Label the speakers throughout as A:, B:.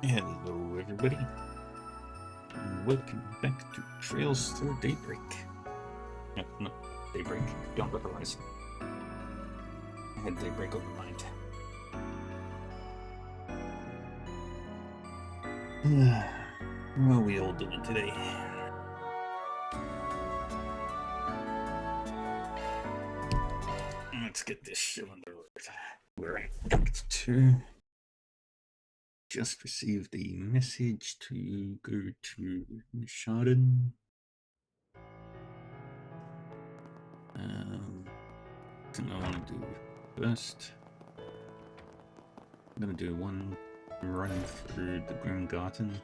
A: Hello, everybody. Welcome back to Trails Through Daybreak. No, Daybreak. Don't Rise. I had Daybreak on my mind. What are we all doing today? Let's get this show under where to. Just received a message to go to Nishaden. Something I want to do first. I'm gonna do one run through the Grim Garden.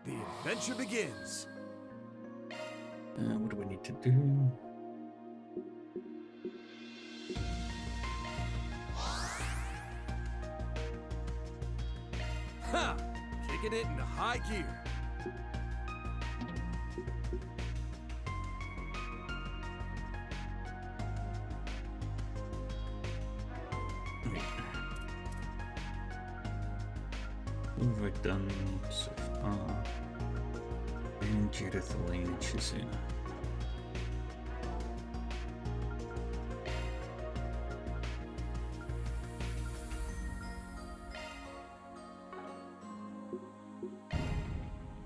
B: The adventure begins.
A: What do I need to do?
B: Ha! Kicking it into high gear.
A: What have I done so far? And Judith, Elaine, and Shizuna.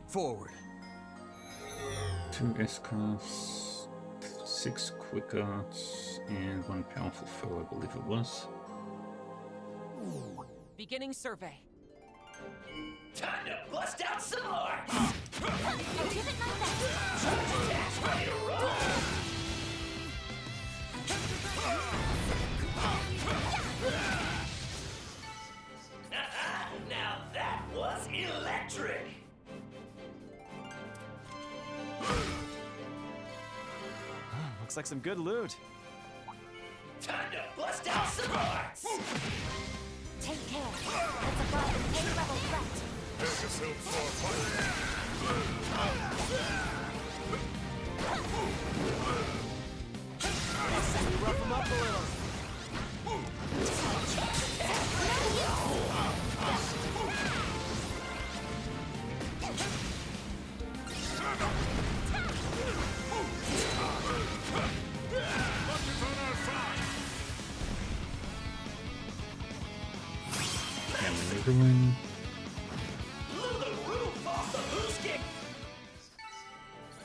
B: Forward.
A: 2 S-Crafts, 6 Quick Arts, and 1 Powerful Foe, I believe it was.
C: Beginning survey.
D: Time to bust out some more!
C: I'll give it my best.
D: Attacks ready to roll! Now that was electric!
B: Looks like some good loot.
D: Time to bust out some hearts!
C: Take care. It's above an A-level threat.
B: Rough them up a little.
A: And another one.
D: Blew the roof off the boost kick!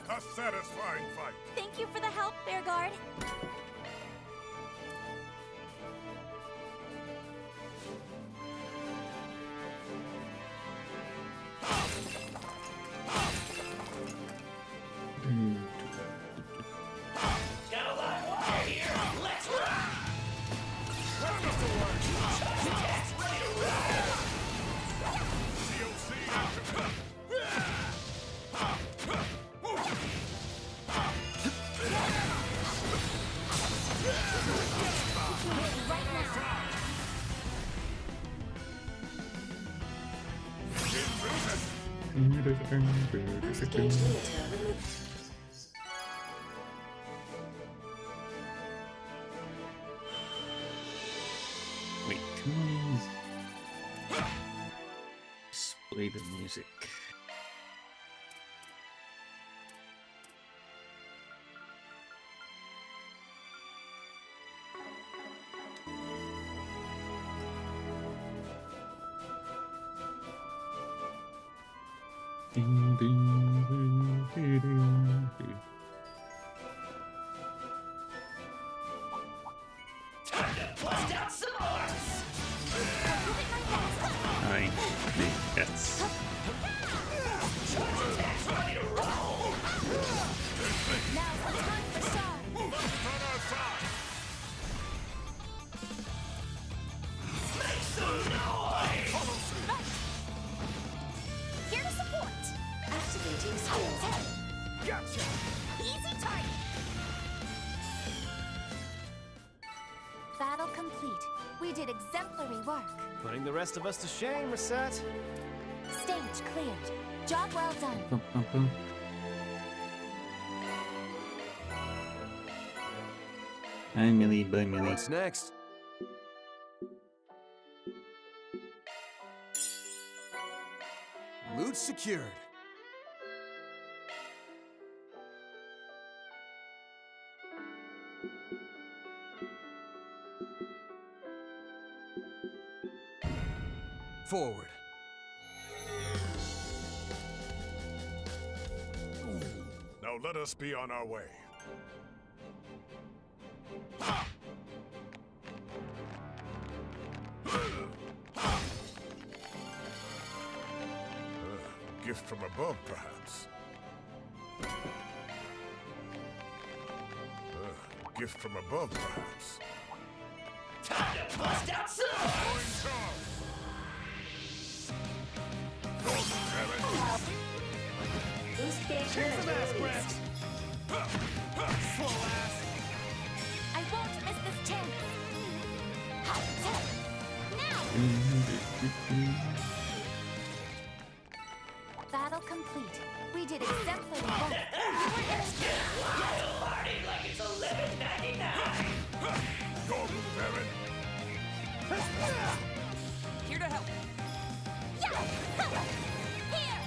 E: A satisfying fight.
C: Thank you for the help, Bearguard.
D: Got a lot of wire here! Let's rock! Attacks ready to roll!
E: COC action.
C: Right now.
A: Wait, can I display the music?
D: Time to bust out some hearts!
A: I think that's
D: Attacks ready to roll!
C: Now's the time for Shard.
E: On our side.
D: Make some noise!
C: Here to support. Activating skills.
B: Gotcha.
C: Easy target. We did exemplary work.
B: Putting the rest of us to shame, Reset.
C: Stage cleared. Job well done.
A: Bum, bum, bum. Hi, Millie. Bye, Millie.
B: What's next? Loot secured. Forward.
E: Now let us be on our way. Gift from above, perhaps. Gift from above, perhaps.
D: Time to bust out some more!
E: Going charge! Golden Baron!
D: Boost gauge
B: Kick some ass,
D: released.
B: Brett. Slow ass.
C: I won't miss this chance. Now! Battle complete. We did exemplary work. We were in
D: Wild party like it's $11.99.
E: Golden Baron!
B: Here to help.
C: Yeah! Here!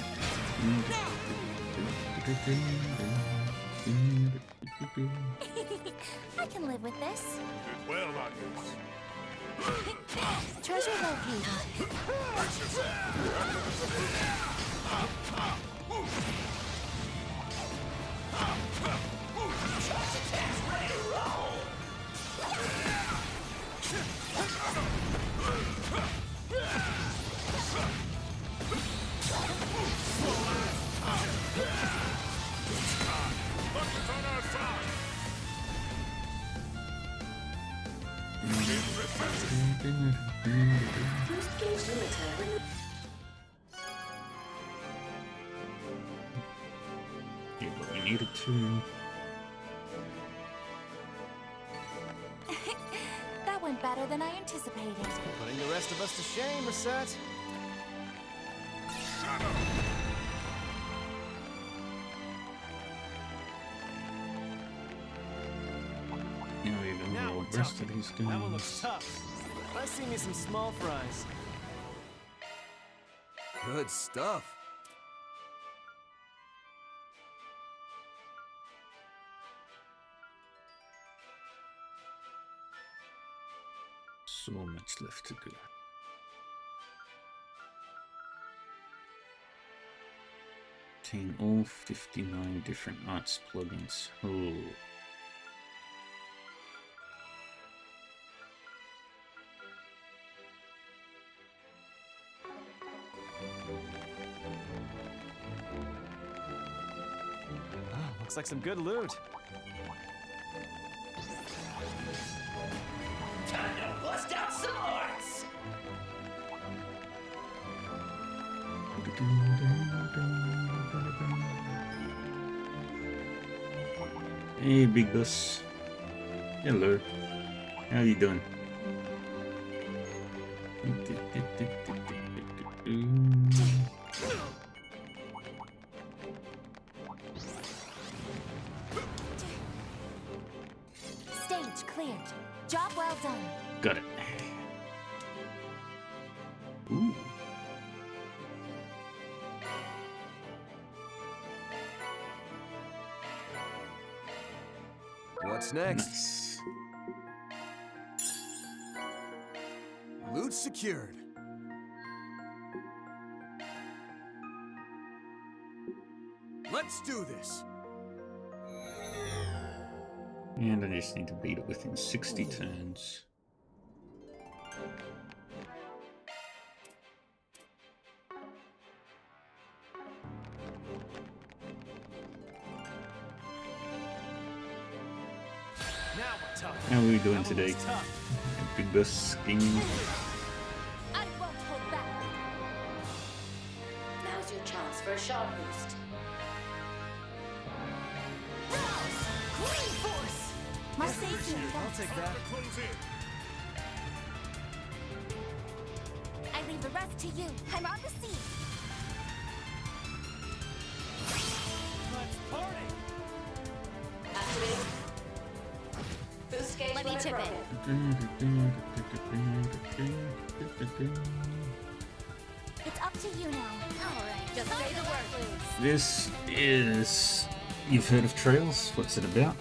C: I can live with this.
E: Did well, Onions.
C: Treasure located.
E: Luck is on our side!
D: Boost gauge limiter removed.
A: Yeah, but we needed to.
C: That went better than I anticipated.
B: Putting the rest of us to shame, Reset.
E: Shut up!
A: Now we don't
B: Now
A: know
B: we're
A: the rest of
B: talking.
A: these
B: That one looks
A: guys.
B: tough. Let's see me some small fries. Good stuff.
A: So much left to do. Obtain all 59 different arts plugins. Oh.
B: Oh, looks like some good loot.
D: Time to bust out some hearts.
A: Hey, Big Boss. Hello. How you doing?
C: Stage cleared. Job well done.
A: Got it. Ooh.
B: What's next?
A: Nice.
B: Loot secured. Let's do this.
A: And I just need to beat it within 60 turns.
B: Now we're tough.
A: How are we doing
B: That one
A: today?
B: looks tough.
A: Big Boss King.
C: I won't hold back.
D: Now's your chance for a sharp boost.
C: Queen Force! Mercedes,
B: I'll take that.
E: Close in!
C: path to you. I'm on the scene.
B: Let's party!
D: Activating. Boost gauge
C: Let me
D: limit
C: chip
D: broken.
C: It's up to you now. All right. Just say the word, please.
A: This is... You've heard of Trails? What's it about?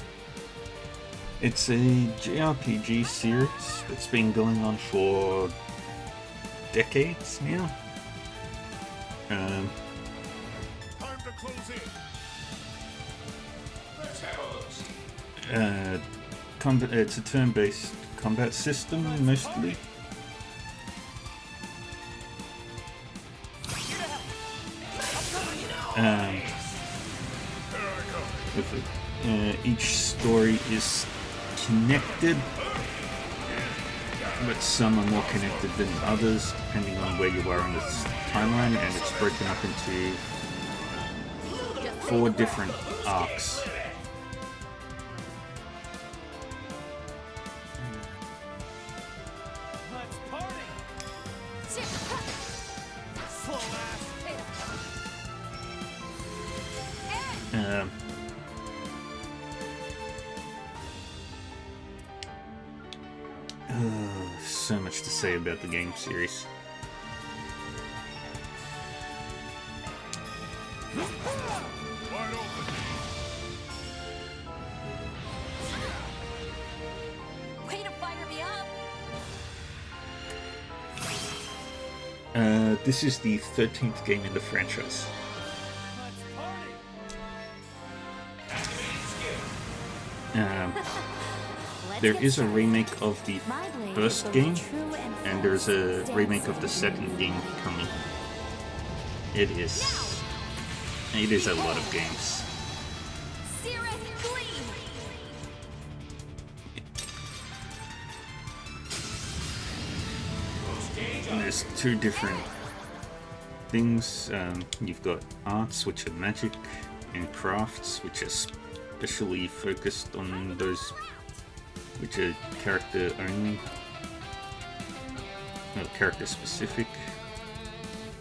A: It's a JRPG series that's been going on for decades now.
E: Time to close in.
F: Let's have a look-see.
A: It's a turn-based combat system, mostly. With each story is connected, but some are more connected than others, depending on where you are on this timeline, and it's broken up into 4 different arcs.
B: Let's party! Slow ass!
A: So much to say about the game series.
E: Wide open.
C: Way to fire me up.
A: This is the 13th game in the franchise.
B: Let's party!
A: There is a remake of the
C: My blade
A: first
C: is both
A: game,
C: true
A: and there's a
C: false.
A: remake of the second game coming. It is a lot of games.
C: Searing gleam.
A: And there's 2 different things. You've got arts, which are magic, and crafts, which are specially focused on those which are character only, no, character specific.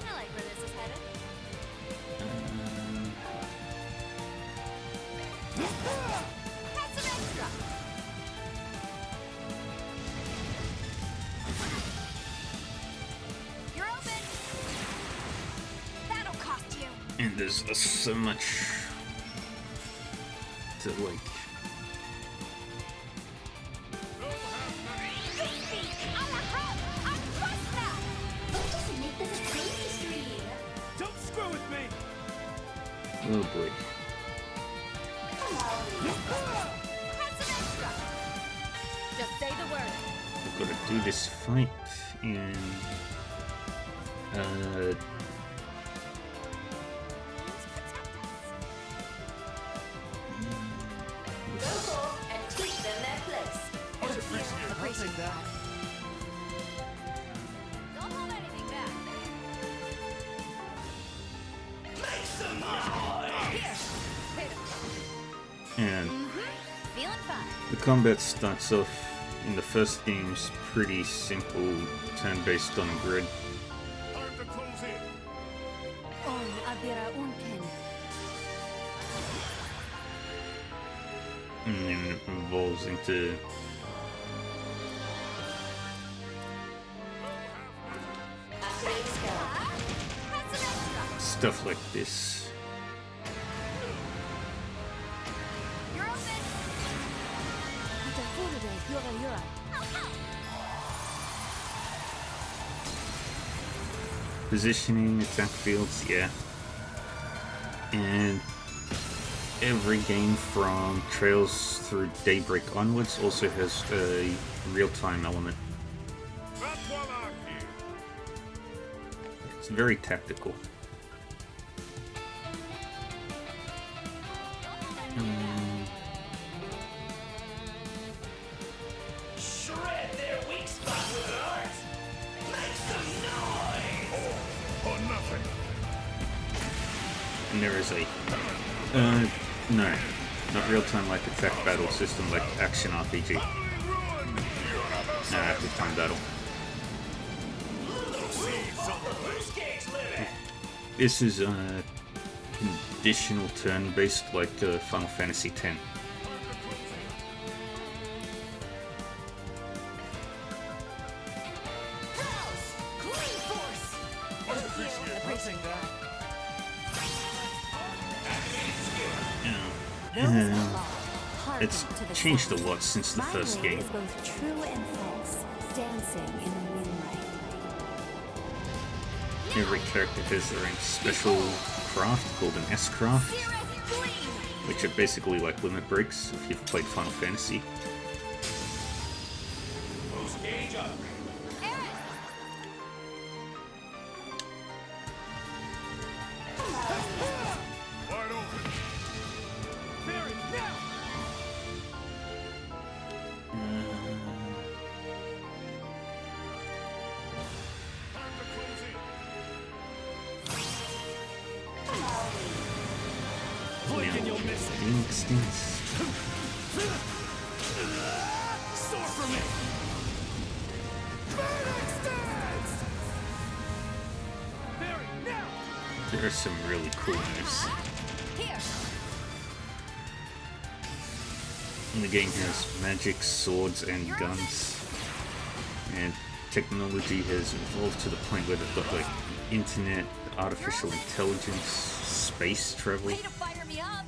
C: I like where this is headed. Have some extra. You're open. That'll cost you.
A: And there's so much to like.
B: Don't screw with me!
A: Oh boy.
C: Have some extra. Just say the word.
A: We've got to do this fight in
D: Go forth and teach them their place.
B: I'll take that.
C: Don't hold anything back.
D: Make some noise!
C: Here. Hit him.
A: and
C: Feeling fine.
A: the combat starts off in the first game's pretty simple, turn-based on a grid.
E: Time to close in.
C: Oh, Abira Unken.
A: And then it evolves into
D: Activate skill.
C: Have some extra.
A: stuff like this.
C: You're open.
A: Positioning, attack fields, yeah. And every game from Trails through Daybreak onwards also has a real-time element.
E: That's what I'm here.
A: It's very tactical.
D: Shred their weak spot with art. Make some noise.
E: Or nothing.
A: And there is a no, not real-time like attack battle system like action RPG. No, active time battle.
E: See something.
D: Whose gig's living?
A: This is conditional turn-based like Final Fantasy X.
B: House! Green Force! Appreciate that.
A: It's changed a lot since the first game.
C: Is both true and false, dancing in the moonlight.
A: Every character has their own special craft called an S-craft, which are basically like limit breaks if you've played Final Fantasy.
D: Whose gauge up?
E: Wide open.
B: Barry, now!
E: Time to close in.
B: Blink and you'll miss it.
A: Instance.
B: Soar for me! Phoenix Dance! Barry, now!
A: There are some really cool moves.
C: Here!
A: And the game has magic, swords, and guns. And technology has evolved to the point where they've got like internet, artificial intelligence, space travel.
C: Way to fire me up!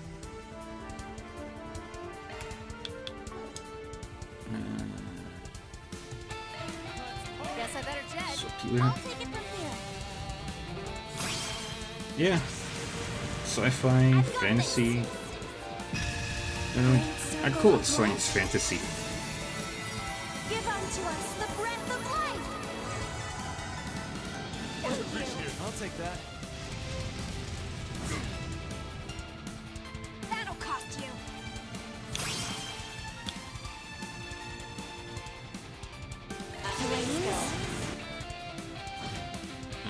C: Guess I better jet.
A: Suck you
C: I'll
A: out.
C: take it from here.
A: Yeah. Sci-fi, fantasy. I'd call it science fantasy.
C: Give unto us the breath of life!
B: I'll take that.
C: That'll cost you! Terrains?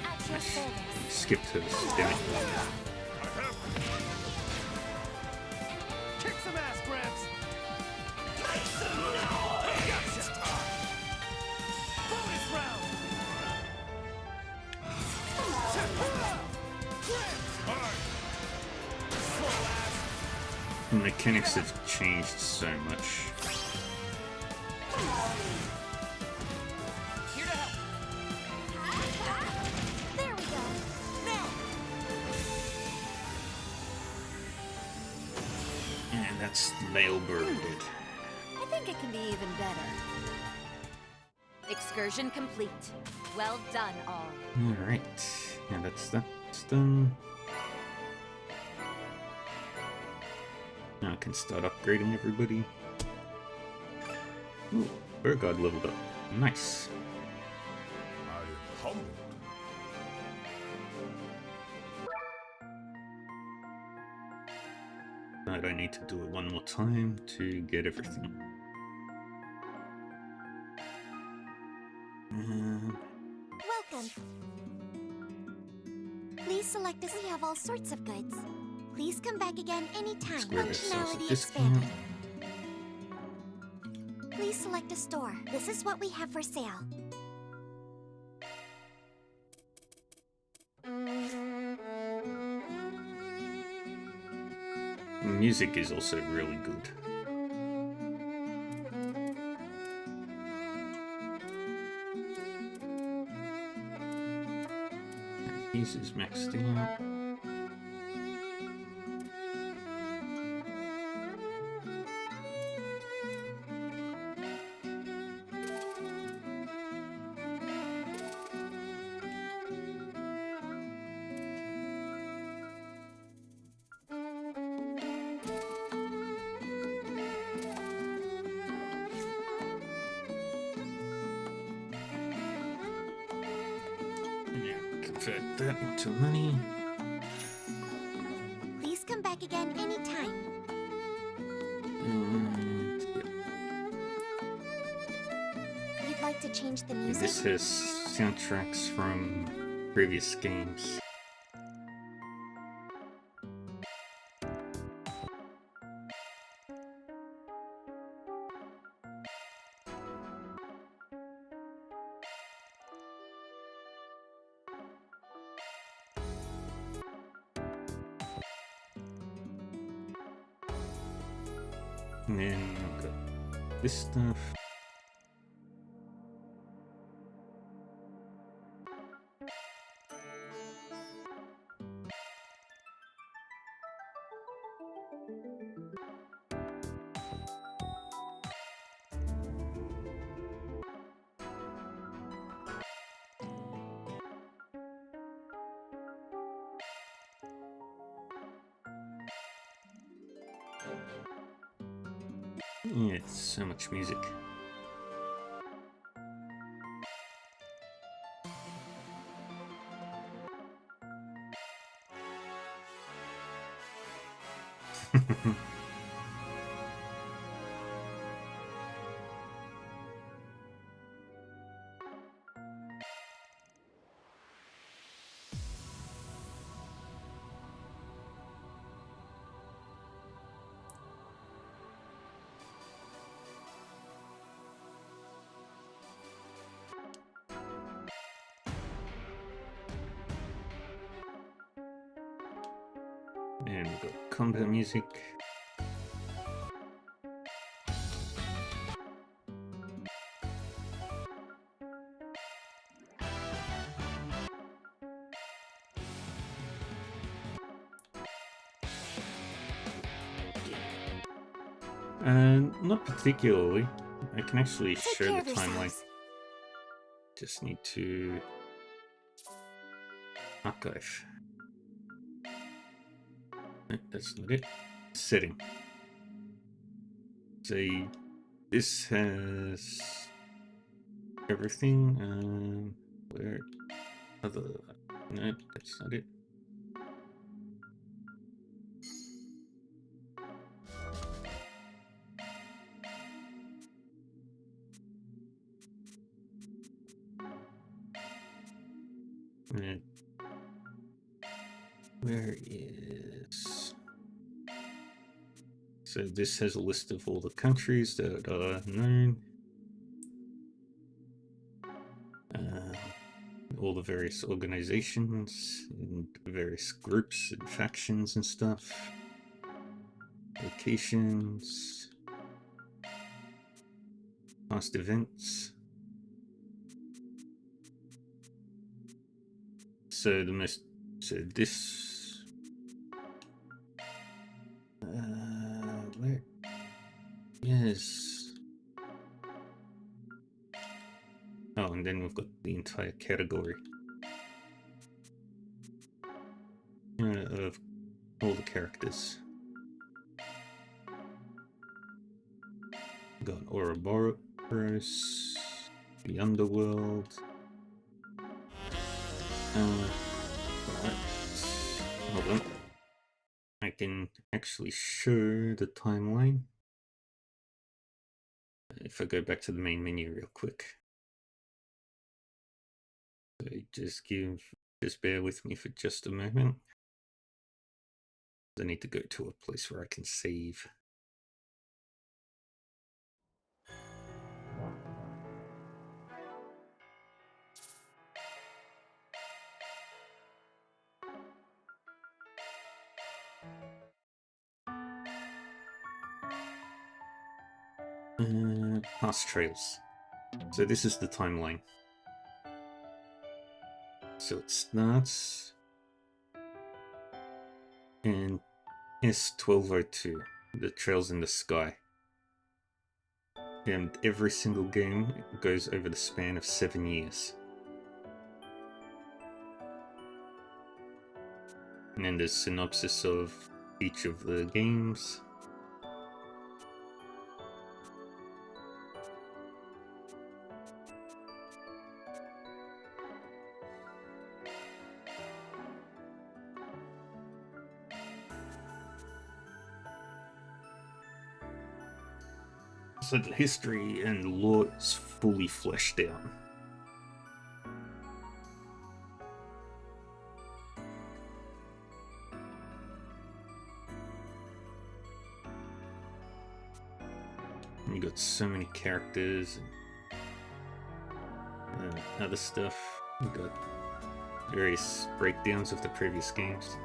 C: At your service.
A: Skipped hers. Damn it.
E: I have
B: Kick some ass, Gramps! Bonus round!
A: The mechanics have changed so much.
B: Here to help!
C: There we go!
B: Now!
A: And that's Mailbird.
C: I think it can be even better. Excursion complete. Well done, all.
A: Alright. Yeah, that's done. Now I can start upgrading everybody. Ooh, Burgard leveled up. Nice.
E: I am humbled.
A: I don't need to do it one more time to get everything.
C: Welcome. Please select us. We have all sorts of goods. Please come back again anytime.
A: Square this sells a
C: Functionality
A: discount.
C: expanded. Please select a store. This is what we have for sale.
A: Music is also really good. His is maxed out. Yeah, convert that into money.
C: Please come back again anytime.
A: And yeah,
C: You'd like to change the
A: and
C: music?
A: this has soundtracks from previous games. And then I've got this stuff. Yeah, it's so much music. And we've got combat music. Not particularly. I can actually
C: Take
A: show
C: care
A: the
C: of
A: timeline.
C: yourselves.
A: Just need to archive. No, that's not it. Setting. So this has everything. Where other? No, that's not it. Where is... So this has a list of all the countries that are known. All the various organizations and various groups and factions and stuff. Locations. Past events. So this where? Yes. Oh, and then we've got the entire category of all the characters. We've got Ouroboros, the Underworld. Right. Hold on. I can actually show the timeline if I go back to the main menu real quick. So just bear with me for just a moment. I need to go to a place where I can save. Past trails. So this is the timeline. So it starts in S1202, the Trails in the Sky. And every single game goes over the span of 7 years. And then there's synopsis of each of the games. So the history and lore is fully fleshed out. You got so many characters and other stuff. You got various breakdowns of the previous games.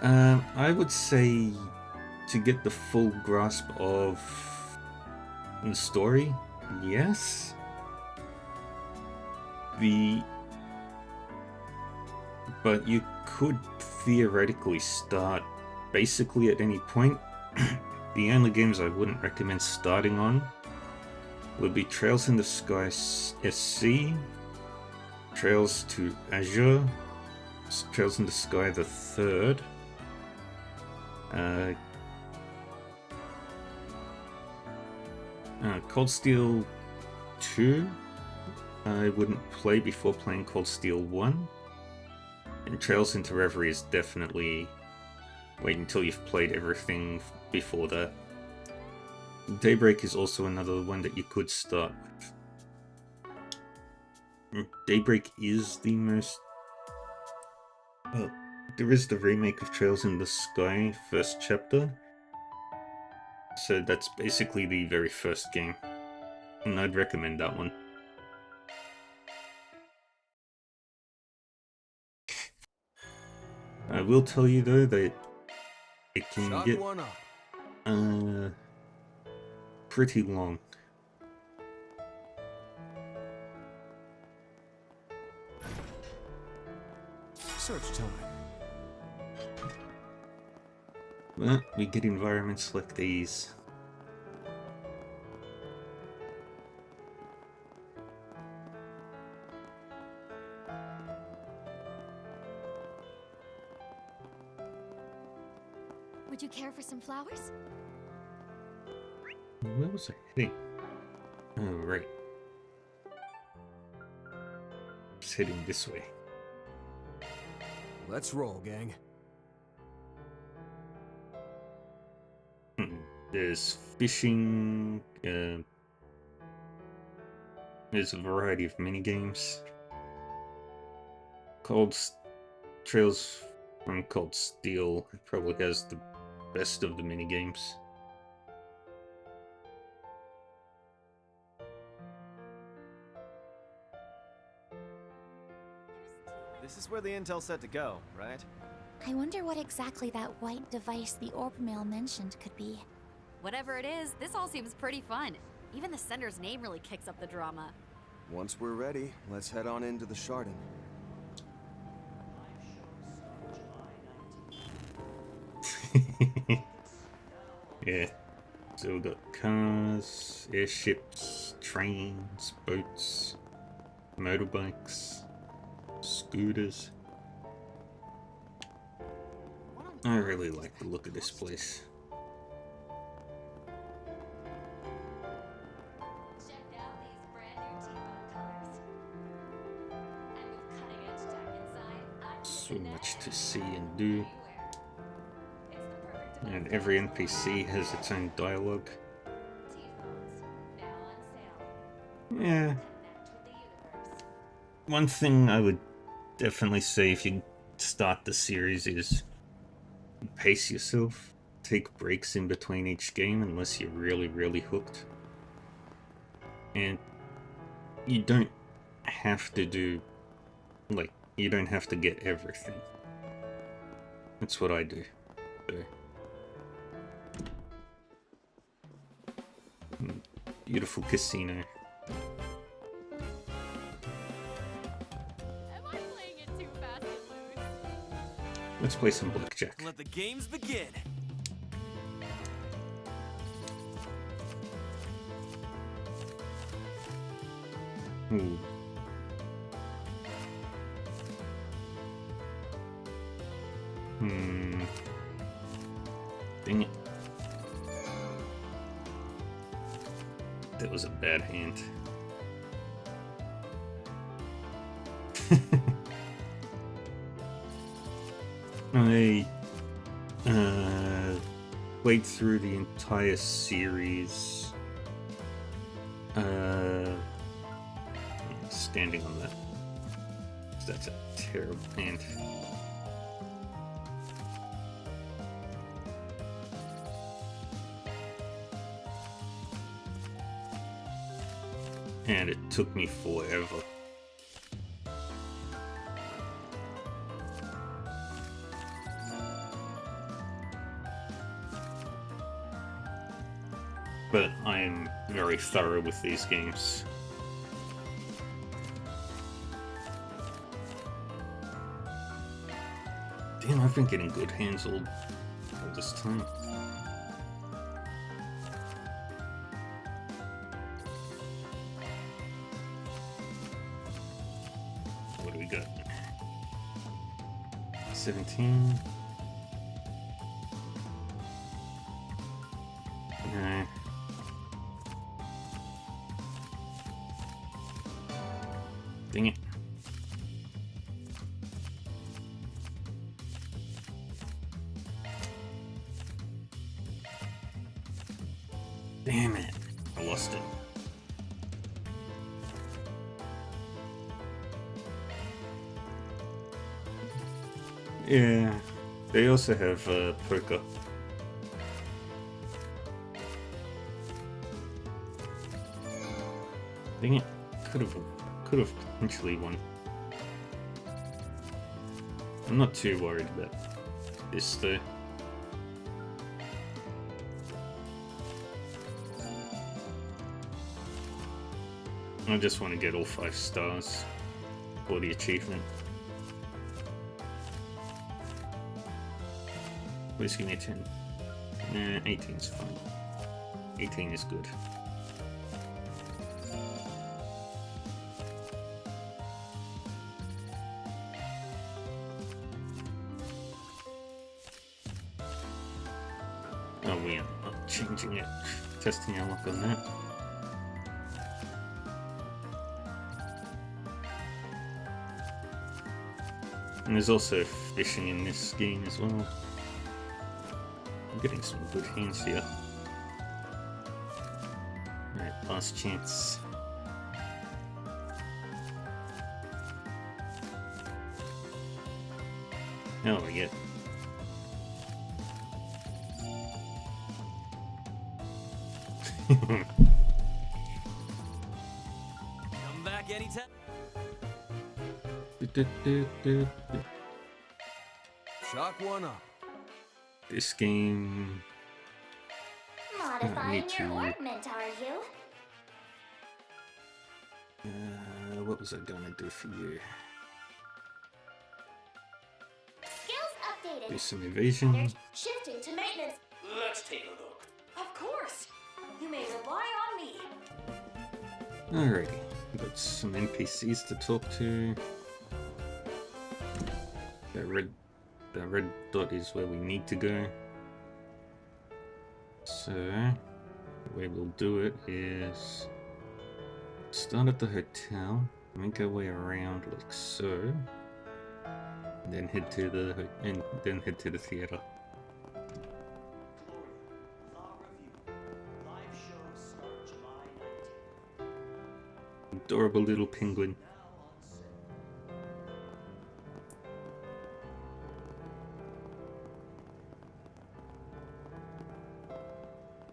A: I would say to get the full grasp of the story, yes. But you could theoretically start basically at any point. The only games I wouldn't recommend starting on would be Trails in the Sky SC, Trails to Azure, Trails in the Sky the Third, Cold Steel 2, I wouldn't play before playing Cold Steel 1. And Trails into Reverie is definitely wait until you've played everything before that. Daybreak is also another one that you could start with. Daybreak is the most... Well, there is the remake of Trails in the Sky, first chapter. So that's basically the very first game. And I'd recommend that one. I will tell you though that it can
B: Shot
A: get
B: one up.
A: pretty long.
B: Search time.
A: But we get environments like these.
C: Would you care for some flowers?
A: Where was I heading? Oh, right. Just heading this way.
B: Let's roll, gang.
A: There's fishing, there's a variety of minigames. Trails from Cold Steel probably has the best of the minigames.
B: This is where the intel's set to go, right?
C: I wonder what exactly that white device the Orb Mail mentioned could be.
F: Whatever it is, this all seems pretty fun. Even the sender's name really kicks up the drama.
B: Once we're ready, let's head on into the Chardon.
A: Yeah. So we've got cars, airships, trains, boats, motorbikes, scooters. I really like the look of this place.
C: Check out these brand new T-bone colors. And with cutting-edge tech inside,
A: So much to see and do. And every NPC has its own dialogue. Yeah. One thing I would definitely say if you start the series is pace yourself. Take breaks in between each game unless you're really, really hooked. And you don't have to do, like, you don't have to get everything. That's what I do. So. Beautiful casino.
F: Am I playing it too fast and loose?
A: Let's play some blackjack.
B: Let the games begin.
A: Ooh. Dang it. That was a bad hand. I played through the entire series standing on that. That's a terrible hand. And it took me forever. but I am very thorough with these games. Damn, I've been getting good hands all this time. What do we got? 17. No. Dang it. Damn it. I lost it. Yeah. They also have poker. Dang it. Could have potentially won. I'm not too worried about this though. I just want to get all 5 stars for the achievement. Please give me a 10. Nah, 18 is fine. 18 is good. Oh, we are not changing it. Testing our luck on that. And there's also fishing in this game as well. I'm getting some good hands here. Alright, last chance. Oh, we get.
B: Come back anytime. Chalk one up.
A: This game.
C: Modifying
A: need
C: your
A: to-
C: ornament, are you?
A: What was I gonna do for you?
C: Skills updated.
A: Do some evasion.
C: Shifting to maintenance.
D: Let's take a look.
C: Of course. You may rely on me.
A: Alrighty, we've got some NPCs to talk to. That red dot is where we need to go. So, the way we'll do it is start at the hotel, make our way around like so, and then head to the theater. Adorable little penguin.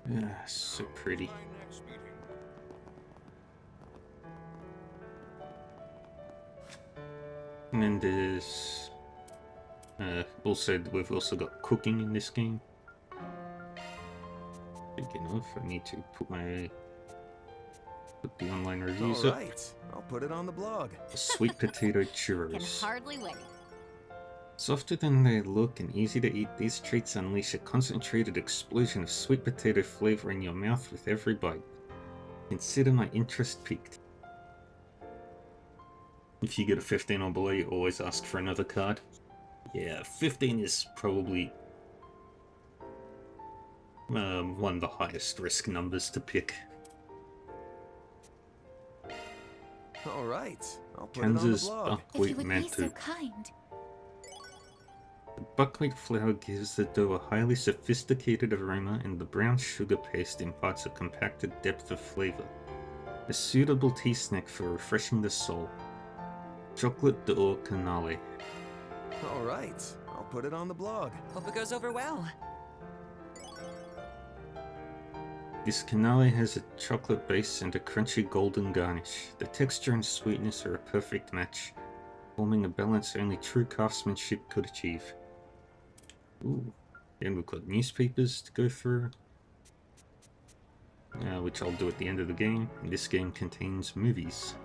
A: Ah, so pretty. And then there's we've also got cooking in this game. Speaking of, I need to put the online reviews up.
B: Alright, I'll put it on the blog.
A: Sweet potato
F: Can
A: churros.
F: hardly wait.
A: Softer than they look and easy to eat, these treats unleash a concentrated explosion of sweet potato flavor in your mouth with every bite. Consider my interest piqued. If you get a 15 or below, you always ask for another card. Yeah, 15 is probably one of the highest risk numbers to pick.
B: Alright, I'll put it on the
A: Kansas
B: blog.
A: buckwheat mantou.
F: kind.
A: The buckwheat flour gives the dough a highly sophisticated aroma, and the brown sugar paste imparts a compacted depth of flavor. A suitable tea snack for refreshing the soul. Chocolate d'or canale.
B: Alright, I'll put it on the blog.
G: Hope it goes over well.
A: This canale has a chocolate base and a crunchy golden garnish. The texture and sweetness are a perfect match, forming a balance only true craftsmanship could achieve. Ooh, and we've got newspapers to go through. which I'll do at the end of the game. This game contains movies.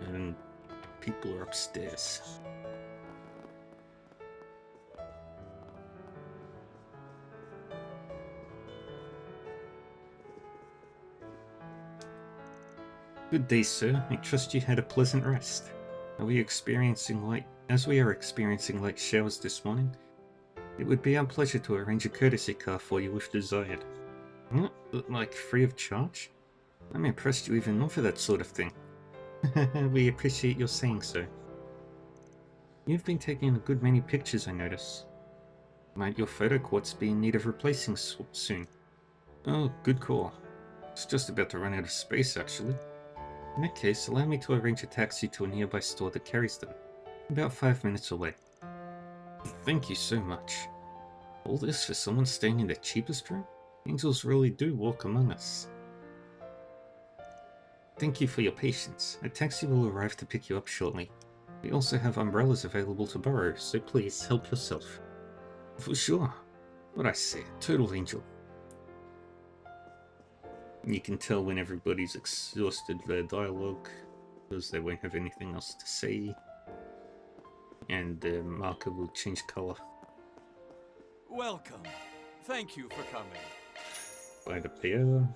A: And people are upstairs. Good day, sir. I trust you had a pleasant rest. As we are experiencing light showers this morning, it would be our pleasure to arrange a courtesy car for you if desired. What? Like free of charge? I'm impressed you even offer that sort of thing. We appreciate your saying so. You've been taking a good many pictures, I notice. Might your photo quartz be in need of replacing soon? Oh, good call. It's just about to run out of space, actually. In that case, allow me to arrange a taxi to a nearby store that carries them. About 5 minutes away. Thank you so much. All this for someone staying in the cheapest room? Angels really do walk among us. Thank you for your patience. A taxi will arrive to pick you up shortly. We also have umbrellas available to borrow, so please help yourself. For sure. What I say, total angel. You can tell when everybody's exhausted their dialogue, because they won't have anything else to say. And the marker will change color.
B: Welcome. Thank you for coming.
A: By the pair.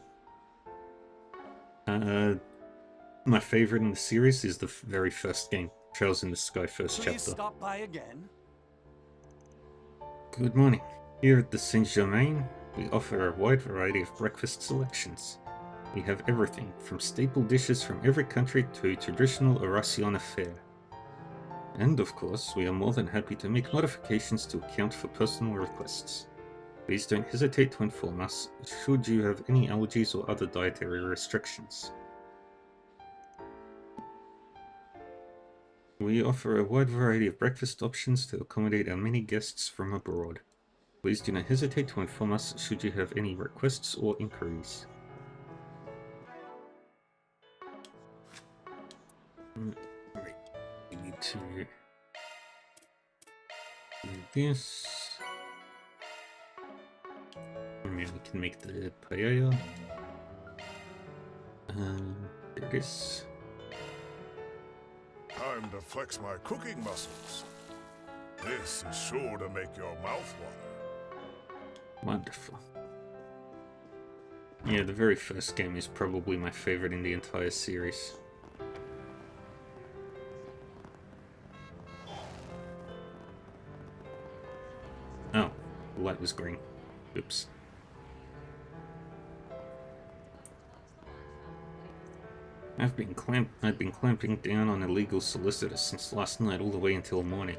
A: My favorite in the series is the very first game, Trails in the Sky first
B: Please
A: chapter.
B: stop by again.
A: Good morning. Here at the Saint-Germain, we offer a wide variety of breakfast selections. We have everything, from staple dishes from every country to traditional Eurasian fare. And of course, we are more than happy to make modifications to account for personal requests. Please don't hesitate to inform us should you have any allergies or other dietary restrictions. We offer a wide variety of breakfast options to accommodate our many guests from abroad. Please do not hesitate to inform us should you have any requests or inquiries. Right, we need to do this. And then we can make the paella. There it is.
E: Time to flex my cooking muscles. This is sure to make your mouth water.
A: Wonderful. Yeah, the very first game is probably my favorite in the entire series. Oh, the light was green. Oops. I've been clamping down on illegal solicitors since last night all the way until morning.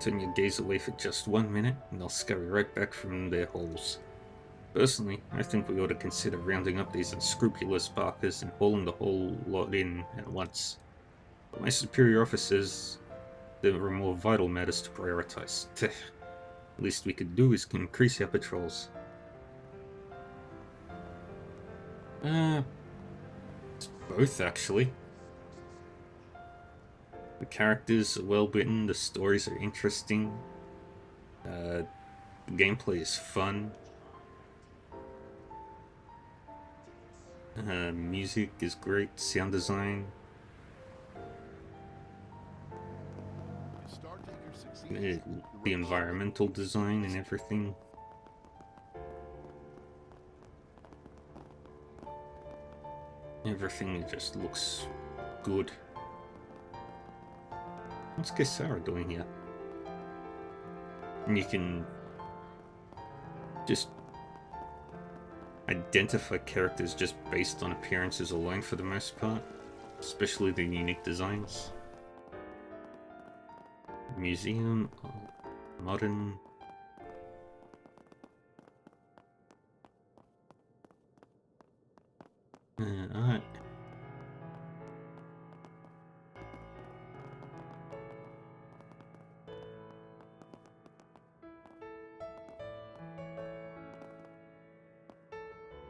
A: Turn your gaze away for just 1 minute, and they'll scurry right back from their holes. Personally, I think we ought to consider rounding up these unscrupulous barkers and hauling the whole lot in at once. But my superior officers, there are more vital matters to prioritize. Least we could do is increase our patrols. It's both, actually. The characters are well written, the stories are interesting, the gameplay is fun, music is great, sound design, the environmental design and everything. Everything just looks good. What's Kisara doing here? And you can just identify characters just based on appearances alone for the most part, especially the unique designs. Museum, modern. Alright.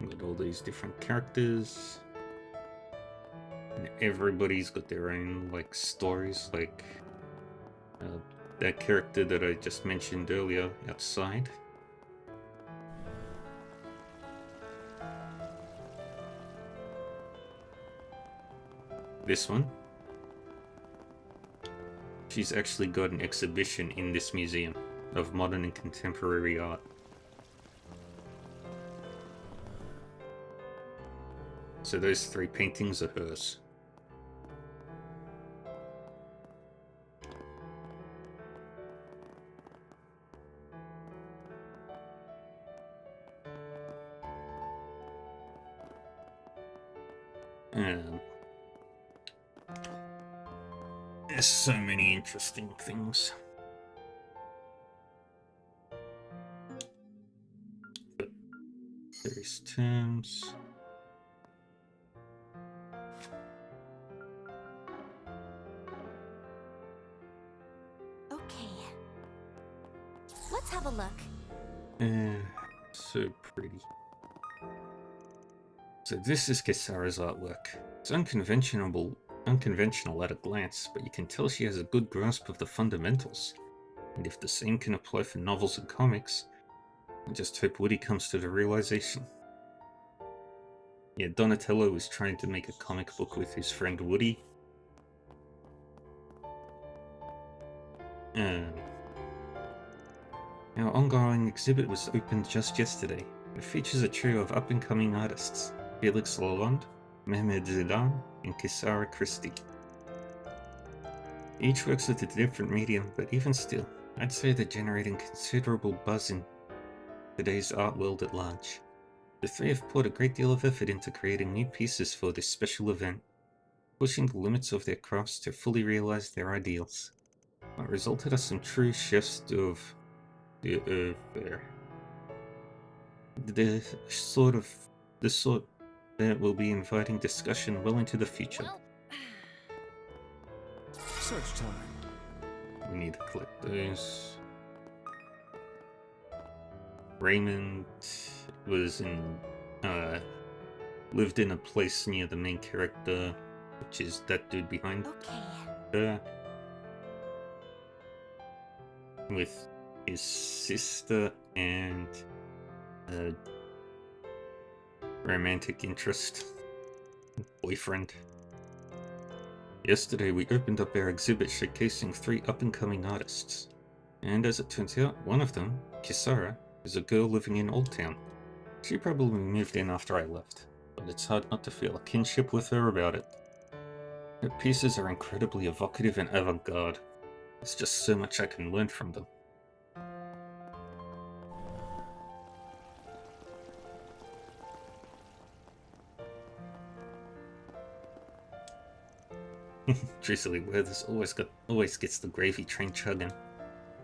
A: With all these different characters. And everybody's got their own like stories, like that character that I just mentioned earlier outside. This one. She's actually got an exhibition in this museum of modern and contemporary art. So those 3 paintings are hers. There's so many interesting things. But various terms.
F: Okay. Let's have a look.
A: So pretty. So this is Kisara's artwork. It's unconventional at a glance, but you can tell she has a good grasp of the fundamentals. And if the same can apply for novels and comics, I just hope Woody comes to the realization. Yeah, Donatello was trying to make a comic book with his friend Woody. Our ongoing exhibit was opened just yesterday. It features a trio of up-and-coming artists, Felix Lalonde, Mehmed Zidane, and Kisara Christie. Each works with a different medium, but even still, I'd say they're generating considerable buzz in today's art world at large. The 3 have poured a great deal of effort into creating new pieces for this special event, pushing the limits of their crafts to fully realize their ideals. What resulted are some true chefs d'oeuvre. The sort that will be inviting discussion well into the future.
B: Search time.
A: We need to collect those. Raymond was lived in a place near the main character, which is that dude behind her, with his sister and romantic interest, boyfriend. Yesterday we opened up our exhibit showcasing 3 up-and-coming artists, and as it turns out, one of them, Kisara, is a girl living in Old Town. She probably moved in after I left, but it's hard not to feel a kinship with her about it. Her pieces are incredibly evocative and avant-garde. There's just so much I can learn from them. Drizzly weather's always gets the gravy train chugging.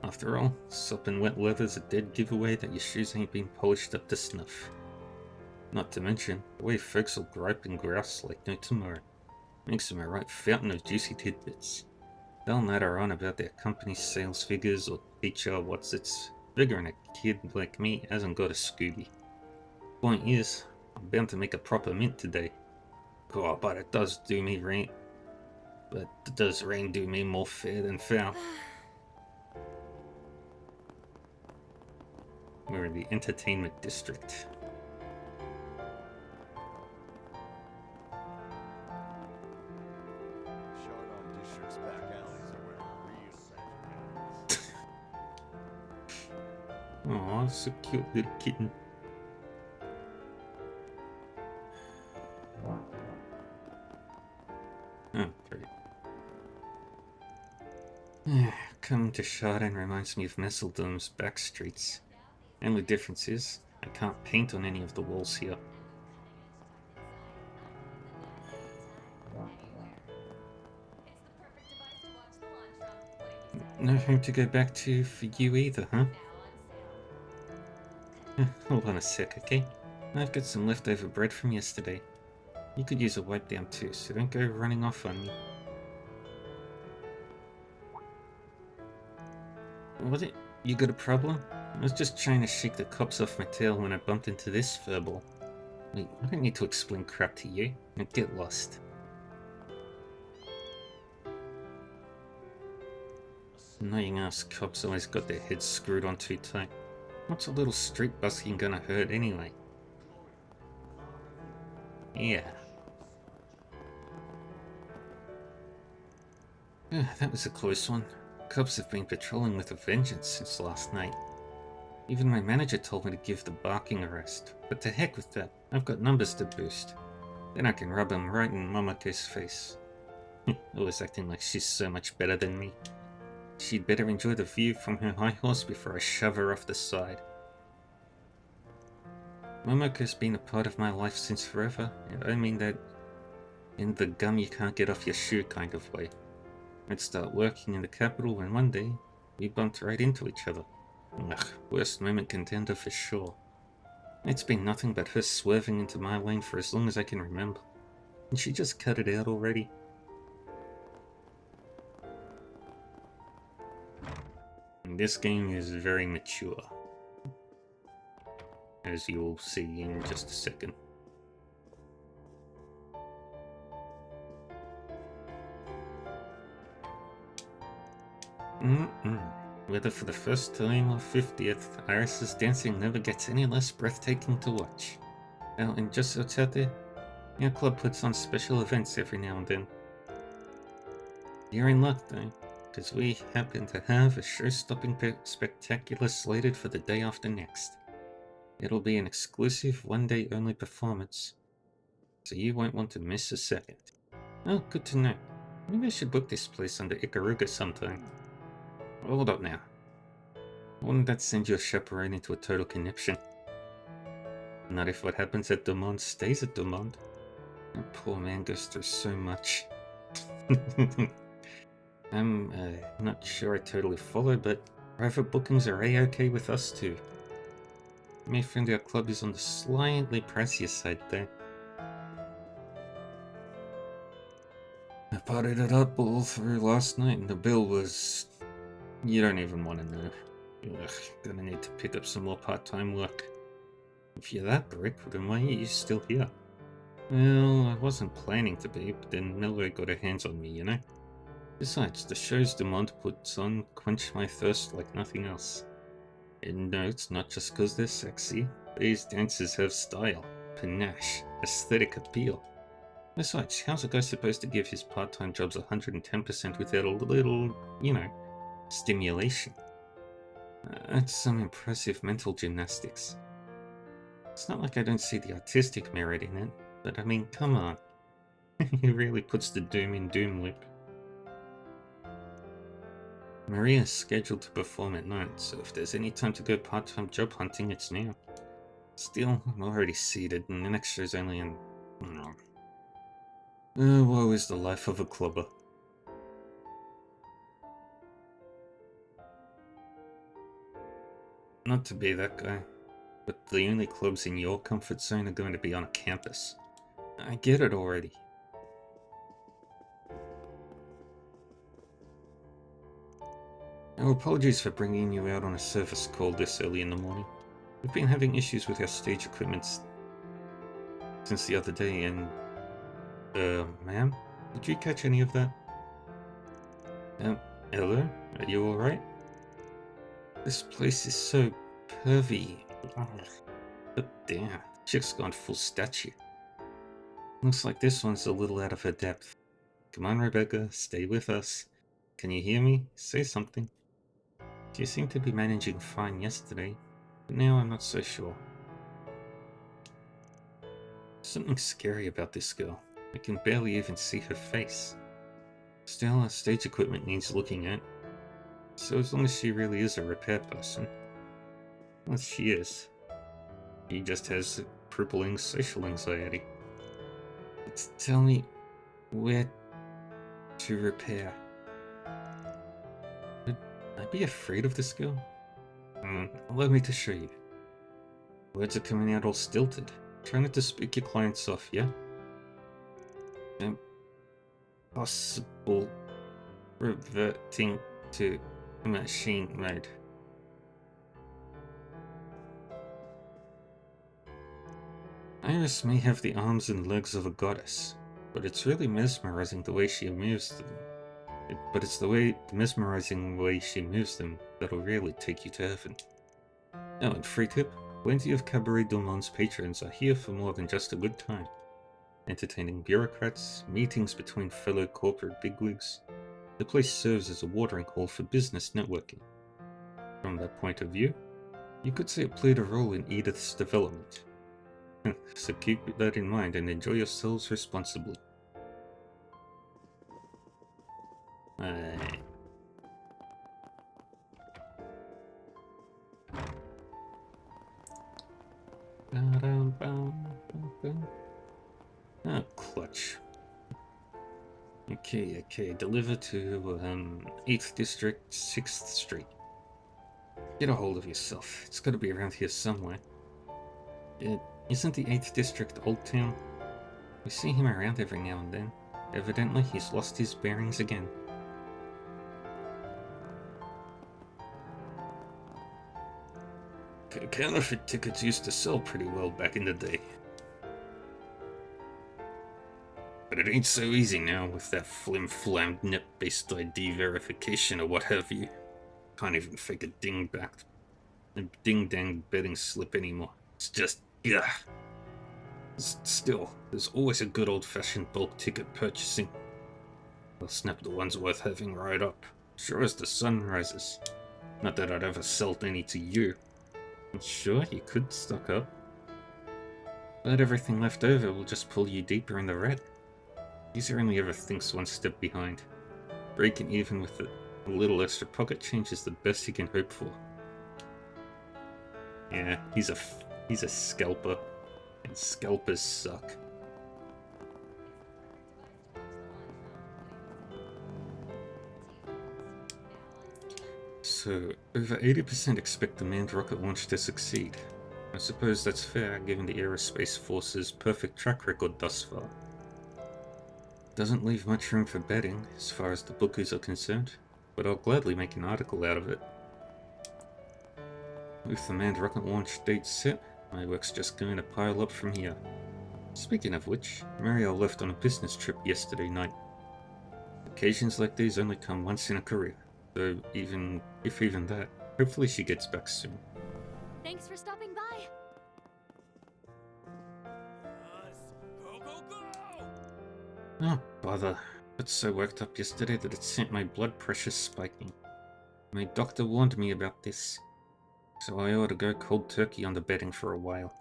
A: After all, sopping wet leather's a dead giveaway that your shoes ain't been polished up to snuff. Not to mention, the way folks will gripe and grouse like no tomorrow makes them a right fountain of juicy tidbits. They'll natter on about their company's sales figures or HR what's-its, figuring a kid like me hasn't got a Scooby. Point is, I'm bound to make a proper mint today. Oh, but it does rain do me more fair than foul. We're in the entertainment district.
B: Chardon District's back alleys are where real magic happens.
A: Aw, it's a cute little kitten. Oh, great. Coming to Chardon reminds me of Messeldom's back streets. The only difference is, I can't paint on any of the walls here. No home to go back to for you either, huh? Hold on a sec, okay? I've got some leftover bread from yesterday. You could use a wipe down too, so don't go running off on me. Was it? You got a problem? I was just trying to shake the cops off my tail when I bumped into this furball. Wait, I don't need to explain crap to you. Now get lost. Annoying ass cops always got their heads screwed on too tight. What's a little street busking gonna hurt anyway? Yeah. That was a close one. Cops have been patrolling with a vengeance since last night. Even my manager told me to give the barking a rest. But to heck with that, I've got numbers to boost. Then I can rub them right in Momoko's face. Always acting like she's so much better than me. She'd better enjoy the view from her high horse before I shove her off the side. Momoko's been a part of my life since forever, and I mean that in the gum you can't get off your shoe kind of way. I'd start working in the capital when one day we bumped right into each other. Ugh, worst moment contender for sure. It's been nothing but her swerving into my lane for as long as I can remember. And she just cut it out already. And this game is very mature, as you'll see in just a second. Whether for the first time or 50th, Iris's dancing never gets any less breathtaking to watch. Oh, and just so it's out there, our club puts on special events every now and then. You're in luck though, because we happen to have a show-stopping spectacular slated for the day after next. It'll be an exclusive one-day only performance, so you won't want to miss a second. Oh, good to know. Maybe I should book this place under Ikaruga sometime. Hold up now. Wouldn't that send your chaperone into a total conniption? Not if what happens at Dumont stays at Dumont. That poor man goes through so much. I'm not sure I totally follow, but private bookings are a-okay with us too. You may find our club is on the slightly pricier side there. I partied it up all through last night and the bill was... You don't even want to know. Ugh, gonna need to pick up some more part-time work. If you're that brick, then why are you still here? Well, I wasn't planning to be, but then Melloy got her hands on me, you know? Besides, the shows Dumont puts on quench my thirst like nothing else. And no, it's not just because they're sexy. These dancers have style, panache, aesthetic appeal. Besides, how's a guy supposed to give his part-time jobs 110% without a little, you know, stimulation? That's some impressive mental gymnastics. It's not like I don't see the artistic merit in it, but I mean, come on. He really puts the doom in doom loop. Maria's scheduled to perform at night, so if there's any time to go part-time job hunting, it's now. Still, I'm already seated, and the next show's only in... woe is the life of a clubber. Not to be that guy, but the only clubs in your comfort zone are going to be on a campus. I get it already. Our apologies for bringing you out on a service call this early in the morning. We've been having issues with our stage equipment since the other day and... ma'am? Did you catch any of that? Hello? Are you alright? This place is so pervy. But damn, chick's gone full statue. Looks like this one's a little out of her depth. Come on, Rebecca, stay with us. Can you hear me? Say something. You seemed to be managing fine yesterday, but now I'm not so sure. Something scary about this girl. I can barely even see her face. Still, our stage equipment needs looking at. So as long as she really is a repair person, well, she is. He just has crippling social anxiety. Tell me where to repair. Would I be afraid of this girl? Allow me to show you. Words are coming out all stilted. Try not to spook your clients off, yeah? Impossible reverting to machine mode. Iris may have the arms and legs of a goddess, but it's really mesmerizing the way she moves them. But it's the mesmerizing way she moves them that'll really take you to heaven. Oh, and free tip, plenty of Cabaret du Monde's patrons are here for more than just a good time. Entertaining bureaucrats, meetings between fellow corporate bigwigs. The place serves as a watering hole for business networking. From that point of view, you could say it played a role in Edith's development. So keep that in mind and enjoy yourselves responsibly. Ah, clutch. Okay, deliver to 8th District, 6th Street. Get a hold of yourself. It's gotta be around here somewhere. Isn't the 8th District Old Town? We see him around every now and then. Evidently, he's lost his bearings again. Counterfeit tickets used to sell pretty well back in the day. But it ain't so easy now with that flim-flam net-based ID verification or what have you. Can't even fake a ding-dang betting slip anymore. It's just, yeah. Still, there's always a good old-fashioned bulk ticket purchasing. I'll snap the ones worth having right up, sure as the sun rises. Not that I'd ever sell any to you. I'm sure you could stock up. But everything left over will just pull you deeper in the red. User only ever thinks one step behind. Breaking even with a little extra pocket change is the best he can hope for. Yeah, he's a scalper. And scalpers suck. So, over 80% expect the manned rocket launch to succeed. I suppose that's fair, given the Aerospace Force's perfect track record thus far. Doesn't leave much room for betting, as far as the bookies are concerned, but I'll gladly make an article out of it. With the manned rocket launch date set, my work's just going to pile up from here. Speaking of which, Mariel left on a business trip yesterday night. Occasions like these only come once in a career, so even that, hopefully she gets back soon.
F: Thanks for stopping by.
A: Oh, bother. I got so worked up yesterday that it sent my blood pressure spiking. My doctor warned me about this, so I ought to go cold turkey on the betting for a while.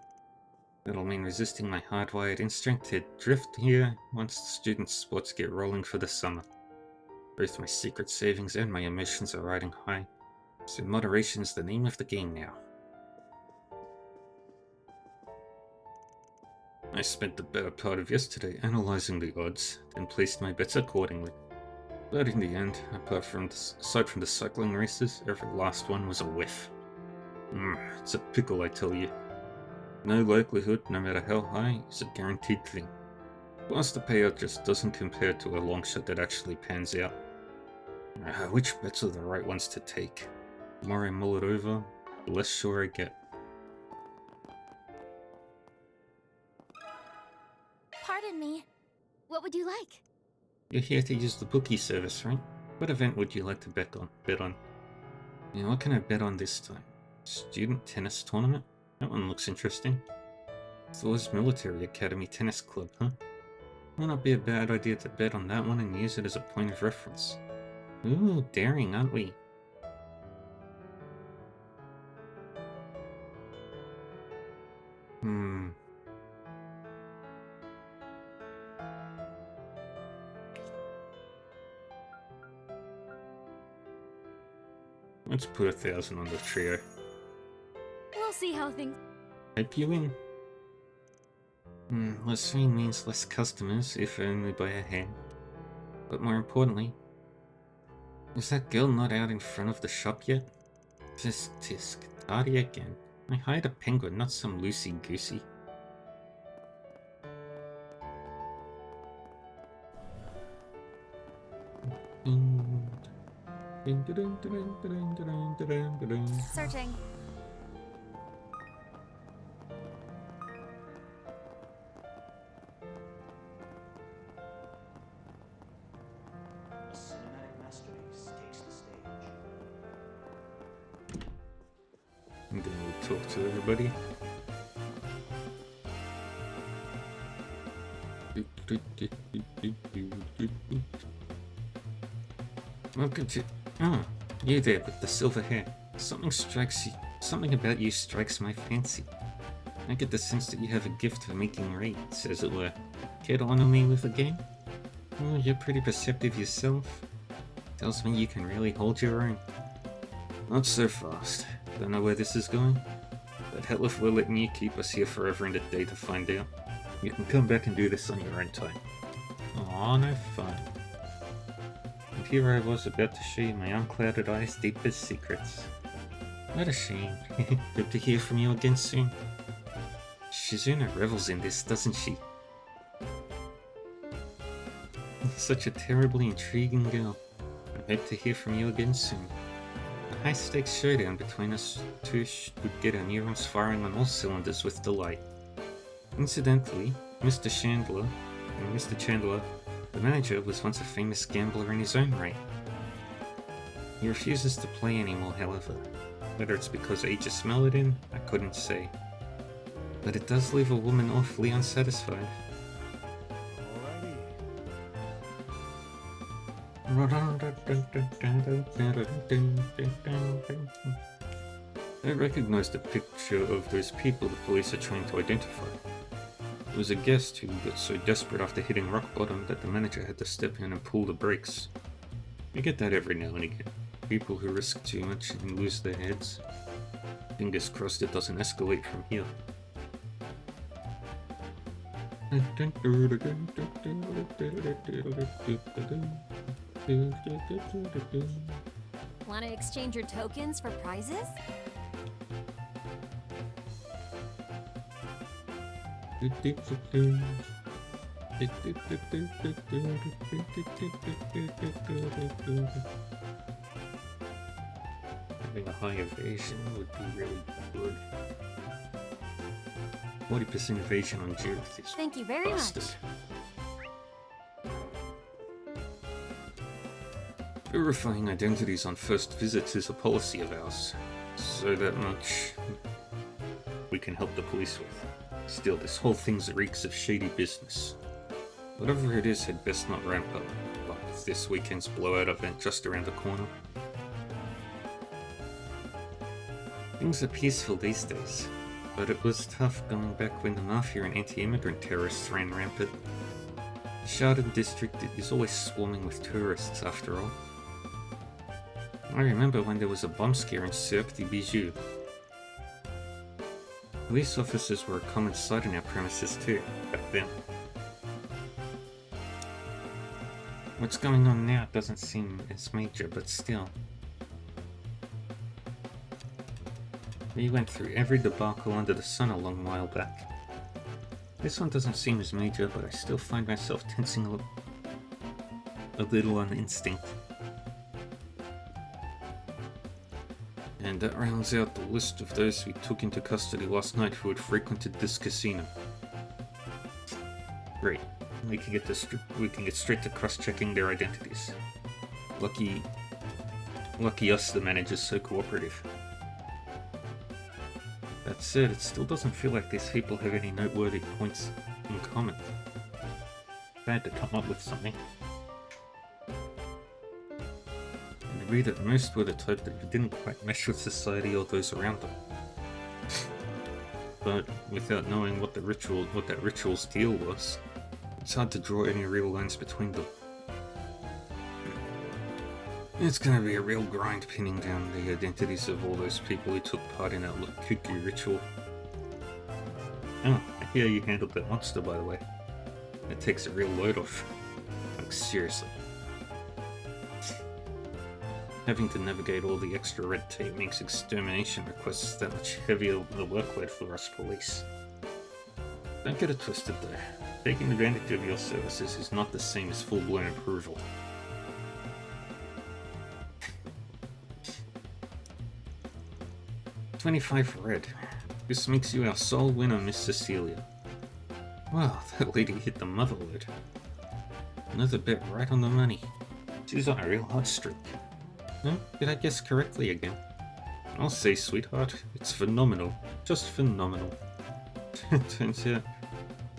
A: That'll mean resisting my hardwired instinct to drift here once the student sports get rolling for the summer. Both my secret savings and my emotions are riding high, so moderation's the name of the game now. I spent the better part of yesterday analyzing the odds, and placed my bets accordingly. But in the end, aside from the cycling races, every last one was a whiff. It's a pickle, I tell you. No likelihood, no matter how high, is a guaranteed thing. Plus the payout just doesn't compare to a long shot that actually pans out. Which bets are the right ones to take? The more I mull it over, the less sure I get.
F: Pardon me. What would you like?
A: You're here to use the bookie service, right? What event would you like to bet on? Yeah, what can I bet on this time? Student tennis tournament? That one looks interesting. Thor's Military Academy Tennis Club, huh? Might not be a bad idea to bet on that one and use it as a point of reference. Ooh, daring, aren't we? Let's put 1,000 on the trio.
F: We'll see how things...
A: Hope you win. Less rain means less customers, if only by a hair. But more importantly, is that girl not out in front of the shop yet? Tisk tisk, tardy again. I hired a penguin, not some loosey-goosey.
F: Searching.
D: A cinematic
A: And then we'll talk to everybody. Welcome to... Oh, you there with the silver hair. Something about you strikes my fancy. I get the sense that you have a gift for making raids, as it were. Care to honor me with a game? Oh, you're pretty perceptive yourself. Tells me you can really hold your own. Not so fast. Don't know where this is going. But hell if we're letting you keep us here forever and a day to find out. You can come back and do this on your own time. Aw, no fun. And here I was about to show you my unclouded eyes' deepest secrets. What a shame. Hope to hear from you again soon. Shizuna revels in this, doesn't she? Such a terribly intriguing girl. I hope to hear from you again soon. A high-stakes showdown between us two would get our neurons firing on all cylinders with delight. Incidentally, Mr. Chandler, the manager, was once a famous gambler in his own right. He refuses to play anymore, however. Whether it's because age is mellowed in, I couldn't say. But it does leave a woman awfully unsatisfied. I recognized a picture of those people the police are trying to identify. It was a guest who got so desperate after hitting rock bottom that the manager had to step in and pull the brakes. You get that every now and again. People who risk too much and lose their heads. Fingers crossed it doesn't escalate from here.
F: Want to exchange your tokens for prizes?
A: Having a high evasion would be really good. 40% evasion on Judith is
F: Thank you very
A: busted.
F: much.
A: Verifying identities on first visits is a policy of ours, so that much we can help the police with. Still, this whole thing's reeks of shady business. Whatever it is had best not ramp up, like with this weekend's blowout event just around the corner. Things are peaceful these days, but it was tough going back when the Mafia and anti-immigrant terrorists ran rampant. The Chardon district is always swarming with tourists after all. I remember when there was a bomb scare in Cirque du Bijou. Police officers were a common sight in our premises too, back then. What's going on now doesn't seem as major, but still. We went through every debacle under the sun a long while back. This one doesn't seem as major, but I still find myself tensing a little on instinct. And that rounds out the list of those we took into custody last night who had frequented this casino. Great. We can get straight to cross-checking their identities. Lucky us, the manager's so cooperative. That said, it still doesn't feel like these people have any noteworthy points in common. I had to come up with something. And agree that most were the type that didn't quite mesh with society or those around them. But without knowing what that ritual's deal was, it's hard to draw any real lines between them. It's gonna be a real grind pinning down the identities of all those people who took part in that cuckoo ritual. Oh, I hear you handled that monster, by the way. It takes a real load off. Like, seriously. Having to navigate all the extra red tape makes extermination requests that much heavier of a workload for us police. Don't get it twisted though. Taking advantage of your services is not the same as full-blown approval. $25 red. This makes you our sole winner, Miss Cecilia. Wow, that lady hit the mother load. Another bet right on the money. She's on a real hot streak. Huh? Did I guess correctly again? I'll say, sweetheart, it's phenomenal. Just phenomenal. Turns out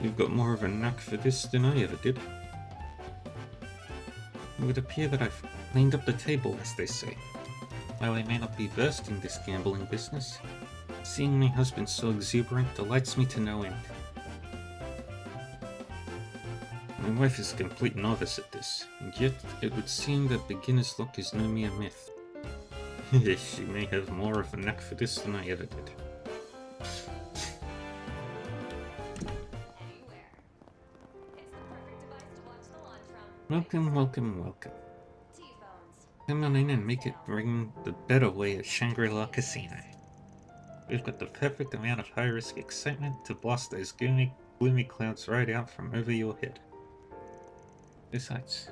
A: you've got more of a knack for this than I ever did. It would appear that I've cleaned up the table, as they say. While I may not be versed in this gambling business, seeing my husband so exuberant delights me to no end. My wife is a complete novice at this, and yet it would seem that beginner's luck is no mere myth. She may have more of a knack for this than I ever did.
C: Anywhere. It's the perfect device to watch the launch from.
A: Welcome, welcome, welcome.
C: T-phones.
A: Come on in and make it ring the better way at Shangri-La Casino. We've got the perfect amount of high-risk excitement to blast those gloomy clouds right out from over your head. Besides,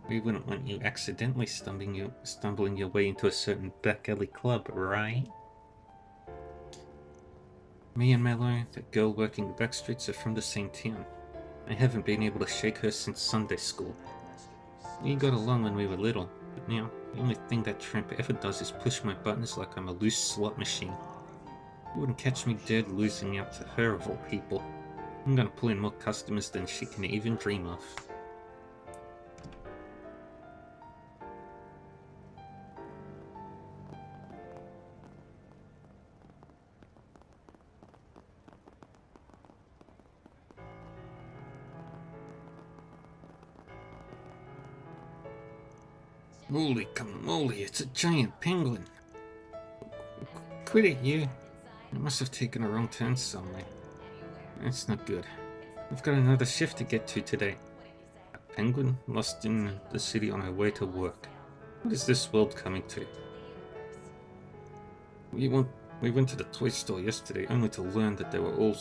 A: we wouldn't want you accidentally stumbling your way into a certain back alley club, right? Me and Mello, the girl working the back streets, are from the same town. I haven't been able to shake her since Sunday school. We got along when we were little, but now the only thing that tramp ever does is push my buttons like I'm a loose slot machine. You wouldn't catch me dead losing out to her of all people. I'm gonna pull in more customers than she can even dream of. Holy camole, it's a giant penguin! Quit it, you! I must have taken a wrong turn somewhere. That's not good. We've got another shift to get to today. A penguin lost in the city on her way to work. What is this world coming to? We went to the toy store yesterday only to learn that they were all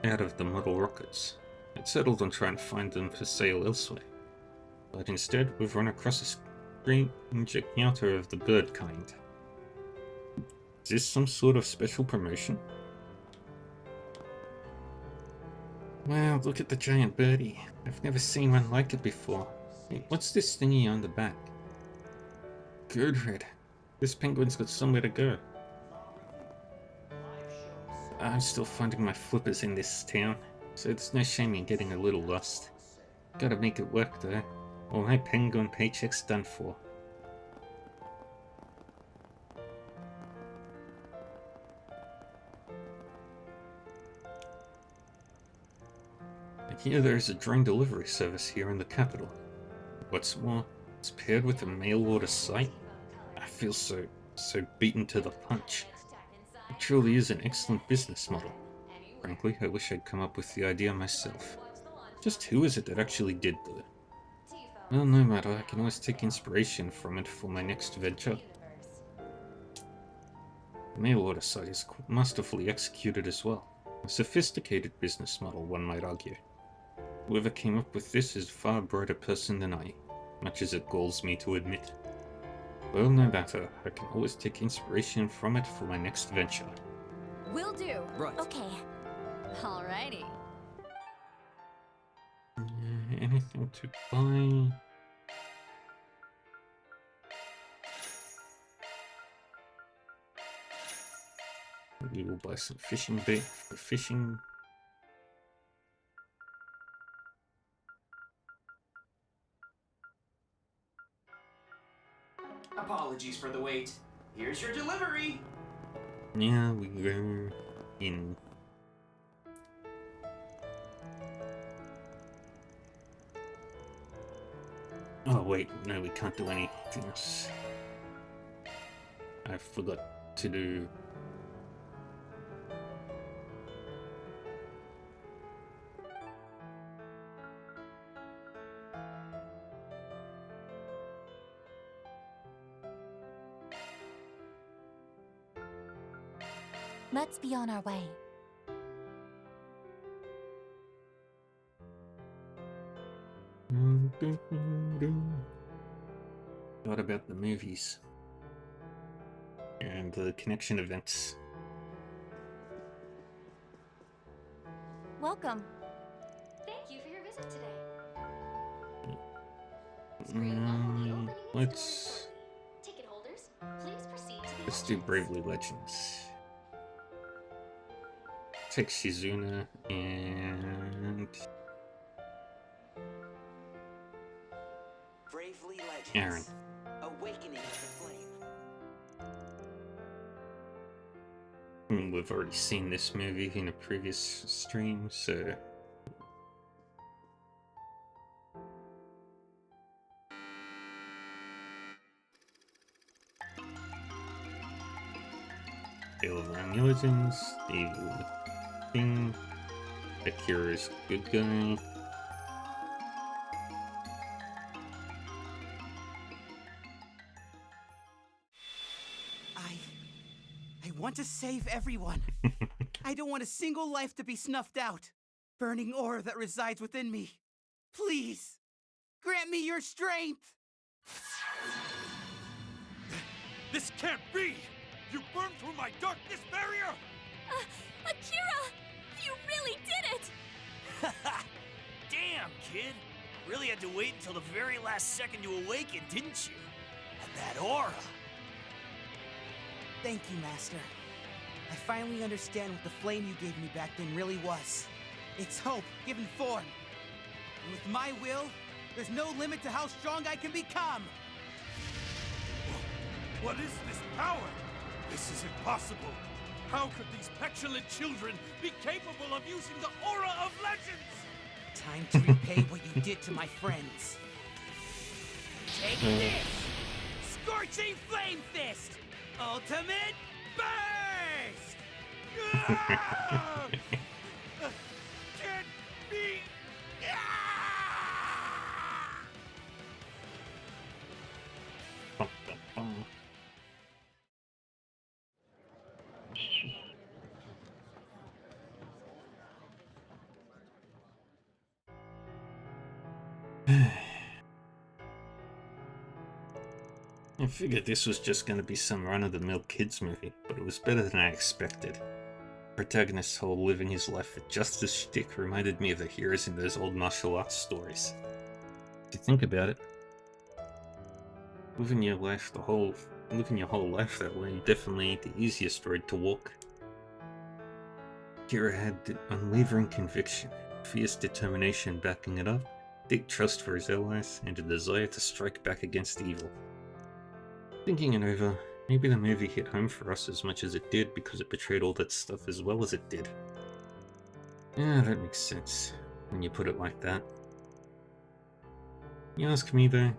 A: out of the model rockets. I'd settled on trying to find them for sale elsewhere. But instead, we've run across a strange encounter of the bird kind. Is this some sort of special promotion? Wow, look at the giant birdie. I've never seen one like it before. Hey, what's this thingy on the back? Good. This penguin's got somewhere to go. I'm still finding my flippers in this town, so there's no shame in getting a little lost. Gotta make it work though, or my penguin paycheck's done for. I hear there's a drone delivery service here in the capital. What's more, it's paired with a mail order site. I feel so beaten to the punch. It truly is an excellent business model. Frankly, I wish I'd come up with the idea myself. Just who is it that actually did though? Well, no matter, I can always take inspiration from it for my next venture. The mail order site is masterfully executed as well. A sophisticated business model, one might argue. Whoever came up with this is a far brighter person than I, much as it galls me to admit. Well, no matter, I can always take inspiration from it for my next venture.
F: Will do.
G: Right.
F: Okay. Alrighty.
A: Anything to buy? We will buy some fishing bait for fishing.
G: Apologies for the wait. Here's your delivery.
A: Yeah, we go in. Oh wait, no, we can't do anything else. I forgot to do.
F: Let's be on our way.
A: What about the movies? And the connection events.
F: Welcome.
C: Thank you for your visit today. Screen one will be opening in
A: Let's...
C: Ticket holders, please proceed to the
A: Let's do Bravely Legends. Take Shizuna and
H: Bravely Legends.
A: Aaron.
H: Awakening of the Flame.
A: We've already seen this movie in a previous stream, so Tale of Around Legends, Evil King, Akira's good guy.
H: I want to save everyone. I don't want a single life to be snuffed out. Burning aura that resides within me. Please, grant me your strength.
B: This can't be! You burned through my darkness barrier!
F: Akira! You really did it!
D: Damn, kid. Really had to wait until the very last second to awaken, didn't you? And that aura.
H: Thank you, Master. I finally understand what the flame you gave me back then really was. It's hope given form. And with my will, there's no limit to how strong I can become.
B: What is this power? This is impossible. How could these petulant children be capable of using the aura of legends?
H: Time to repay what you did to my friends.
D: Take this! Scorching Flame Fist! Ultimate Burst!
B: Ah! Can't be. Ah!
A: Bum, bum, bum. I figured this was just going to be some run-of-the-mill kids movie, but it was better than I expected. Protagonist's whole living his life with justice shtick reminded me of the heroes in those old martial arts stories. If you think about it, living your whole life that way definitely ain't the easiest road to walk. Kira had unwavering conviction, fierce determination backing it up, deep trust for his allies, and a desire to strike back against evil. Thinking it over, maybe the movie hit home for us as much as it did because it portrayed all that stuff as well as it did. Yeah, that makes sense, when you put it like that. You ask me though,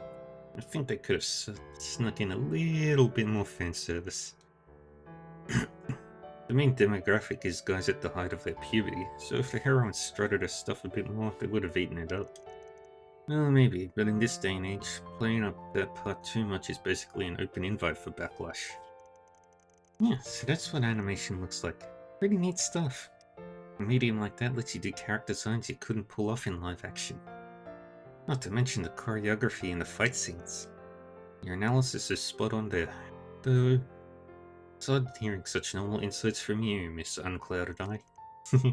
A: I think they could have snuck in a little bit more fan service. The main demographic is guys at the height of their puberty, so if the heroine strutted her stuff a bit more, they would have eaten it up. Well, maybe, but in this day and age, playing up that part too much is basically an open invite for backlash. Yeah, so that's what animation looks like. Pretty neat stuff. A medium like that lets you do character designs you couldn't pull off in live action. Not to mention the choreography and the fight scenes. Your analysis is spot on there, though it's odd hearing such normal insights from you, Miss Unclouded Eye.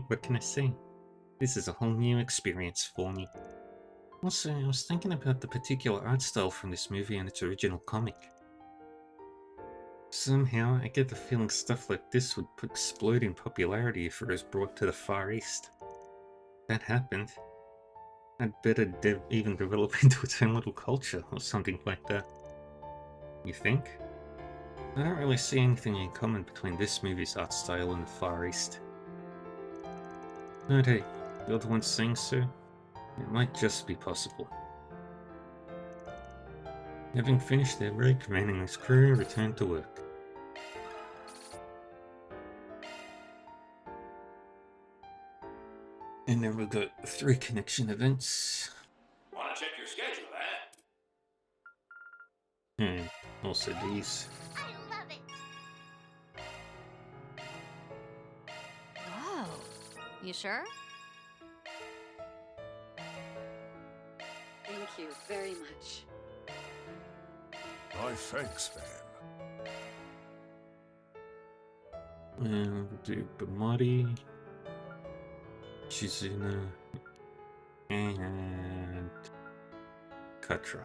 A: What can I say? This is a whole new experience for me. Also, I was thinking about the particular art style from this movie and its original comic. Somehow, I get the feeling stuff like this would explode in popularity if it was brought to the Far East. If that happened, I'd bet it'd even develop into its own little culture or something like that. You think? I don't really see anything in common between this movie's art style and the Far East. But hey, you're the one saying so. It might just be possible. Having finished their break, Manning's crew returned to work. And then we've got 3 connection events.
D: Wanna check your schedule, huh?
A: And also these.
C: I love it.
F: Whoa. You sure?
I: Thank you very much.
E: My thanks, Van.
A: And we'll do Bamati, Shizuna, and Katra.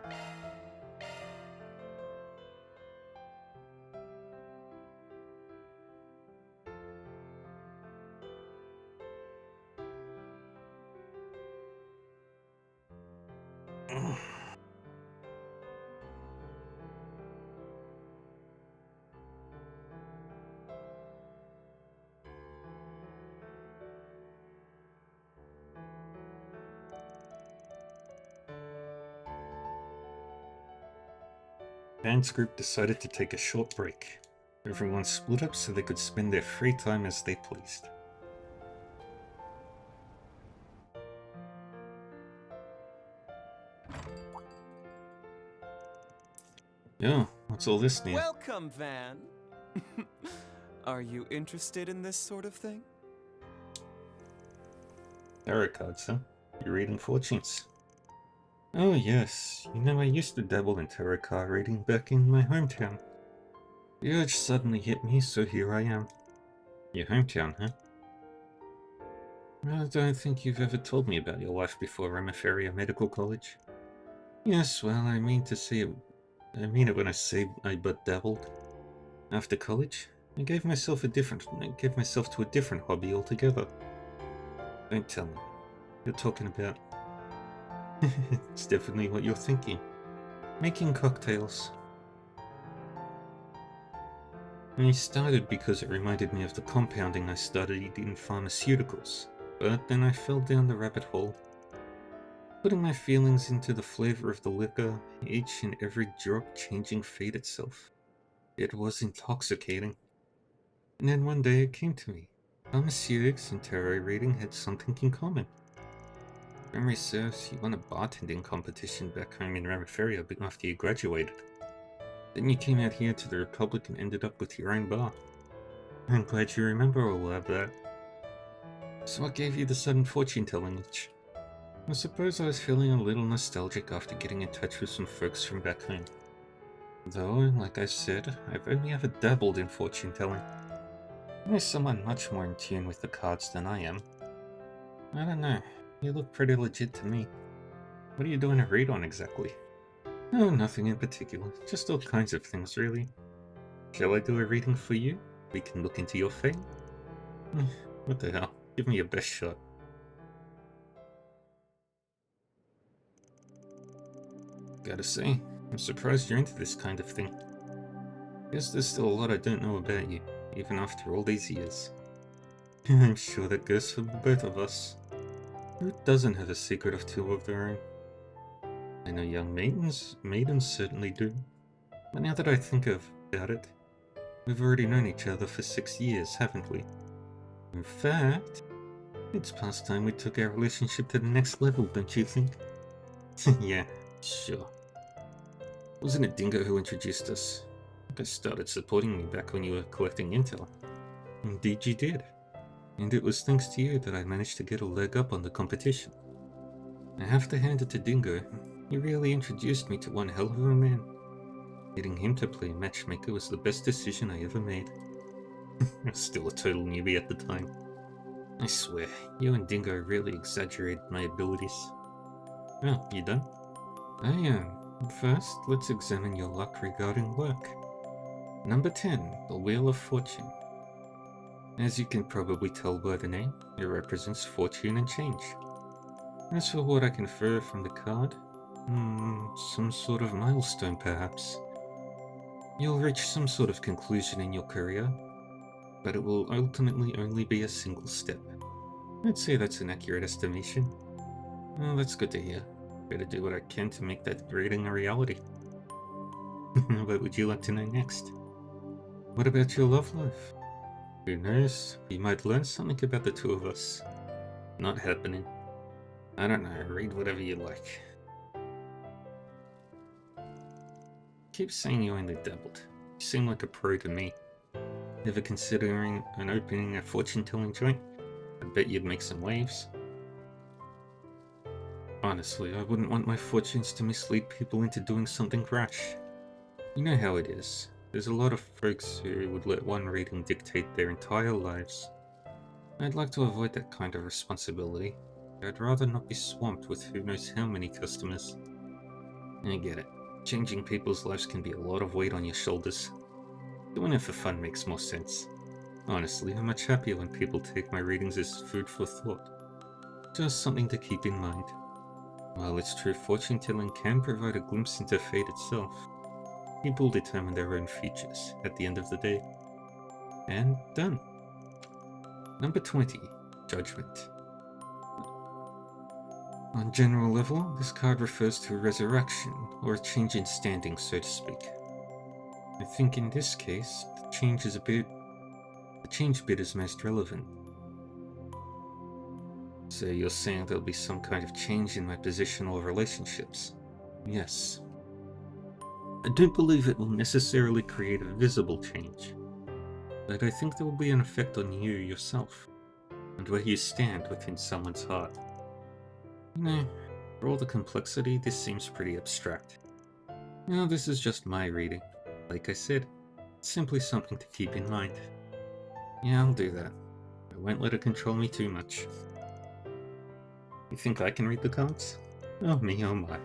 A: Band's group decided to take a short break. Everyone split up so they could spend their free time as they pleased. Yo, what's all this, Neil?
I: Welcome, Van. Are you interested in this sort of thing?
A: Tarot cards, huh? You're reading fortunes. Oh yes, you know I used to dabble in tarot card reading back in my hometown. The urge suddenly hit me, so here I am. Your hometown, huh? I don't think you've ever told me about your life before Ramaferia Medical College. Yes, well, I mean it when I say I but dabbled. After college, I gave myself to a different hobby altogether. Don't tell me. You're talking about... It's definitely what you're thinking. Making cocktails. I started because it reminded me of the compounding I studied in pharmaceuticals, but then I fell down the rabbit hole. Putting my feelings into the flavor of the liquor, each and every drop changing fate itself. It was intoxicating. And then one day it came to me. Pharmaceutics and tarot reading had something in common. Memory serves, you won a bartending competition back home in Ramaferia after you graduated. Then you came out here to the Republic and ended up with your own bar. I'm glad you remember all of that. So what gave you the sudden fortune-telling itch? I suppose I was feeling a little nostalgic after getting in touch with some folks from back home. Though, like I said, I've only ever dabbled in fortune-telling. There's someone much more in tune with the cards than I am. I don't know, you look pretty legit to me. What are you doing a read on exactly? Oh, nothing in particular, just all kinds of things really. Shall I do a reading for you? We can look into your fate? What the hell, give me your best shot. Gotta say, I'm surprised you're into this kind of thing. Guess there's still a lot I don't know about you, even after all these years. I'm sure that goes for both of us. Who doesn't have a secret of two of their own? I know young maidens certainly do. But now that I think about it, we've already known each other for 6 years, haven't we? In fact, it's past time we took our relationship to the next level, don't you think? Yeah, sure. Wasn't it Dingo who introduced us? I think I started supporting me back when you were collecting intel. Indeed you did. And it was thanks to you that I managed to get a leg up on the competition. I have to hand it to Dingo. He really introduced me to one hell of a man. Getting him to play matchmaker was the best decision I ever made. I was still a total newbie at the time. I swear, you and Dingo really exaggerated my abilities. Well, you done? I am. First, let's examine your luck regarding work. Number 10, the Wheel of Fortune. As you can probably tell by the name, it represents fortune and change. As for what I can infer from the card, some sort of milestone perhaps. You'll reach some sort of conclusion in your career, but it will ultimately only be a single step. I'd say that's an accurate estimation. Well, that's good to hear. Better do what I can to make that reading a reality. What would you like to know next? What about your love life? Who knows, you might learn something about the two of us. Not happening. I don't know, read whatever you like. Keep saying you only dabbled. You seem like a pro to me. Ever considering opening a fortune-telling joint? I bet you'd make some waves. Honestly, I wouldn't want my fortunes to mislead people into doing something rash. You know how it is. There's a lot of folks who would let one reading dictate their entire lives. I'd like to avoid that kind of responsibility. I'd rather not be swamped with who knows how many customers. I get it. Changing people's lives can be a lot of weight on your shoulders. Doing it for fun makes more sense. Honestly, I'm much happier when people take my readings as food for thought. Just something to keep in mind. While it's true fortune telling can provide a glimpse into fate itself, people determine their own futures at the end of the day. And done. Number 20, Judgment. On general level, this card refers to a resurrection, or a change in standing, so to speak. I think in this case, the change bit is most relevant. So you're saying there'll be some kind of change in my position or relationships? Yes. I don't believe it will necessarily create a visible change, but I think there will be an effect on you yourself, and where you stand within someone's heart. You know, for all the complexity, this seems pretty abstract. Now, this is just my reading. Like I said, it's simply something to keep in mind. Yeah, I'll do that. I won't let it control me too much. You think I can read the cards? Oh me, oh my.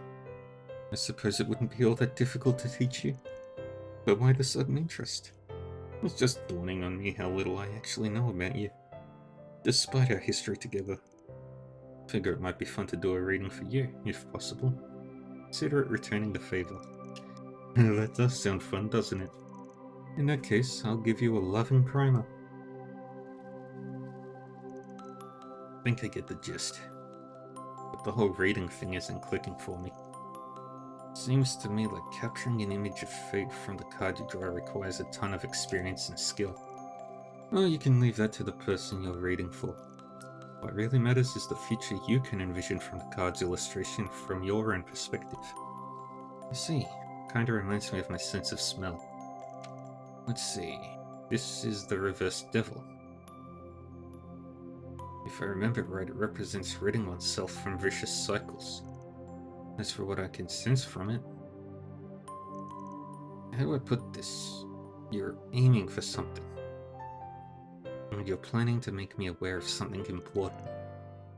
A: I suppose it wouldn't be all that difficult to teach you. But why the sudden interest? It's just dawning on me how little I actually know about you, despite our history together. Figure it might be fun to do a reading for you, if possible. Consider it returning the favor. That does sound fun, doesn't it? In that case, I'll give you a loving primer. I think I get the gist. But the whole reading thing isn't clicking for me. Seems to me like capturing an image of fate from the card you draw requires a ton of experience and skill. Well, you can leave that to the person you're reading for. What really matters is the future you can envision from the card's illustration from your own perspective. You see, kinda reminds me of my sense of smell. Let's see, this is the reversed devil. If I remember right, it represents ridding oneself from vicious cycles. As for what I can sense from it, how do I put this? You're aiming for something. And you're planning to make me aware of something important.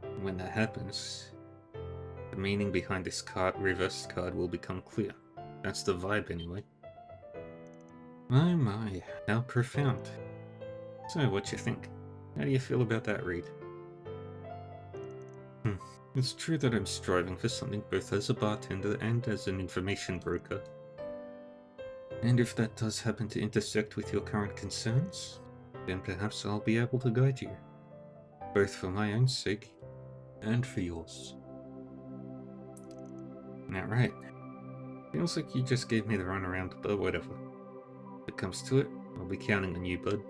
A: And when that happens, the meaning behind this reversed card will become clear. That's the vibe anyway. My, how profound. So, what you think? How do you feel about that read? It's true that I'm striving for something both as a bartender and as an information broker. And if that does happen to intersect with your current concerns, then perhaps I'll be able to guide you. Both for my own sake, and for yours. Now right. Feels like you just gave me the runaround, but whatever. If it comes to it, I'll be counting on you, bud.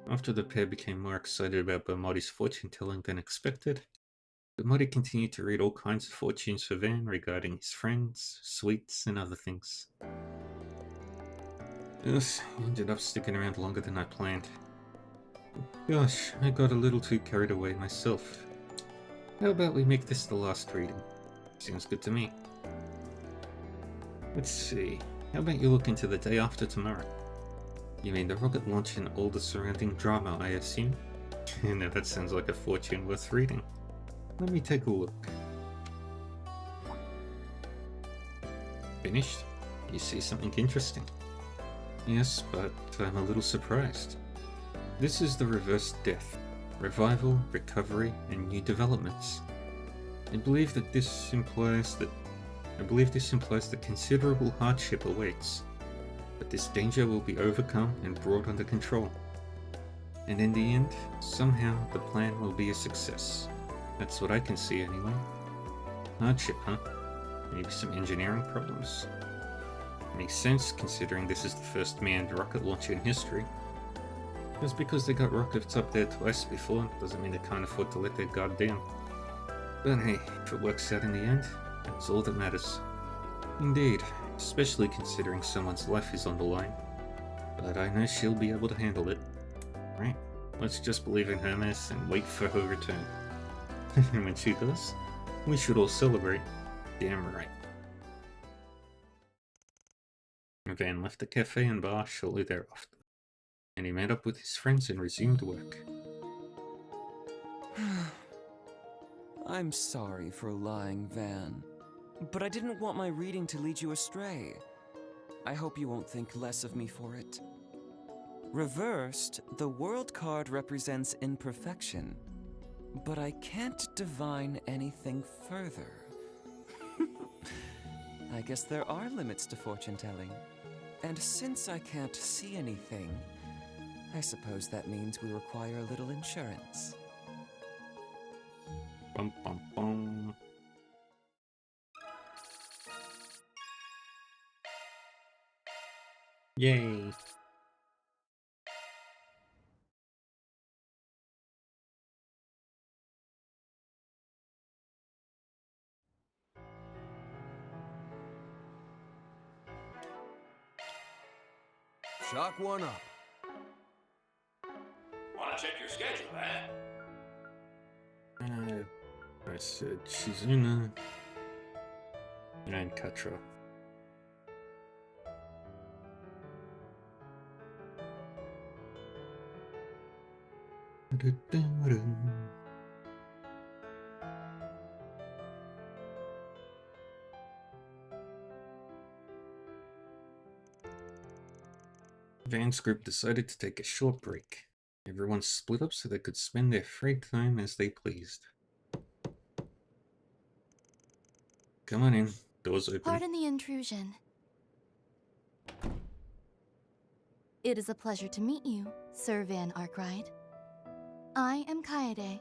A: After the pair became more excited about Bermotti's fortune-telling than expected, Bermotti continued to read all kinds of fortunes for Van regarding his friends, sweets, and other things. Yes, he ended up sticking around longer than I planned. Gosh, I got a little too carried away myself. How about we make this the last reading? Seems good to me. Let's see, how about you look into the day after tomorrow? You mean the rocket launch and all the surrounding drama, I assume? Now that sounds like a fortune worth reading. Let me take a look. Finished? You see something interesting? Yes, but I'm a little surprised. This is the reversed death. Revival, recovery, and new developments. I believe this implies that considerable hardship awaits. But this danger will be overcome and brought under control. And in the end, somehow the plan will be a success. That's what I can see anyway. Hardship, huh? Maybe some engineering problems. Makes sense considering this is the first manned rocket launcher in history. Just because they got rockets up there twice before doesn't mean they can't afford to let their guard down. But hey, if it works out in the end, that's all that matters. Indeed, especially considering someone's life is on the line. But I know she'll be able to handle it. Right, let's just believe in Hermes and wait for her return. And when she does, we should all celebrate. Damn right. Van left the cafe and bar shortly thereafter, and he met up with his friends and resumed work.
I: I'm sorry for lying, Van. But I didn't want my reading to lead you astray. I hope you won't think less of me for it. Reversed, the World card represents imperfection. but I can't divine anything further. I guess there are limits to fortune telling. And since I can't see anything, I suppose that means we require a little insurance.
A: Bum, bum, bum. Yay.
J: Chalk one up.
D: Wanna check your schedule, huh?
A: I said Shizuna and Katra. Van's group decided to take a short break. Everyone split up so they could spend their free time as they pleased. Come on in. Doors open.
K: Pardon the intrusion. It is a pleasure to meet you, Sir Van Arkwright. I am Kaede,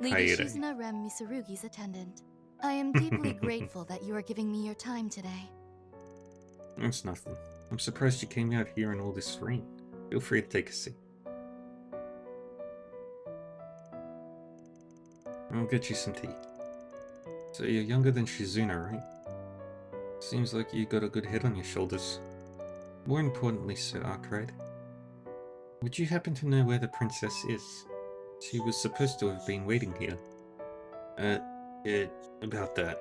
K: Lady
A: Kaede.
K: Shizuna Rem Misurugi's attendant. I am deeply grateful that you are giving me your time today.
A: That's nothing. I'm surprised you came out here in all this rain. Feel free to take a seat. I'll get you some tea. So you're younger than Shizuna, right? Seems like you got a good head on your shoulders. More importantly, Sir Arkwright, would you happen to know where the princess is? She was supposed to have been waiting here. About that.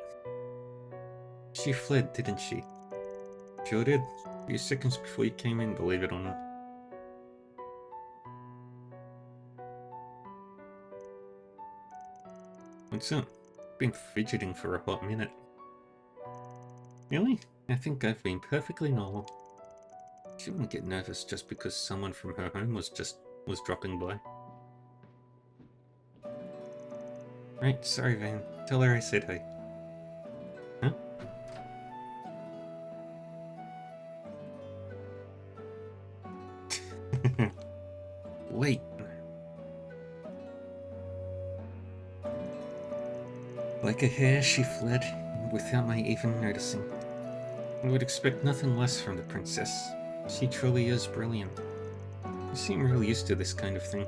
A: She fled, didn't she? Sure did. A few seconds before you came in, believe it or not. What's up? Been fidgeting for a hot minute. Really? I think I've been perfectly normal. She wouldn't get nervous just because someone from her home was dropping by. Right, sorry Van. Tell her I said hi. Huh? Wait. Like a hare, she fled, without my even noticing. I would expect nothing less from the princess. She truly is brilliant. You seem real used to this kind of thing.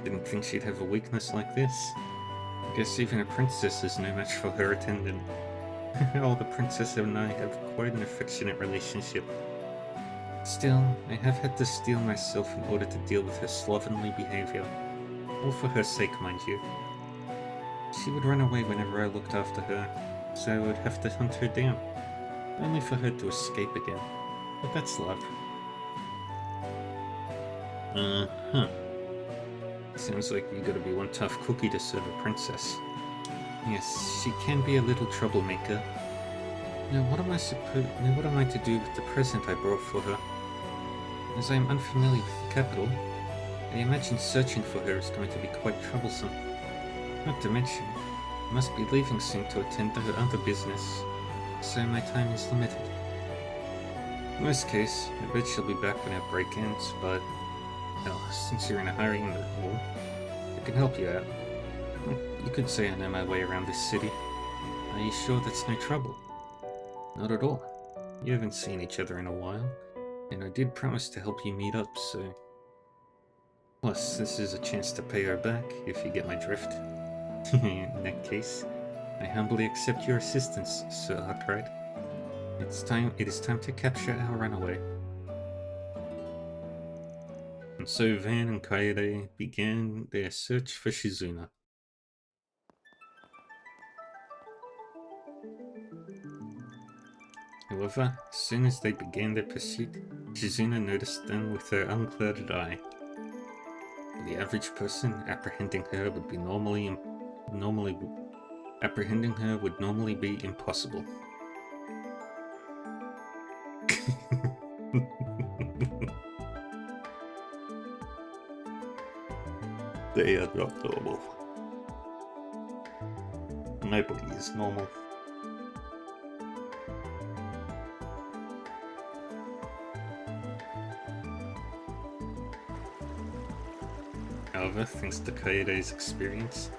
A: Didn't think she'd have a weakness like this. Guess even a princess is no match for her attendant. Oh, the princess and I have quite an affectionate relationship. Still, I have had to steel myself in order to deal with her slovenly behavior. All for her sake, mind you. She would run away whenever I looked after her, so I would have to hunt her down, only for her to escape again. But that's love. Uh-huh. Sounds like you gotta be one tough cookie to serve a princess. Yes, she can be a little troublemaker. Now what am I to do with the present I brought for her? As I am unfamiliar with the capital, I imagine searching for her is going to be quite troublesome. Not to mention, I must be leaving soon to attend to her other business, so my time is limited. In worst case, I bet she'll be back when our break ends, but well, since you're in a hurry and I can help you out. You could say I know my way around this city. Are you sure that's no trouble? Not at all. You haven't seen each other in a while, and I did promise to help you meet up, so... Plus, this is a chance to pay her back, if you get my drift. In that case, I humbly accept your assistance, Sir Arkwright. It is time to capture our runaway. And so Van and Kaede began their search for Shizuna. However, as soon as they began their pursuit, Shizuna noticed them with her unclouded eye. The average person apprehending her would normally be impossible. They are not normal. Nobody is normal. However, thanks to Kaede's experience,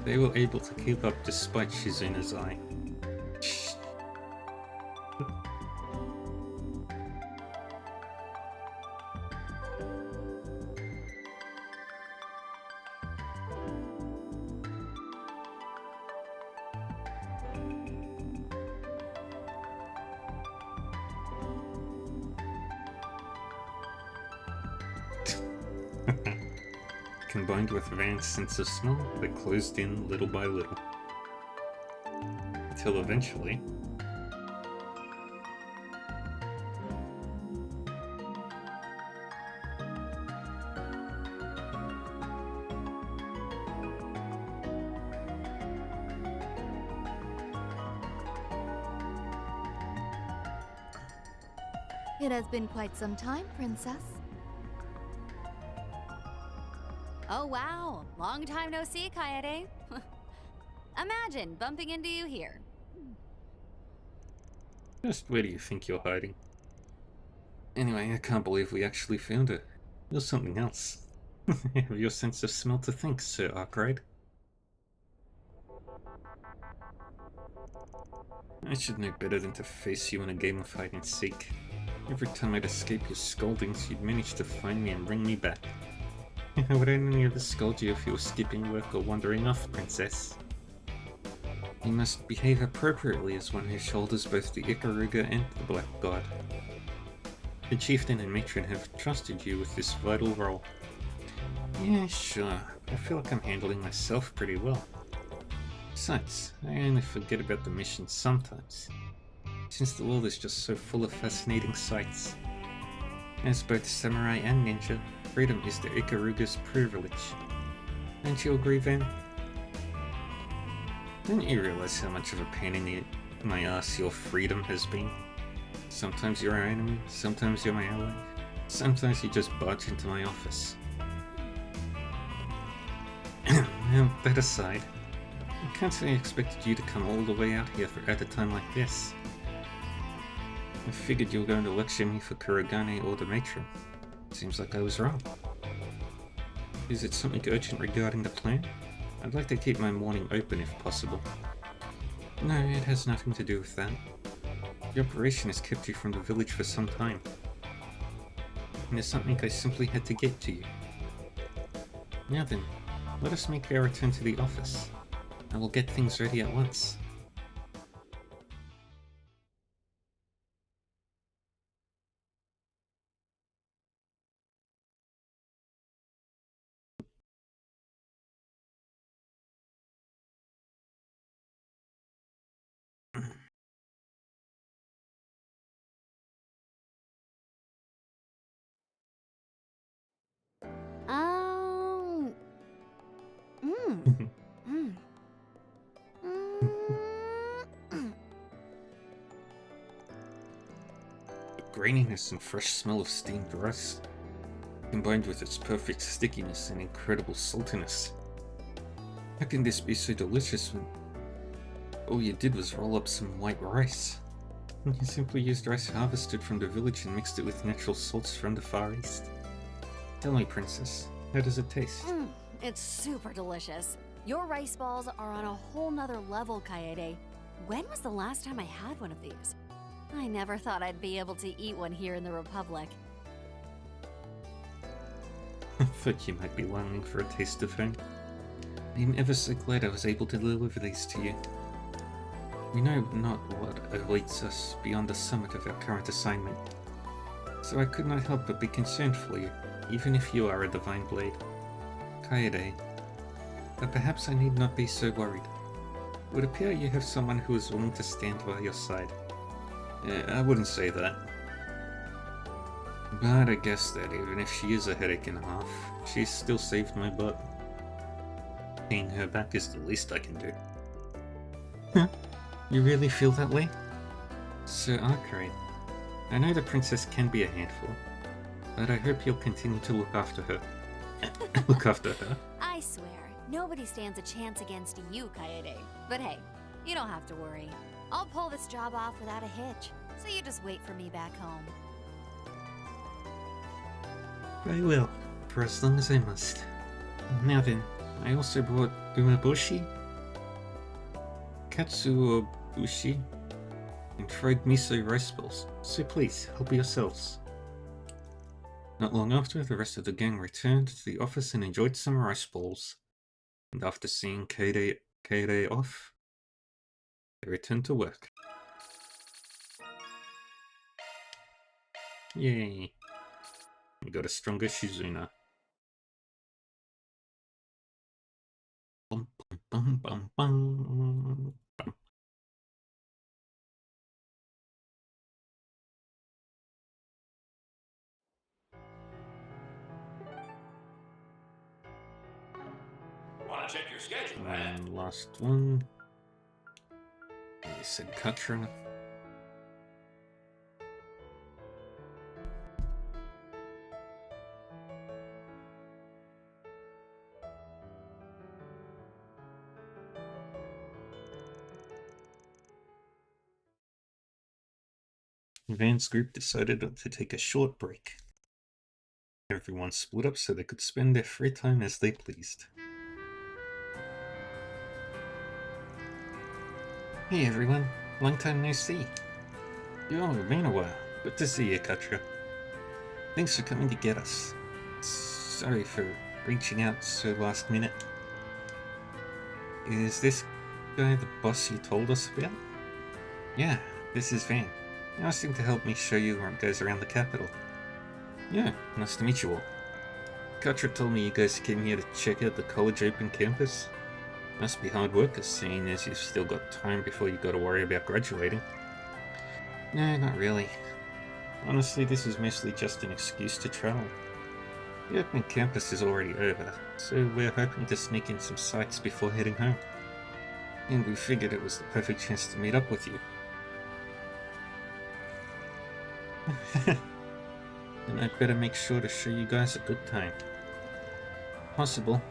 A: they were able to keep up despite Shizuna's eye. Combined with Van's sense of smell, they closed in little by little. Until eventually...
K: It has been quite some time, Princess.
F: Oh wow, long time no see, Kaede. Imagine bumping into you here.
A: Just where do you think you're hiding? Anyway, I can't believe we actually found her. You're something else. Have your sense of smell to think, Sir Arkwright. I should know better than to face you in a game of hide and seek. Every time I'd escape your scoldings, you'd manage to find me and bring me back. I would only ever scold you if you were skipping work or wandering off, Princess. You must behave appropriately as one who shoulders both the Ikaruga and the Black God. The chieftain and matron have trusted you with this vital role. Yeah, sure. I feel like I'm handling myself pretty well. Besides, I only forget about the mission sometimes, since the world is just so full of fascinating sights. As both samurai and ninja, freedom is the Ikaruga's privilege. Don't you agree, Van? Don't you realize how much of a pain in my ass your freedom has been? Sometimes you're our enemy, sometimes you're my ally, sometimes you just barge into my office. That aside, I can't say I expected you to come all the way out here at a time like this. I figured you were going to lecture me for Kurogane or the matron. Seems like I was wrong. Is it something urgent regarding the plan? I'd like to keep my morning open if possible. No, it has nothing to do with that. The operation has kept you from the village for some time. And it's something I simply had to get to you. Now then, let us make our return to the office. I will get things ready at once. The graininess and fresh smell of steamed rice, combined with its perfect stickiness and incredible saltiness. How can this be so delicious when all you did was roll up some white rice? You simply used rice harvested from the village and mixed it with natural salts from the Far East. Tell me, Princess, how does it taste?
F: It's super delicious. Your rice balls are on a whole nother level, Kaede. When was the last time I had one of these? I never thought I'd be able to eat one here in the Republic.
A: I thought you might be longing for a taste of home. I'm ever so glad I was able to deliver these to you. We know not what awaits us beyond the summit of our current assignment, so I could not help but be concerned for you, even if you are a divine blade. Kaede, but perhaps I need not be so worried. It would appear you have someone who is willing to stand by your side. I wouldn't say that. But I guess that even if she is a headache and a half, she's still saved my butt. Paying her back is the least I can do. Huh? You really feel that way? Sir Arkwright, I know the princess can be a handful, but I hope you'll continue to look after her. Look after her.
F: I I swear, nobody stands a chance against you, Kaede. But hey, you don't have to worry. I'll pull this job off without a hitch, so you just wait for me back home.
A: I will, for as long as I must. Now then, I also brought umaboshi, katsuobushi, and fried miso rice balls, so please, help yourselves. Not long after, the rest of the gang returned to the office and enjoyed some rice balls. And after seeing Kaede off, they returned to work. Yay! We got a stronger Shizuna. Bum, bum, bum, bum, bum.
D: Wanna check your schedule, man?
A: And last one. You said Katra. Van's group decided to take a short break. Everyone split up so they could spend their free time as they pleased. Hey everyone, long time no see. Yo, it's been a while. Good to see you, Katra. Thanks for coming to get us. Sorry for reaching out so last minute. Is this guy the boss you told us about? Yeah, this is Van. He asked him to help me show you where it goes around the capital. Yeah, nice to meet you all. Katra told me you guys came here to check out the college open campus. Must be hard work, seeing as you've still got time before you gotta worry about graduating. No, not really. Honestly, this is mostly just an excuse to travel. The open campus is already over, so we're hoping to sneak in some sights before heading home. And we figured it was the perfect chance to meet up with you. And I'd better make sure to show you guys a good time. Possible.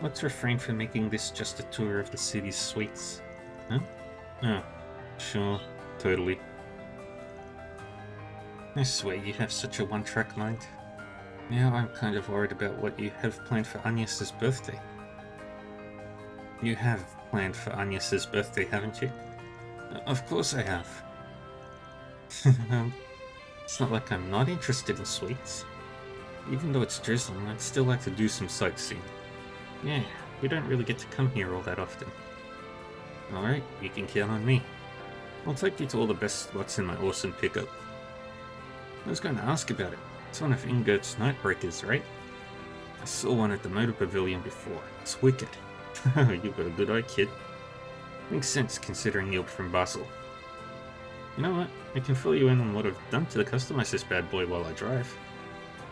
A: Let's refrain from making this just a tour of the city's sweets. Huh? Oh, sure, totally. I swear you have such a one-track mind. Now I'm kind of worried about what you have planned for Agnes's birthday. You have planned for Agnes's birthday, haven't you? Of course I have. It's not like I'm not interested in sweets. Even though it's drizzling, I'd still like to do some sightseeing. Yeah, we don't really get to come here all that often. Alright, you can count on me. I'll take you to all the best spots in my awesome pickup. I was going to ask about it. It's one of Ingert's Nightbreakers, right? I saw one at the Motor Pavilion before. It's wicked. You've got a good eye, kid. Makes sense considering you're from Basel. You know what? I can fill you in on what I've done to customize this bad boy while I drive.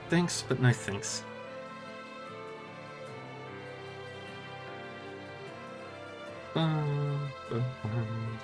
A: Thanks, but no thanks. Bum, bum, bum.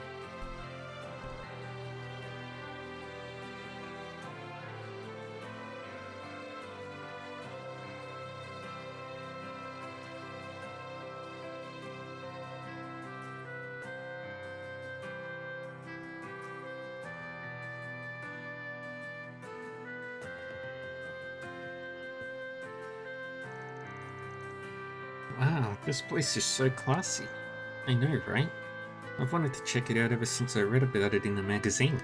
A: Wow, this place is so classy. I know, right? I've wanted to check it out ever since I read about it in the magazine.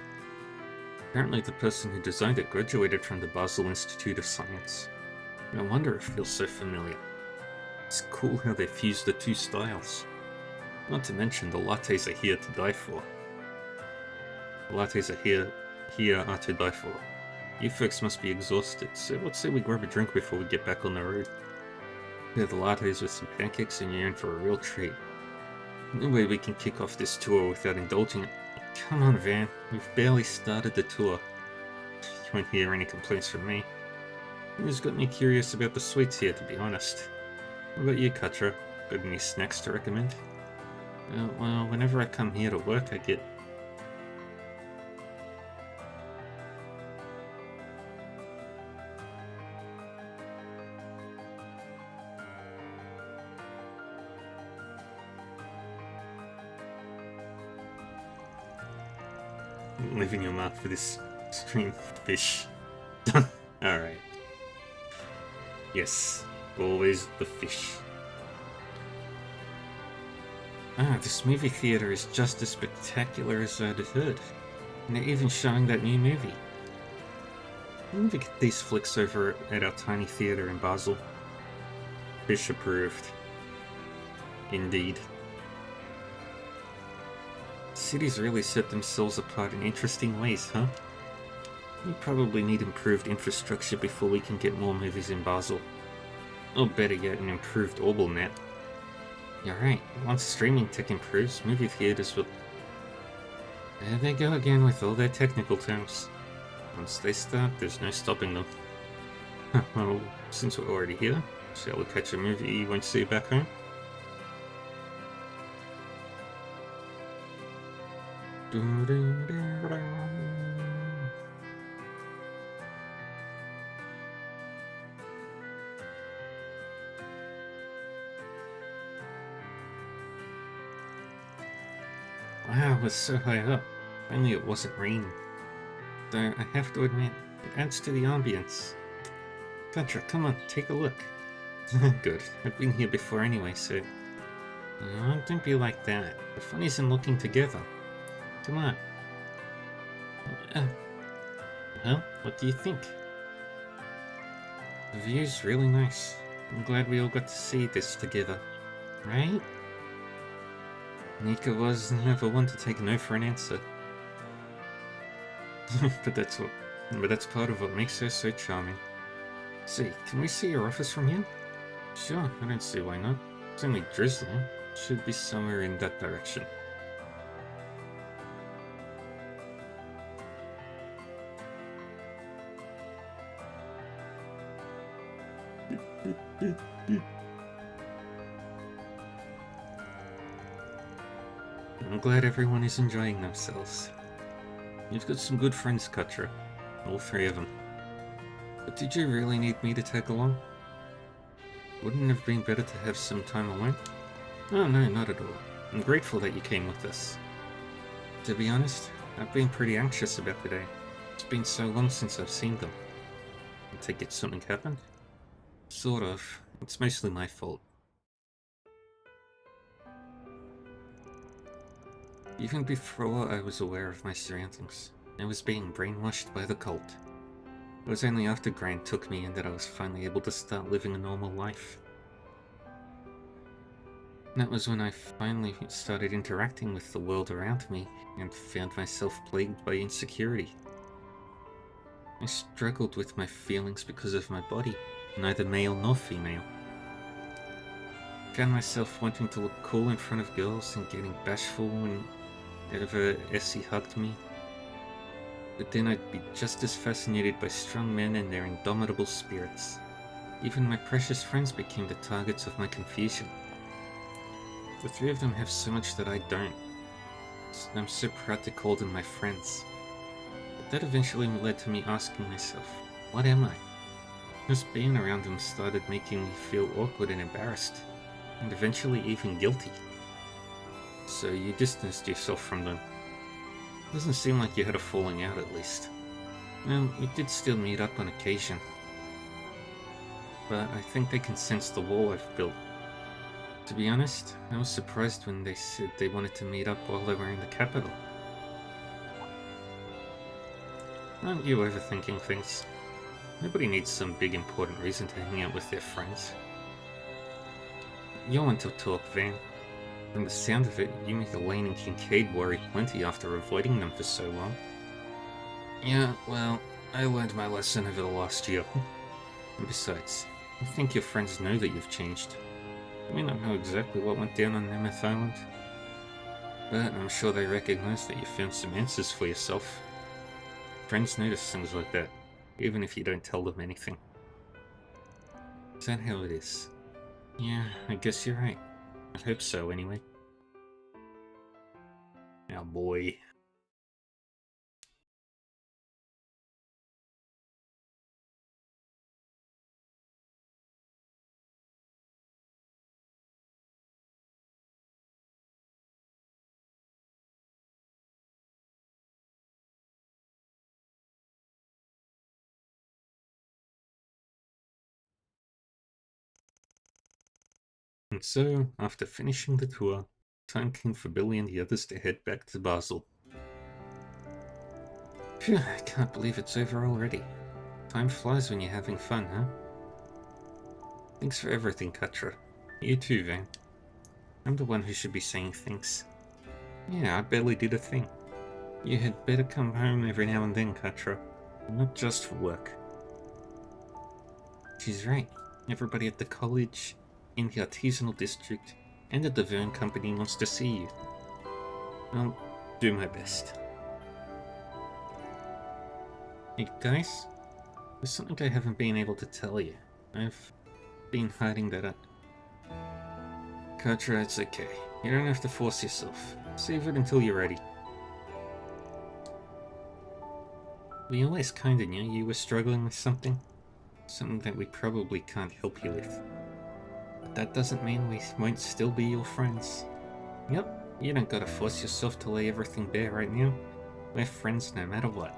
A: Apparently the person who designed it graduated from the Basel Institute of Science. No wonder it feels so familiar. It's cool how they fused the two styles. Not to mention the lattes are here to die for. The lattes are here are to die for. You folks must be exhausted, so let's say we grab a drink before we get back on the road. Pair the lattes with some pancakes and you're in for a real treat. No way we can kick off this tour without indulging it. Come on, Van. We've barely started the tour. You won't hear any complaints from me. It has got me curious about the sweets here, to be honest. What about you, Katra? Got any snacks to recommend? Well, whenever I come here to work, I get... leaving your mark for this stream, fish. Alright. Yes, always the fish. Ah, this movie theater is just as spectacular as I'd heard. And they're even showing that new movie. We'll never get these flicks over at our tiny theater in Basel. Fish approved. Indeed. Cities really set themselves apart in interesting ways, huh? We probably need improved infrastructure before we can get more movies in Basel. Or better yet, an improved OrbelNet. You're right, once streaming tech improves, movie theaters will... There they go again with all their technical terms. Once they start, there's no stopping them. Well, since we're already here, shall we catch a movie you won't see back home? Wow, we're so high up. If only it wasn't raining. Though I have to admit, it adds to the ambience. Petra, come on, take a look. Good, I've been here before anyway, so... No, don't be like that. The fun is in looking together. Come on. Well, what do you think? The view's really nice. I'm glad we all got to see this together. Right? Nika was never one to take no for an answer. but that's part of what makes her so charming. See, can we see your office from here? Sure, I don't see why not. It's only drizzling. Should be somewhere in that direction. I'm glad everyone is enjoying themselves. You've got some good friends, Katra. All three of them. But did you really need me to tag along? Wouldn't it have been better to have some time alone? Oh no, not at all. I'm grateful that you came with us. To be honest, I've been pretty anxious about today. It's been so long since I've seen them. I take it something happened? Sort of. It's mostly my fault. Even before I was aware of my surroundings, I was being brainwashed by the cult. It was only after Grant took me in that I was finally able to start living a normal life. That was when I finally started interacting with the world around me and found myself plagued by insecurity. I struggled with my feelings because of my body, neither male nor female. Found myself wanting to look cool in front of girls and getting bashful whenever Essie hugged me. But then I'd be just as fascinated by strong men and their indomitable spirits. Even my precious friends became the targets of my confusion. The three of them have so much that I don't. I'm so proud to call them my friends. But that eventually led to me asking myself, what am I? Just being around them started making me feel awkward and embarrassed, and eventually even guilty. So you distanced yourself from them. Doesn't seem like you had a falling out at least. Well, we did still meet up on occasion. But I think they can sense the wall I've built. To be honest, I was surprised when they said they wanted to meet up while they were in the capital. Aren't you overthinking things? Nobody needs some big important reason to hang out with their friends. You want to talk, Van. From the sound of it, you make Elaine and Kincaid worry plenty after avoiding them for so long. Yeah, well, I learned my lesson over the last year. And besides, I think your friends know that you've changed. You may not know exactly what went down on Nemeth Island, but I'm sure they recognize that you found some answers for yourself. Friends notice things like that, even if you don't tell them anything. Is that how it is? Yeah, I guess you're right. I hope so, anyway. Now, boy. And so, after finishing the tour, time came for Billy and the others to head back to Basel. Phew, I can't believe it's over already. Time flies when you're having fun, huh? Thanks for everything, Katra. You too, Van. I'm the one who should be saying thanks. Yeah, I barely did a thing. You had better come home every now and then, Katra. Not just for work. She's right. Everybody at the college, in the artisanal district, and at the Verne Company wants to see you. I'll do my best. Hey guys, there's something I haven't been able to tell you. I've been hiding that up. Katra, it's okay. You don't have to force yourself. Save it until you're ready. We always kinda knew you were struggling with something. Something that we probably can't help you with. But that doesn't mean we won't still be your friends. Yep, you don't gotta force yourself to lay everything bare right now. We're friends no matter what.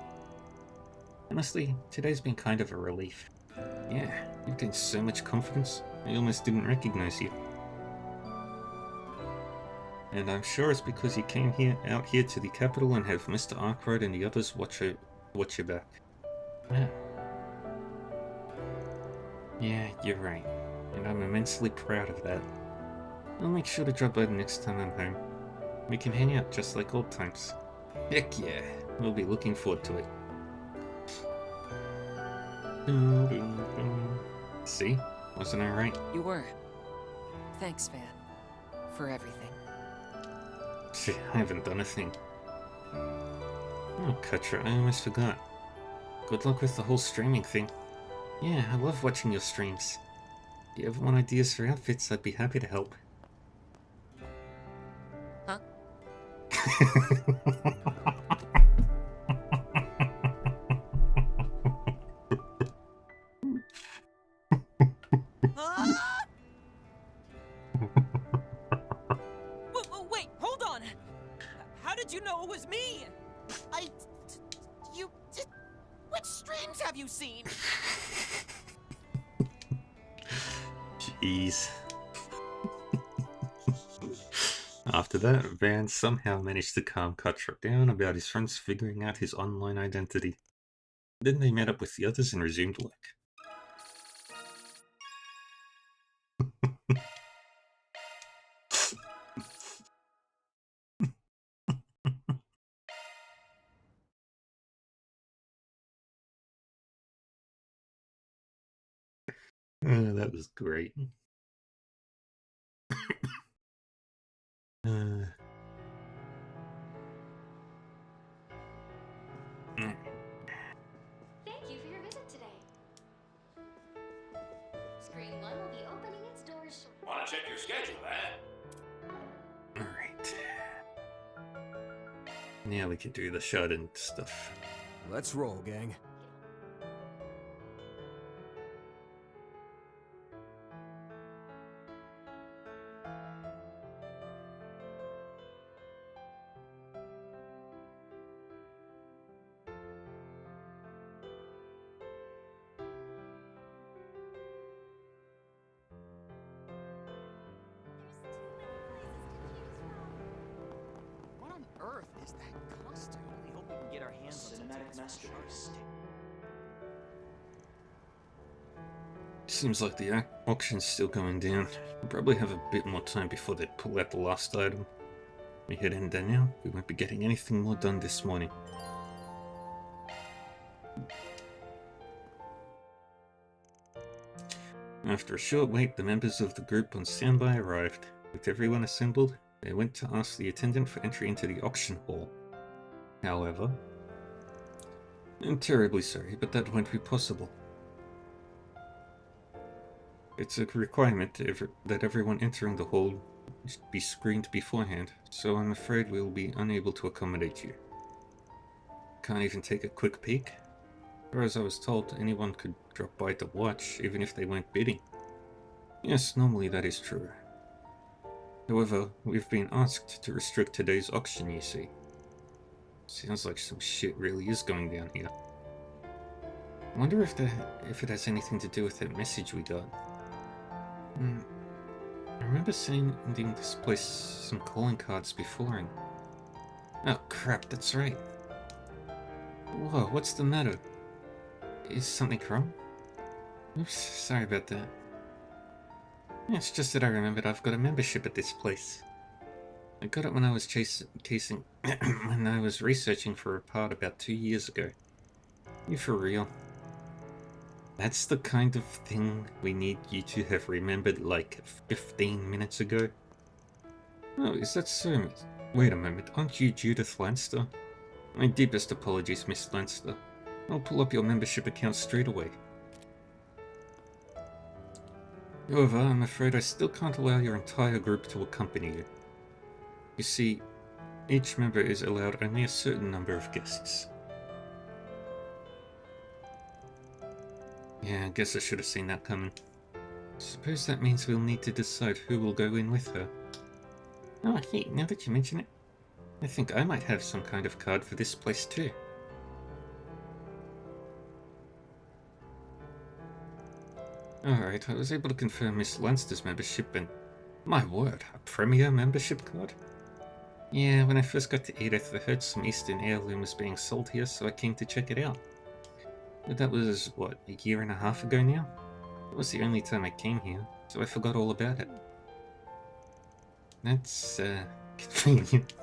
A: Honestly, today's been kind of a relief. Yeah, you've gained so much confidence, I almost didn't recognize you. And I'm sure it's because you came out here to the capital and have Mr. Arkwright and the others watch your back. Yeah, you're right. And I'm immensely proud of that. I'll make sure to drop by the next time I'm home. We can hang out just like old times. Heck yeah, we'll be looking forward to it. See? Wasn't I right?
I: You were. Thanks, Van. For everything.
A: See, I haven't done a thing. Oh, Katra, I almost forgot. Good luck with the whole streaming thing. Yeah, I love watching your streams. If you ever want ideas for outfits, I'd be happy to help.
I: Huh? Wait, hold on! How did you know it was me? Which streams have you seen?
A: Jeez. After that, Van somehow managed to calm Katra down about his friends figuring out his online identity. Then they met up with the others and resumed work. That was great.
C: Thank you for your visit today. Screen 1 will be opening its doors shortly.
D: Want to check your schedule, eh?
A: Alright. Now we can do the shut and stuff.
J: Let's roll, gang.
H: What on earth is that costume? I really hope we can get our hands on
G: Cinematic masterpiece.
A: Seems like the auction's still going down. We'll probably have a bit more time before they pull out the last item. We head in there now. We won't be getting anything more done this morning. After a short wait, the members of the group on standby arrived. With everyone assembled, they went to ask the attendant for entry into the auction hall. However, I'm terribly sorry, but that won't be possible. It's a requirement that everyone entering the hall be screened beforehand, so I'm afraid we'll be unable to accommodate you. Can't even take a quick peek? Or as I was told, anyone could drop by to watch, even if they weren't bidding. Yes, normally that is true. However, we've been asked to restrict today's auction, you see. Sounds like some shit really is going down here. I wonder if it has anything to do with that message we got. I remember sending this place some calling cards before and... Oh crap, that's right. Whoa, what's the matter? Is something wrong? Oops, sorry about that. It's just that I remembered I've got a membership at this place. I got it when I was when I was researching for a part about 2 years ago. You for real? That's the kind of thing we need you to have remembered like 15 minutes ago? Oh, is that so? Wait a moment, aren't you Judith Lanster? My deepest apologies, Miss Lanster. I'll pull up your membership account straight away. However, I'm afraid I still can't allow your entire group to accompany you. You see, each member is allowed only a certain number of guests. Yeah, I guess I should have seen that coming. Suppose that means we'll need to decide who will go in with her. Oh, hey, now that you mention it, I think I might have some kind of card for this place too. Alright, I was able to confirm Miss Lanster's membership and... My word, a premier membership card? Yeah, when I first got to Edith, I heard some Eastern heirloom was being sold here, so I came to check it out. But that was, what, a year and a half ago now? It was the only time I came here, so I forgot all about it. That's, convenient.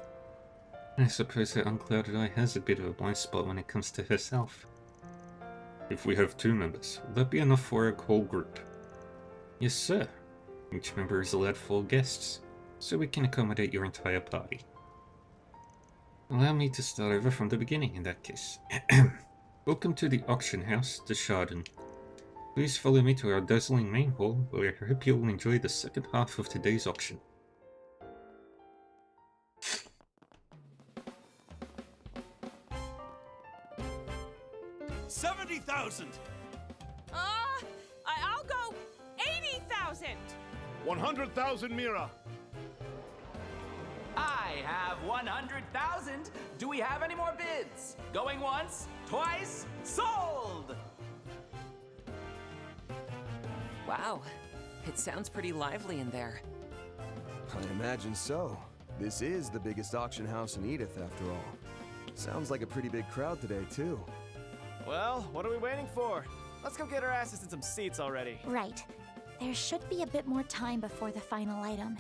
A: I suppose her unclouded eye has a bit of a blind spot when it comes to herself. If we have 2 members, will that be enough for a whole group? Yes, sir. Each member is allowed 4 guests, so we can accommodate your entire party. Allow me to start over from the beginning in that case. Welcome to the auction house, the Chardon. Please follow me to our dazzling main hall, where I hope you'll enjoy the second half of today's auction.
B: $70,000!
L: I'll go 80,000!
E: 100,000 Mira.
G: I have 100,000. Do we have any more bids? Going once, twice, sold!
I: Wow, it sounds pretty lively in there.
J: I imagine so. This is the biggest auction house in Edith, after all. Sounds like a pretty big crowd today, too.
M: Well, what are we waiting for? Let's go get our asses in some seats already.
K: Right. There should be a bit more time before the final item.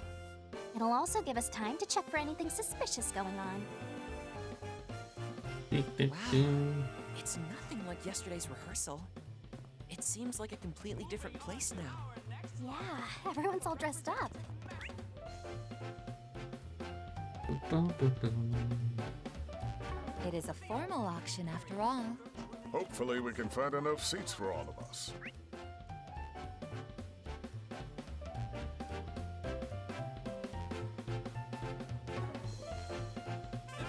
K: It'll also give us time to check for anything suspicious going on.
I: Wow, it's nothing like yesterday's rehearsal. It seems like a completely different place now.
K: Yeah, everyone's all dressed up.
N: It is a formal auction after all.
E: Hopefully we can find enough seats for all of us.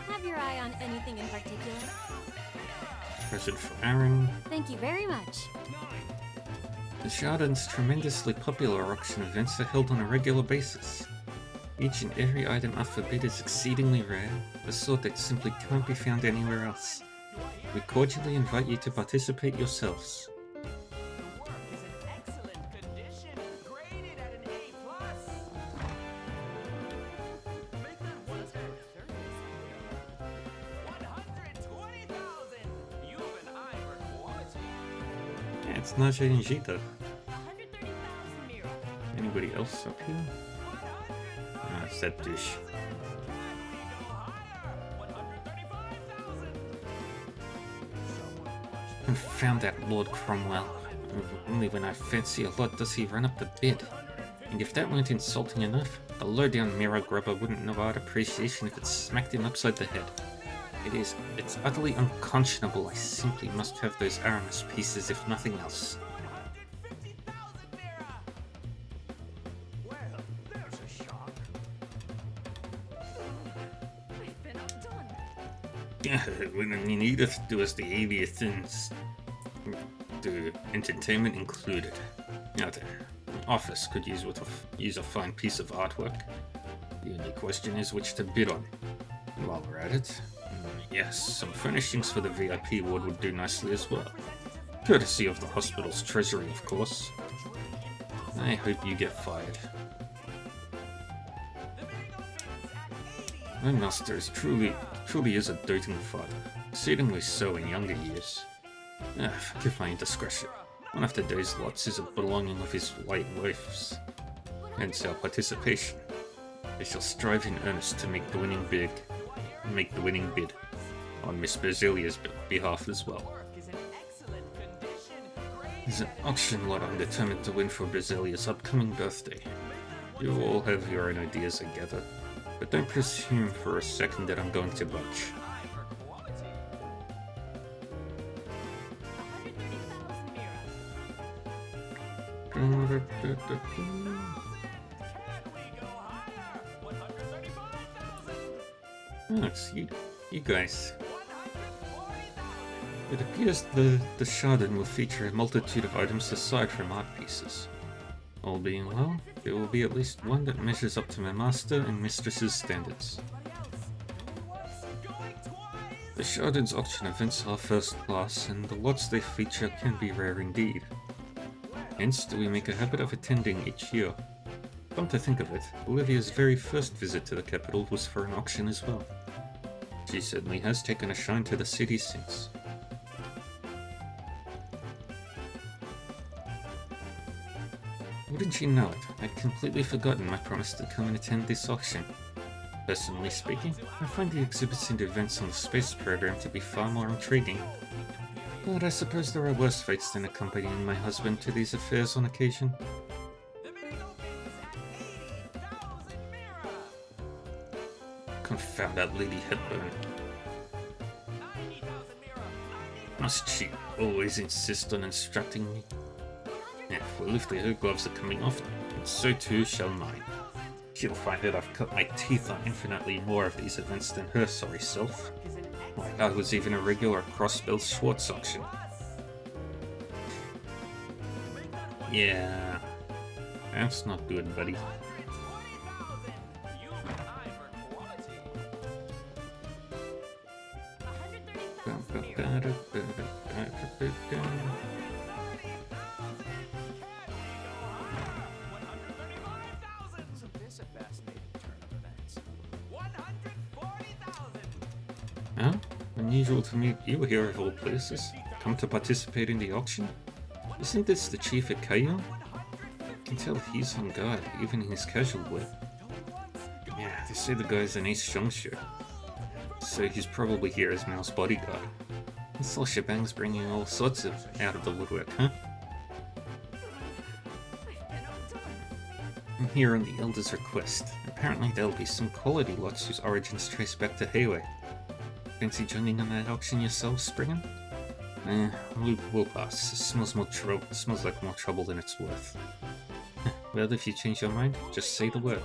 F: Have your eye on anything in particular?
A: Present for Aaron.
F: Thank you very much.
A: The Chardon's tremendously popular auction events are held on a regular basis. Each and every item up for bid is exceedingly rare, the sort that simply can't be found anywhere else. We cordially invite you to participate yourselves.
G: The work is in excellent condition, graded at an A+. Make that 110. 120,000. You and I for quality.
A: Yeah, it's Najee and Jita.
L: 130,000 Mira.
A: Anybody else up here? Ah, it's that douche. Confound that Lord Cromwell. Only when I fancy a lot does he run up the bid. And if that weren't insulting enough, the low-down mirror grubber wouldn't know art appreciation if it smacked him upside the head. It's utterly unconscionable. I simply must have those Aramis pieces if nothing else. When you need us to do us the avious things, the entertainment included. Now the office could use a fine piece of artwork. The only question is which to bid on. And while we're at it, yes, some furnishings for the VIP ward would do nicely as well. Courtesy of the hospital's treasury, of course. I hope you get fired. My master is truly is a doting father, exceedingly so in younger years. Forgive my indiscretion. One of today's lots is a belonging of his white wife's, hence our participation. We shall strive in earnest to make the winning bid on Miss Basilia's behalf as well. It's an auction lot I'm determined to win for Basilia's upcoming birthday. You all have your own ideas, I gather, but don't presume for a second that I'm going to budge. Oh, it's you guys. It appears the Chardon will feature a multitude of items aside from art pieces. All being well, there will be at least one that measures up to my master and mistress's standards. The Chardon's auction events are first class, and the lots they feature can be rare indeed. Hence do we make a habit of attending each year. Come to think of it, Olivia's very first visit to the capital was for an auction as well. She certainly has taken a shine to the city since. Wouldn't you know it, I'd completely forgotten my promise to come and attend this auction. Personally speaking, I find the exhibits and events on the space program to be far more intriguing. But I suppose there are worse fates than accompanying my husband to these affairs on occasion. Confound that Lady Hepburn. Must she always insist on instructing me? Well, if her gloves are coming off, so too shall mine. She'll find that I've cut my teeth on infinitely more of these events than her sorry self. Why, I was even a regular Crossbell Schwartz auction. Yeah, that's not good, buddy. Huh? Unusual to meet you here of all places. Come to participate in the auction? Isn't this the chief at Kayon? I can tell he's on guard, even in his casual wear. Yeah, they say the guy's an ace Shongshu. So he's probably here as Mal's bodyguard. This whole shebang's bringing all sorts of out of the woodwork, huh? I'm here on the Elder's request. Apparently there'll be some quality lots whose origins trace back to Heiwei. Fancy joining on that auction yourself, Springham? We'll pass. It smells like more trouble than it's worth. Well, if you change your mind, just say the word.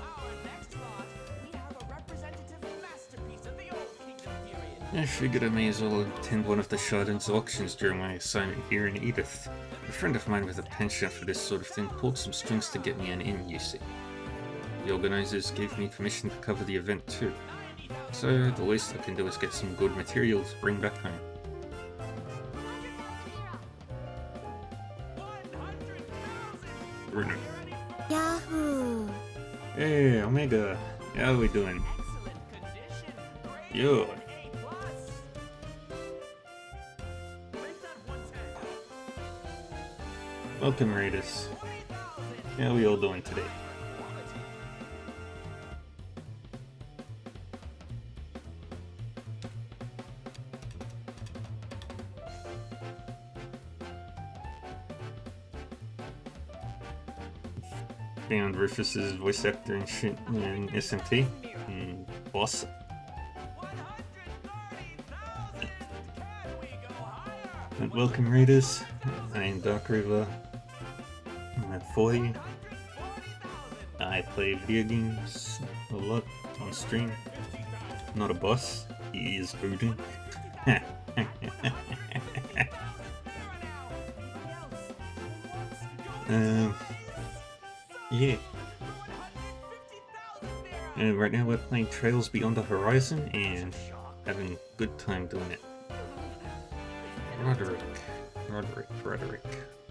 A: I figured I may as well attend one of the Chardon's auctions during my assignment here in Edith. A friend of mine with a penchant for this sort of thing pulled some strings to get me an in, you see. The organizers gave me permission to cover the event too. So the least I can do is get some good material to bring back home. Bruno.
K: Yahoo!
A: Hey, Omega. How are we doing? Yo. Welcome, Raiders. How are we all doing today? Found Rufus's voice actor in SMT. Boss. And welcome, Raiders. I am Dark River. I'm at 40. I play video games a lot on stream. Not a boss. He is voodoo. Yeah. Right now we're playing Trails Beyond the Horizon and having a good time doing it. Roderick.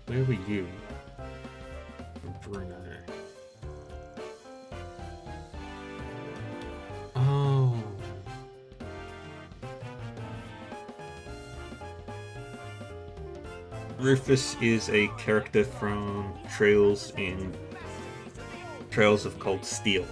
A: Where were you? Bruno. Oh, Rufus is a character from Trails of Cold Steel.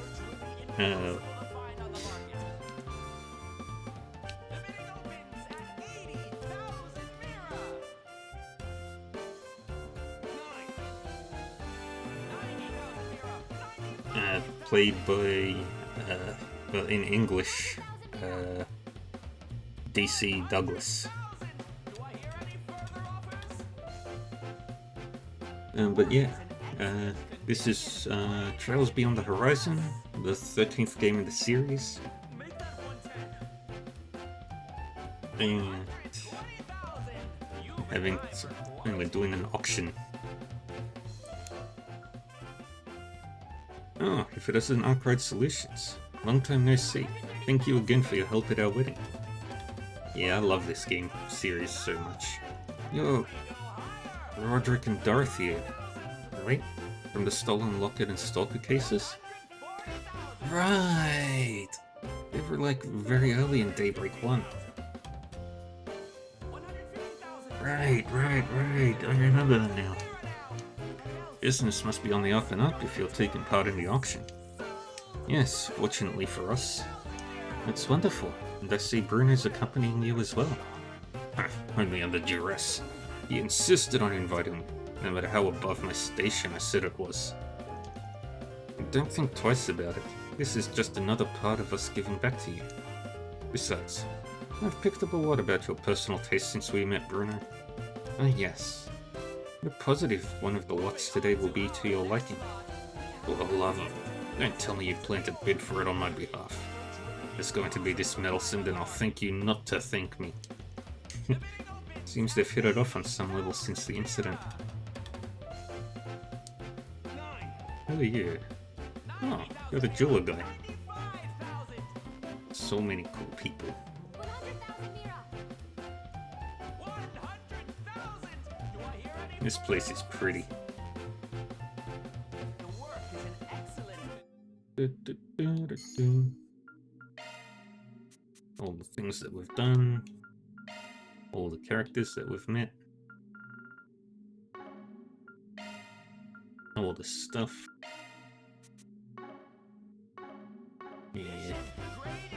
A: Played by, well, in English, DC Douglas. But yeah, this is Trails Beyond the Horizon, the 13th game in the series. And we're doing an auction. Oh, if it isn't Arkwright Solutions. Long time no see. Thank you again for your help at our wedding. Yeah, I love this game series so much. Yo, Roderick and Dorothy, right? From the Stolen Locket and Stalker cases? Right! They were like very early in Daybreak 1. Right. I remember that now. Business must be on the up and up if you're taking part in the auction. Yes, fortunately for us. It's wonderful, and I see Bruno's accompanying you as well. Only under duress. He insisted on inviting me, no matter how above my station I said it was. Don't think twice about it. This is just another part of us giving back to you. Besides, I've picked up a lot about your personal taste since we met, Bruno. Ah, yes. You're positive one of the lots today will be to your liking. For the love of it, don't tell me you plan to bid for it on my behalf. If it's going to be this meddlesome, then I'll thank you not to thank me. Seems they've hit it off on some level since the incident. Who are you? Oh, you're the jeweler guy. So many cool people. This place is pretty. All the things that we've done. All the characters that we've met. All the stuff. Yeah.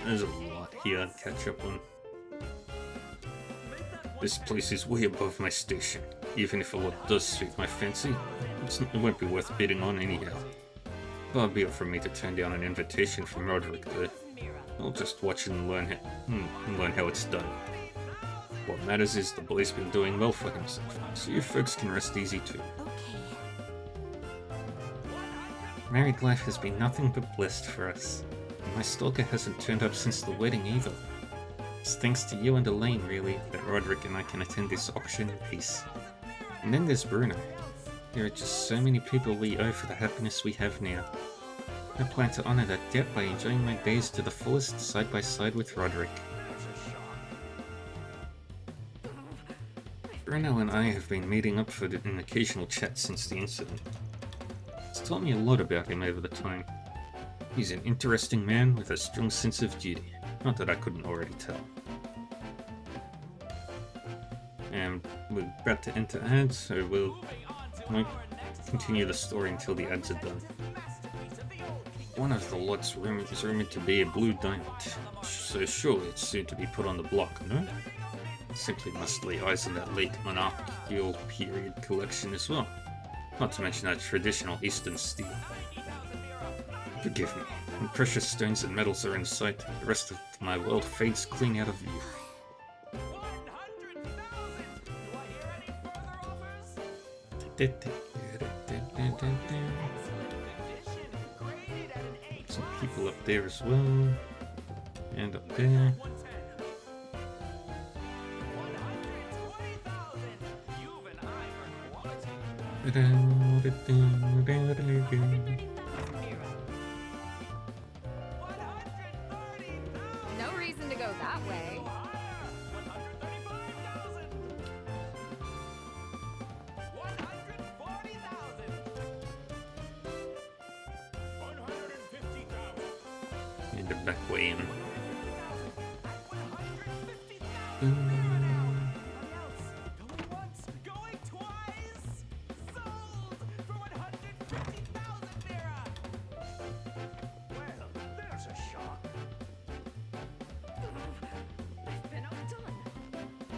A: There's a lot here to catch up on. This place is way above my station. Even if a lot does suit my fancy, it won't be worth bidding on anyhow. Far be it from me to turn down an invitation from Roderick though. I'll just watch and learn how it's done. What matters is the boy's been doing well for himself, so you folks can rest easy too. Married life has been nothing but blessed for us. And my stalker hasn't turned up since the wedding either. It's thanks to you and Elaine, really, that Roderick and I can attend this auction in peace. And then there's Bruno. There are just so many people we owe for the happiness we have now. I plan to honor that debt by enjoying my days to the fullest side by side with Roderick. Bruno and I have been meeting up for an occasional chat since the incident. It's taught me a lot about him over the time. He's an interesting man with a strong sense of duty. Not that I couldn't already tell. And we're about to enter ads, so we'll continue the story until the ads are done. One of the lots is rumored to be a blue diamond, so surely it's soon to be put on the block, no? Simply must lay eyes on that late monarchical period collection as well. Not to mention that traditional Eastern steel. Forgive me, when precious stones and metals are in sight, the rest of my world fades clean out of view. Some people up there as well, and up there.
N: No reason to go that way.
A: And the back way in.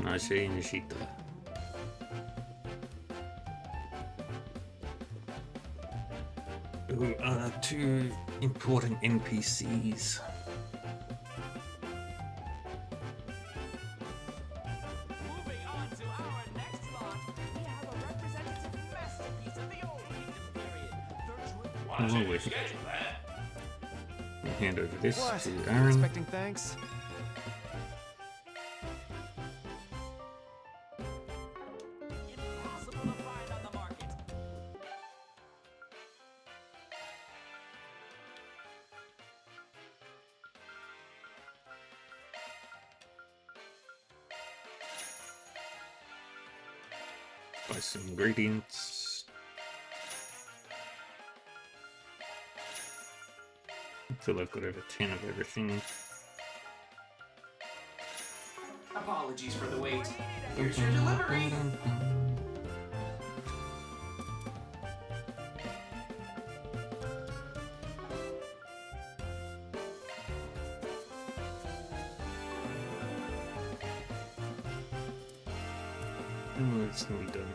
A: Naje and Jita. Who are two important NPCs.
G: Moving on to our next lot, we have a representative masterpiece of the Old Kingdom period.
A: Oh, wait. I'll hand over this
M: What?
A: to
M: You
A: Aaron.
M: expecting thanks?
G: Impossible to find on the market.
A: Buy some ingredients. Until I've got over 10 of everything.
G: Apologies for the wait. Here's your delivery.
A: Oh, it's nearly done.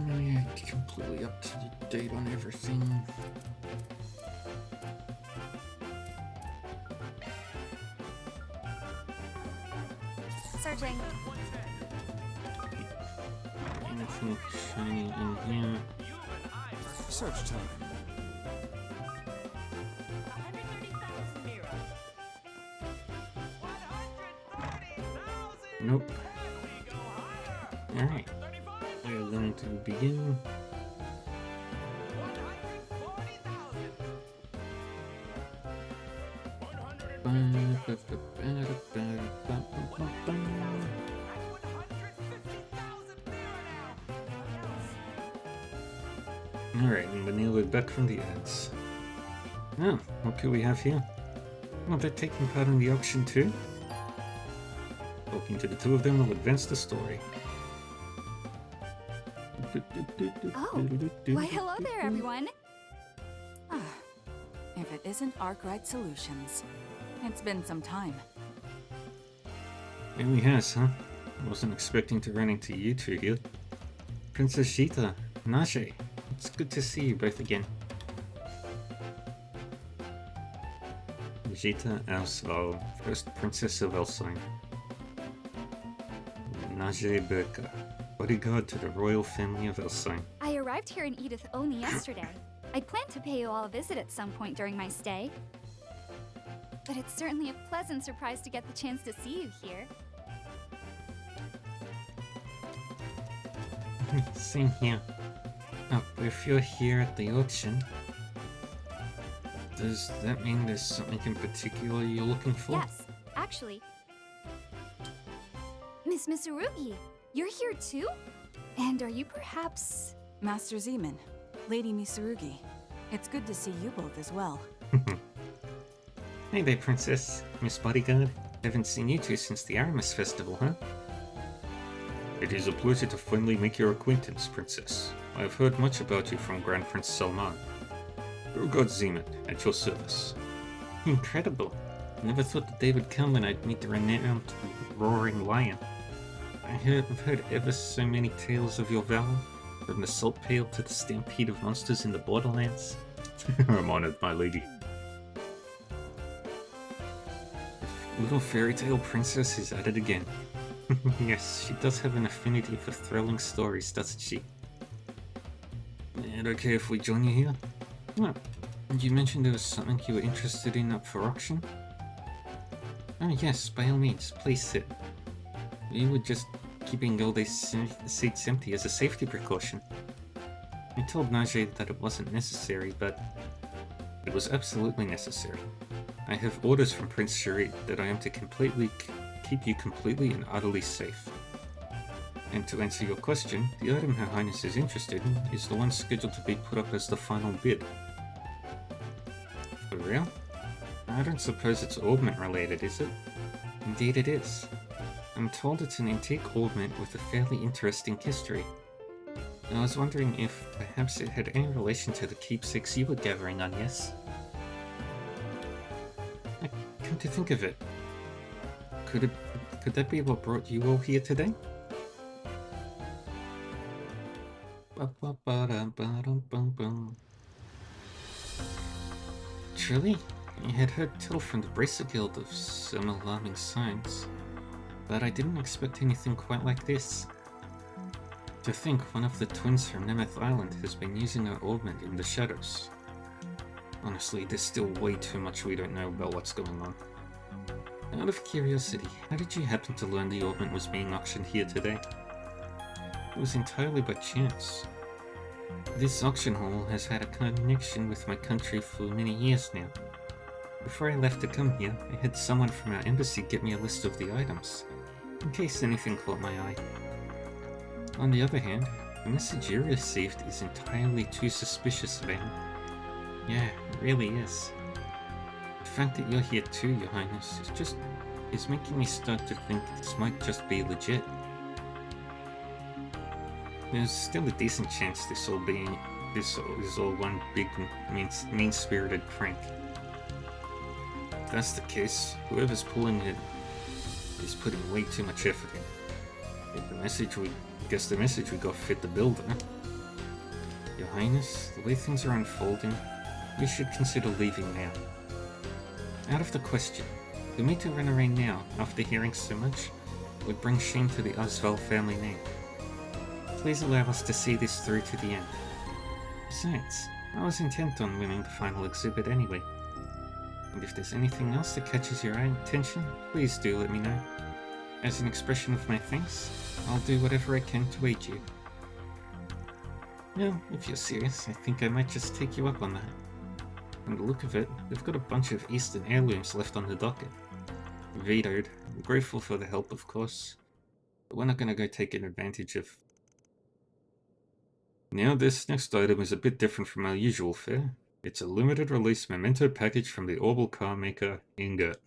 A: Yeah, completely up to date on everything.
F: Searching.
A: Anything shiny in here?
J: Search time.
L: 130,000 Mira.
A: Nope. Alright. We are going to begin. Alright, and we're back from the ads. Oh, what do we have here? Oh, they're taking part in the auction too? Talking to the two of them will advance the story.
O: Oh, why hello there, everyone. If it isn't Arkwright Solutions. It's been some time.
A: Really has, huh? Wasn't expecting to run into you two here. Princess Jita, Naje, it's good to see you both again. Jita Elsval, first Princess of Elsine. Naje Berka, bodyguard to the royal family of Elsine.
C: I arrived here in Edith only yesterday. I planned to pay you all a visit at some point during my stay. But it's certainly a pleasant surprise to get the chance to see you here.
A: Same here. Oh, but if you're here at the auction, does that mean there's something in particular you're looking for?
C: Yes, actually. Miss Misurugi, you're here too? And are you perhaps...
O: Master Zeman, Lady Misurugi. It's good to see you both as well.
A: Hey there, Princess. Miss Bodyguard. Haven't seen you two since the Aramis Festival, huh? It is a pleasure to finally make your acquaintance, Princess. I have heard much about you from Grand Prince Salman. Burgod Zeman, at your service. Incredible. Never thought the day would come when I'd meet the renowned Roaring Lion. I've heard ever so many tales of your valor, from the Salt Pail to the stampede of monsters in the Borderlands. I'm honored, my lady. Little fairy tale princess is at it again. Yes, she does have an affinity for thrilling stories, doesn't she? And okay if we join you here? Oh, you mentioned there was something you were interested in up for auction? Oh yes, by all means, please sit. We were just keeping all these seats empty as a safety precaution. I told Naje that it wasn't necessary, but it was absolutely necessary. I have orders from Prince Sharit that I am to keep you completely and utterly safe. And to answer your question, the item Her Highness is interested in is the one scheduled to be put up as the final bid. For real? I don't suppose it's augment related, is it? Indeed it is. I'm told it's an antique augment with a fairly interesting history. And I was wondering if perhaps it had any relation to the keepsakes you were gathering on, yes? Come to think of it, could that be what brought you all here today? Truly, I had heard tell from the Bracer Guild of some alarming signs, but I didn't expect anything quite like this. To think one of the twins from Nemeth Island has been using her augment in the shadows. Honestly, there's still way too much we don't know about what's going on. Out of curiosity, how did you happen to learn the augment was being auctioned here today? It was entirely by chance. This auction hall has had a connection with my country for many years now. Before I left to come here, I had someone from our embassy get me a list of the items, in case anything caught my eye. On the other hand, the message you received is entirely too suspicious, Van. Yeah, it really is. The fact that you're here too, Your Highness, is making me start to think this might just be legit. There's still a decent chance this is all one big mean-spirited prank. If that's the case, whoever's pulling it is putting way too much effort in. Guess the message we got fit the bill, huh? Your Highness, the way things are unfolding, we should consider leaving now. Out of the question. For me to run away now, after hearing so much, would bring shame to the Oswald family name. Please allow us to see this through to the end. Besides, I was intent on winning the final exhibit anyway. And if there's anything else that catches your attention, please do let me know. As an expression of my thanks, I'll do whatever I can to aid you. Well, if you're serious, I think I might just take you up on that. From the look of it, they've got a bunch of Eastern heirlooms left on the docket. Vetoed. I'm grateful for the help, of course. But we're not gonna go taking advantage of... Now, this next item is a bit different from our usual fare. It's a limited release memento package from the Orbital car maker, Ingot.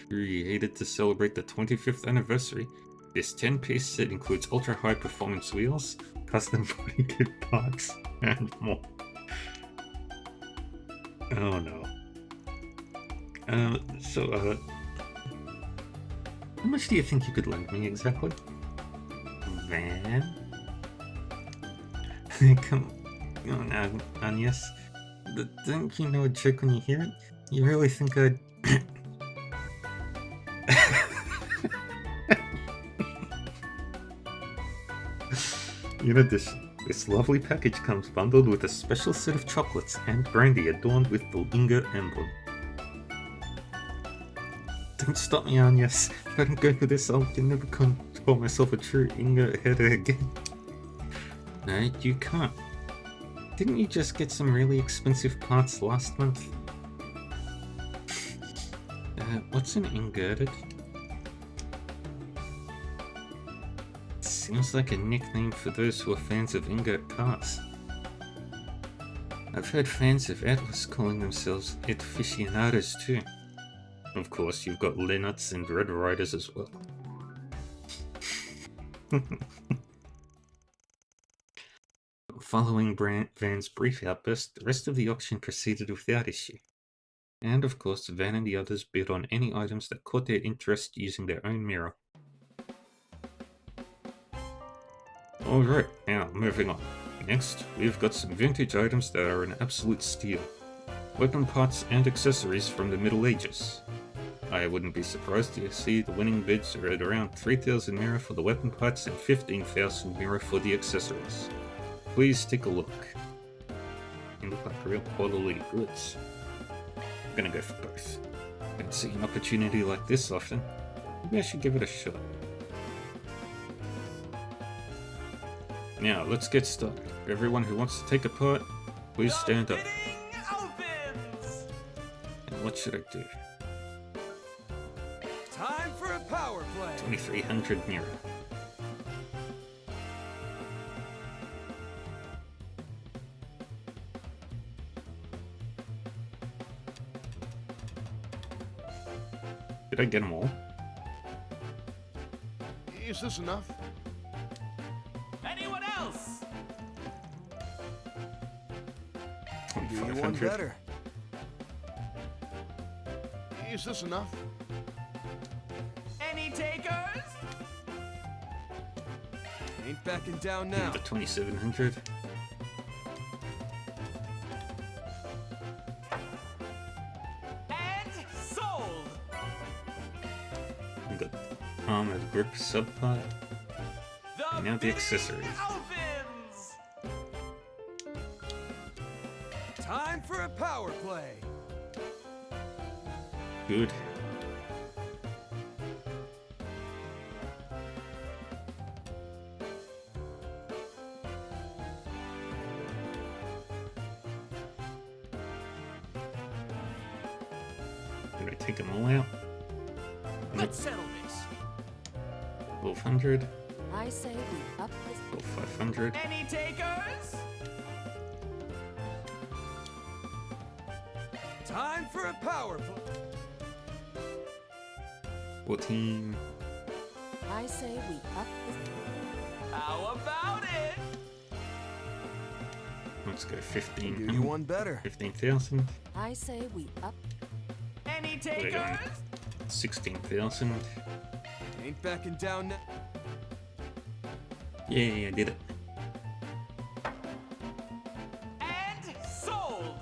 A: Created to celebrate the 25th anniversary, this 10-piece set includes ultra-high performance wheels, custom body kit parts, and more. Oh no. How much do you think you could lend me exactly? Van? Come on now, Agnes. Don't you know a joke when you hear it? You really think I'd... In addition, this lovely package comes bundled with a special set of chocolates and brandy adorned with the Ingot emblem. Don't stop me, Agnes. If I don't go for this, I'll never call myself a true Ingot header again. No, you can't. Didn't you just get some really expensive parts last month? What's an ingoted? Seems like a nickname for those who are fans of Ingot cars. I've heard fans of Atlas calling themselves aficionados too. Of course, you've got Lennox and Red Riders as well. Following Van's brief outburst, the rest of the auction proceeded without issue. And of course, Van and the others bid on any items that caught their interest using their own mirror. Alright, now moving on. Next, we've got some vintage items that are an absolute steal. Weapon parts and accessories from the Middle Ages. I wouldn't be surprised to see the winning bids are at around 3,000 mira for the weapon parts and 15,000 mira for the accessories. Please take a look. They look like real quality goods. I'm gonna go for both. Don't see an opportunity like this often. Maybe I should give it a shot. Now, let's get started. Everyone who wants to take a part, please stand up. And what should I do?
B: Time for a power play.
A: 2,300 mira. Did I get them all?
E: Is this enough?
G: Anyone else?
J: Do you want
A: 500.
J: better?
E: Is this enough?
G: Any takers?
J: Ain't backing down now.
A: Another 2700.
G: And sold!
A: We got armored grip subpart.
G: The
A: And now the accessories.
G: opens!
J: Time for a power play.
A: Good. Did I take them all out? Nope.
G: Let's settle this.
A: 1200.
N: I say we up this.
A: 500.
G: Any takers?
J: Time for a power play.
A: 14.
N: I say we up this.
G: How about it?
A: Let's go 15.
J: Do you one better?
A: 15,000.
N: I say we up.
G: Any
A: There you go.
G: takers?
A: 16,000.
J: Ain't backing down now.
A: Yay, I did it.
G: And sold!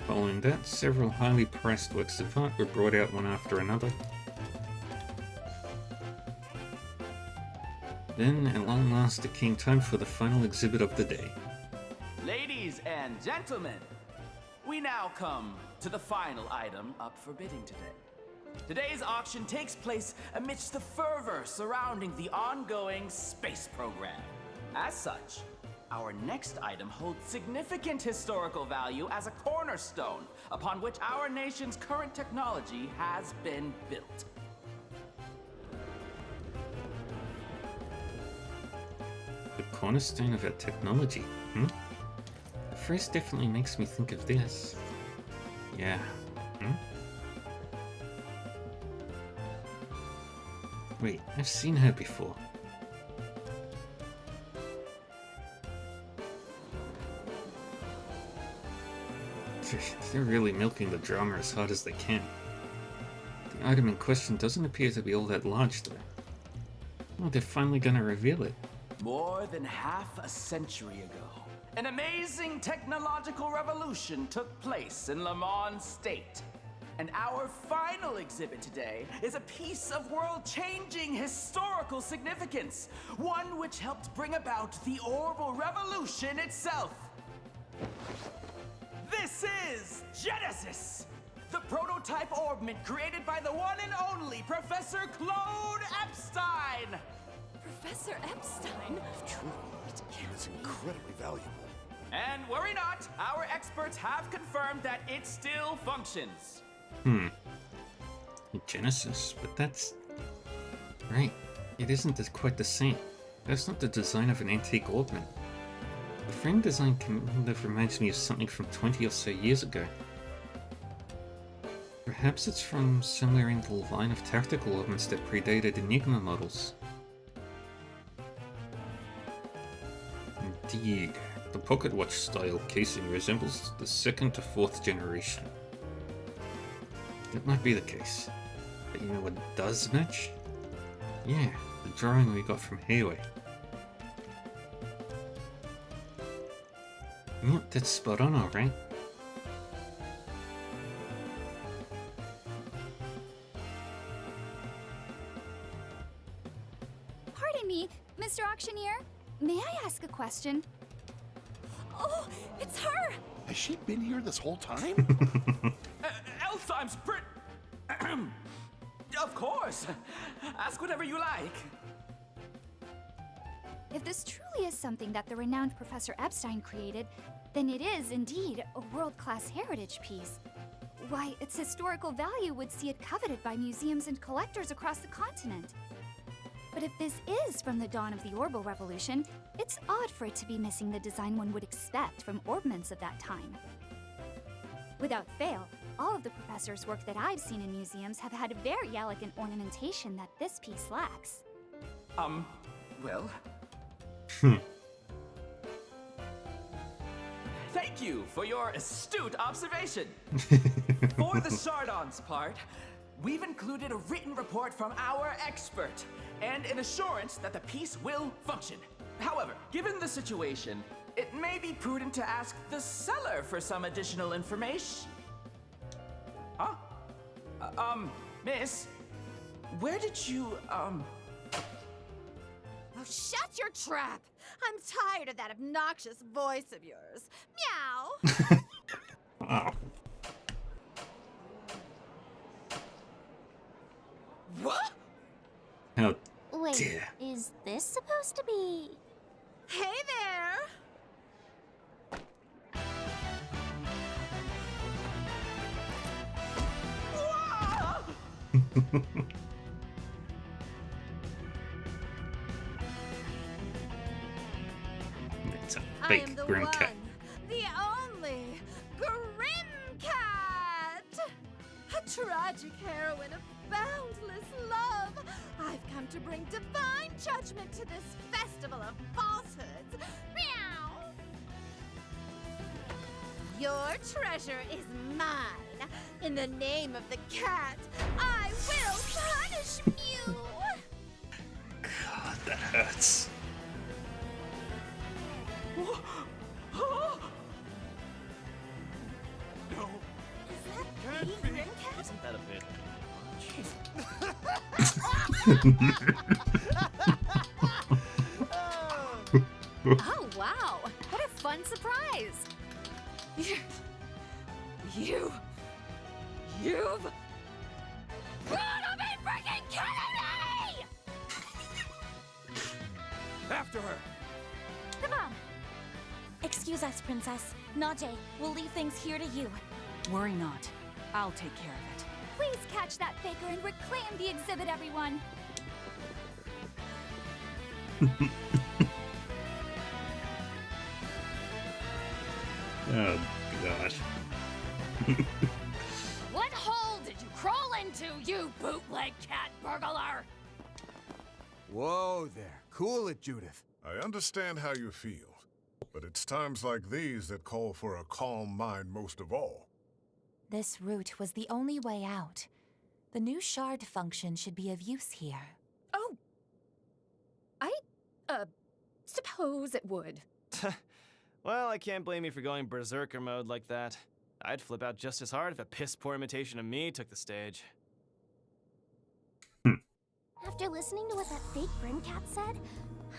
A: Following that, several highly priced works of art were brought out one after another. Then, at long last, it came time for the final exhibit of the day.
G: Ladies and gentlemen, we now come to the final item up for bidding today. Today's auction takes place amidst the fervor surrounding the ongoing space program. As such, our next item holds significant historical value as a cornerstone upon which our nation's current technology has been built.
A: The cornerstone of our technology, The phrase definitely makes me think of this. Yeah. Wait, I've seen her before. They're really milking the drama as hard as they can. The item in question doesn't appear to be all that large, though. Well, they're finally gonna reveal it.
G: More than half a century ago, an amazing technological revolution took place in Lamont State. And our final exhibit today is a piece of world-changing historical significance, one which helped bring about the orbital revolution itself. This is Genesis, the prototype orbment created by the one and only Professor Claude Epstein.
N: Professor Epstein?
E: True, it is incredibly valuable.
G: And worry not, our experts have confirmed that it still functions.
A: Genesis, but that's... Right, it isn't quite the same. That's not the design of an antique orbment. The frame design kind of reminds me of something from 20 or so years ago. Perhaps it's from somewhere in the line of tactical orbments that predated Enigma models. Indeed, the pocket watch style casing resembles the second to fourth generation. That might be the case. But you know what does match? Yeah, the drawing we got from Hayway. Yep, that's spot on, alright.
C: Pardon me, Mr. Auctioneer. May I ask a question? Oh, it's her!
E: Has she been here this whole time?
G: Elfheim's Brit. Of course. Ask whatever you like.
C: If this truly is something that the renowned Professor Epstein created, then it is indeed a world-class heritage piece. Why, its historical value would see it coveted by museums and collectors across the continent. But if this is from the dawn of the Orbital Revolution, it's odd for it to be missing the design one would expect from orbments of that time. Without fail, all of the professor's work that I've seen in museums have had very elegant ornamentation that this piece lacks.
G: Well, thank you for your astute observation. For the Chardon's part, we've included a written report from our expert and an assurance that the piece will function. However, given the situation, it may be prudent to ask the seller for some additional information. Huh? Miss, where did you,
N: Oh, shut your trap! I'm tired of that obnoxious voice of yours. Meow!
A: Oh.
N: What?
A: How
K: Wait,
A: dare.
K: is this supposed to be...
N: Hey there!
A: It's a
N: I
A: fake
N: am the
A: Grim
N: one,
A: Cat.
N: the only Grim Cat! A tragic heroine of boundless love. I've come to bring divine judgment to this festival of falsehoods. Meow! Your treasure is mine. In the name of the cat, I will punish you!
A: God, that hurts.
B: No.
N: Is that
B: Can't
N: the
B: be.
N: Grim Cat?
M: Isn't that a bit?
F: Oh, wow. What a fun surprise. You've gotta be freaking kidding me!
B: After her.
K: Come on! Excuse us, Princess. Najee, we'll leave things here to you.
O: Worry not. I'll take care of it.
C: Please catch that faker and reclaim the exhibit, everyone!
A: Oh, God.
N: What hole did you crawl into, you bootleg cat burglar?
J: Whoa there. Cool it, Judith.
E: I understand how you feel, but it's times like these that call for a calm mind most of all.
N: This route was the only way out. The new shard function should be of use here.
P: Oh. I, suppose it would.
M: Well, I can't blame you for going berserker mode like that. I'd flip out just as hard if a piss-poor imitation of me took the stage.
K: After listening to what that fake Grim Cat said,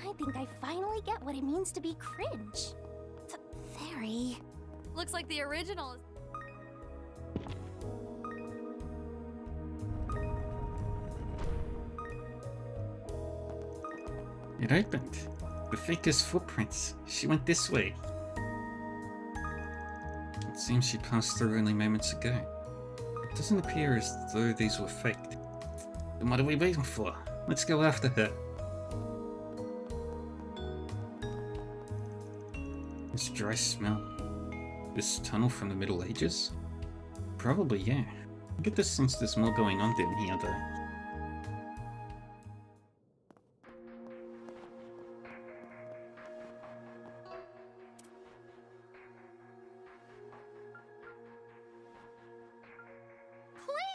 K: I think I finally get what it means to be cringe. Very.
F: Looks like the original is...
A: It opened. The faker's footprints. She went this way. It seems she passed through only moments ago. It doesn't appear as though these were faked. Then what are we waiting for? Let's go after her. This dry smell. This tunnel from the Middle Ages? Probably, yeah. I get the sense there's more going on down here, though.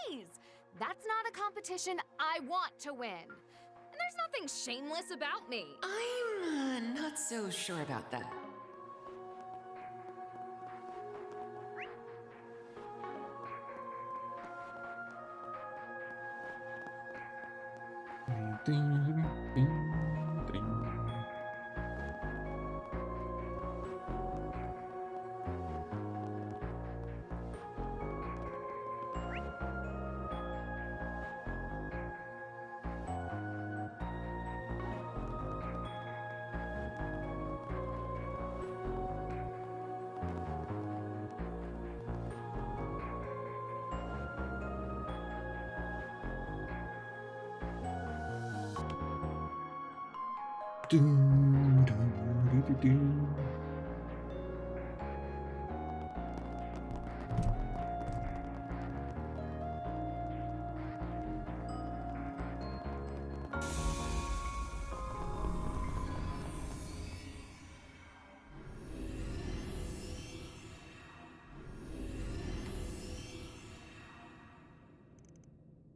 F: Please! That's not a competition I want to win. And there's nothing shameless about me.
Q: I'm not so sure about that.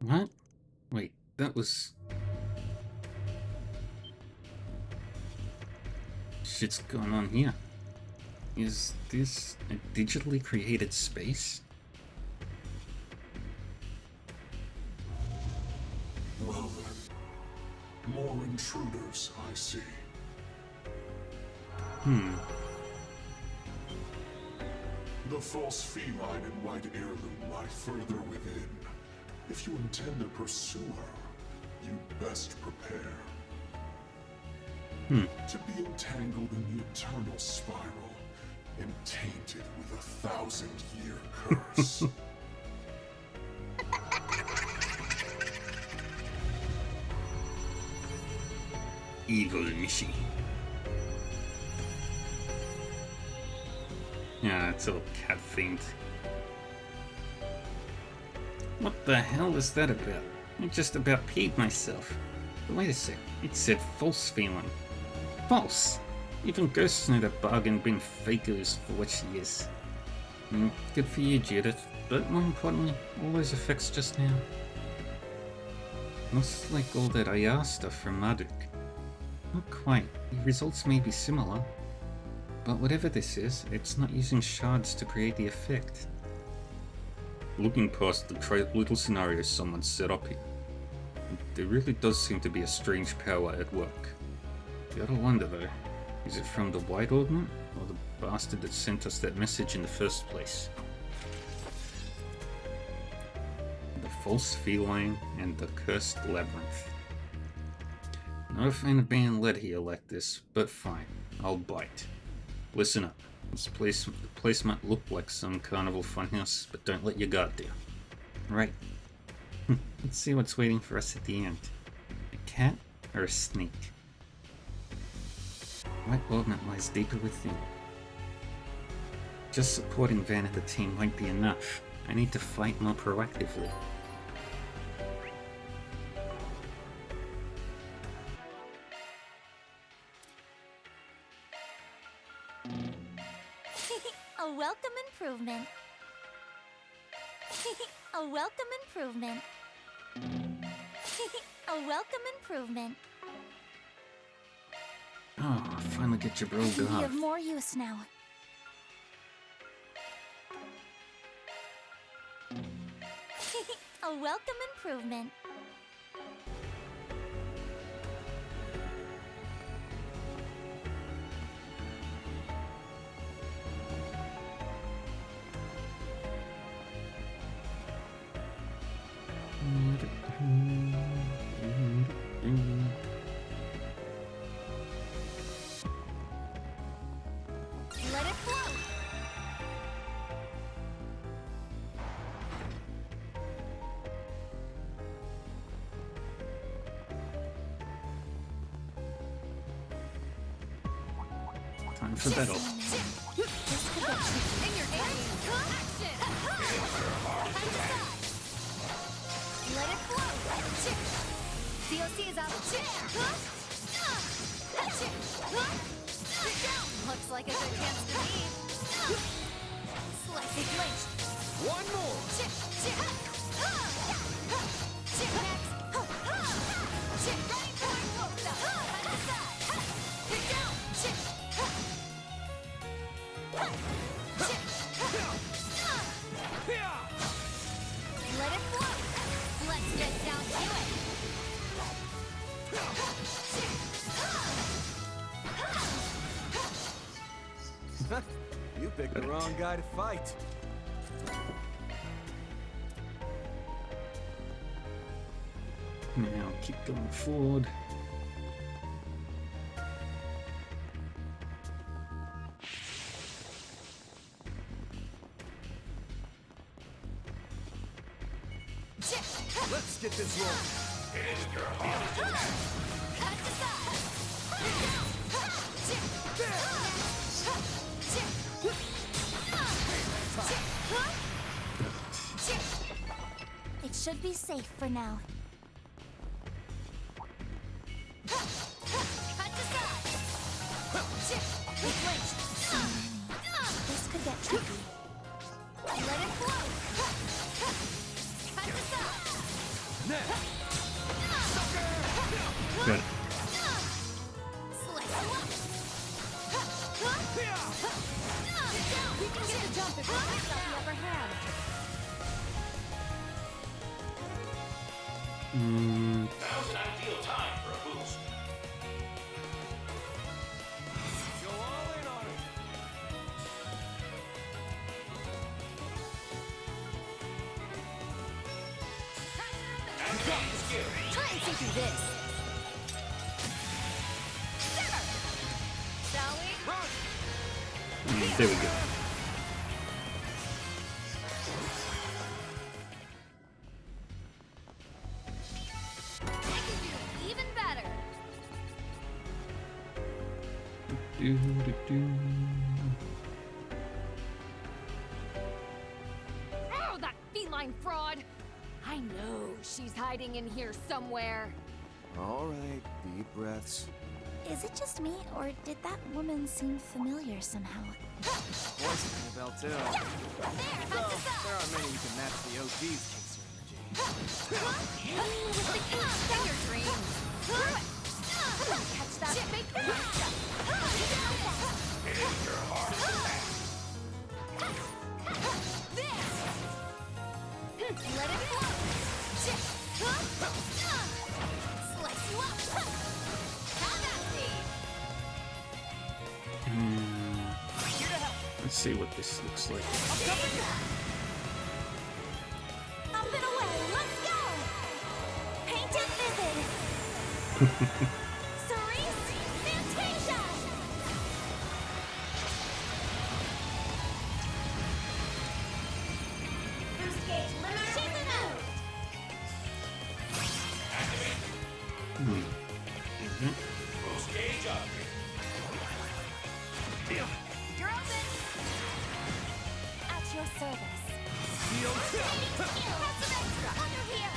A: What? Wait, that was... Shit's going on here. Is this a digitally created space?
R: Well then, more intruders, I see. The false feline and white heirloom lie further within. If you intend to pursue her, you'd best prepare. To be entangled in the eternal spiral and tainted with a 1,000-year curse.
A: Evil Mishi. Yeah, it's all cat themed. What the hell is that about? I just about peed myself. But wait a sec, it said false feeling. False! Even ghosts know that bargain bin fakers for what she is. Good for you, Judith. But more importantly, all those effects just now. Looks like all that IR stuff from Marduk. Not quite. The results may be similar. But whatever this is, it's not using shards to create the effect. Looking past the little scenarios someone set up here, there really does seem to be a strange power at work. Gotta wonder though, is it from the White Orbment, or the bastard that sent us that message in the first place? The false feline and the cursed labyrinth. No fan of being led here like this, but fine, I'll bite. Listen up. The place might look like some carnival funhouse, but don't let your guard down. Right. Let's see what's waiting for us at the end. A cat or a snake? White Orbment lies deeper within. Just supporting Van and the team won't be enough. I need to fight more proactively.
C: A welcome improvement. A welcome improvement. A welcome improvement.
A: Oh, finally get your bro
C: Be
A: off.
C: of more use now. A welcome improvement. Let it flow.
A: Time for battle.
C: In your hand. Action. Let it flow. DOC is out. Looks like a good chance to leave. Slightly flinched.
D: One more.
C: Next. Running point. Get down. Let it flow. Let's get down to it.
J: You picked the wrong guy to fight.
A: Now keep going forward.
J: Let's get this rolling.
D: Hit it, girl.
C: Cut the side. be safe for now. This could get tricky. Let it flow. Cut this off.
A: Good.
C: Slice you up. We can get the jump if we got the upper hand.
D: Now's an ideal time for a boost.
M: Go all in on it.
C: Try and see through this. Simmer! Shall we?
A: There we go.
C: I can do even better.
P: Oh, that feline fraud! I know she's hiding in here somewhere.
J: All right, deep breaths.
C: Is it just me, or did that woman seem familiar somehow?
M: Voice ring a bell too. Though there aren't many who can match the OG's chaser energy.
P: With the king in your dreams. Catch that fake
D: It is your heart
C: Let it flow. Slice you up. Have at me.
A: Let's see what this looks like.
C: Up and away. Let's go. Paint it vivid. Cerise Fantasia. Boost gauge limit. She's removed.
D: Boost gauge up.
C: You're open. At your service. Extra. Under here.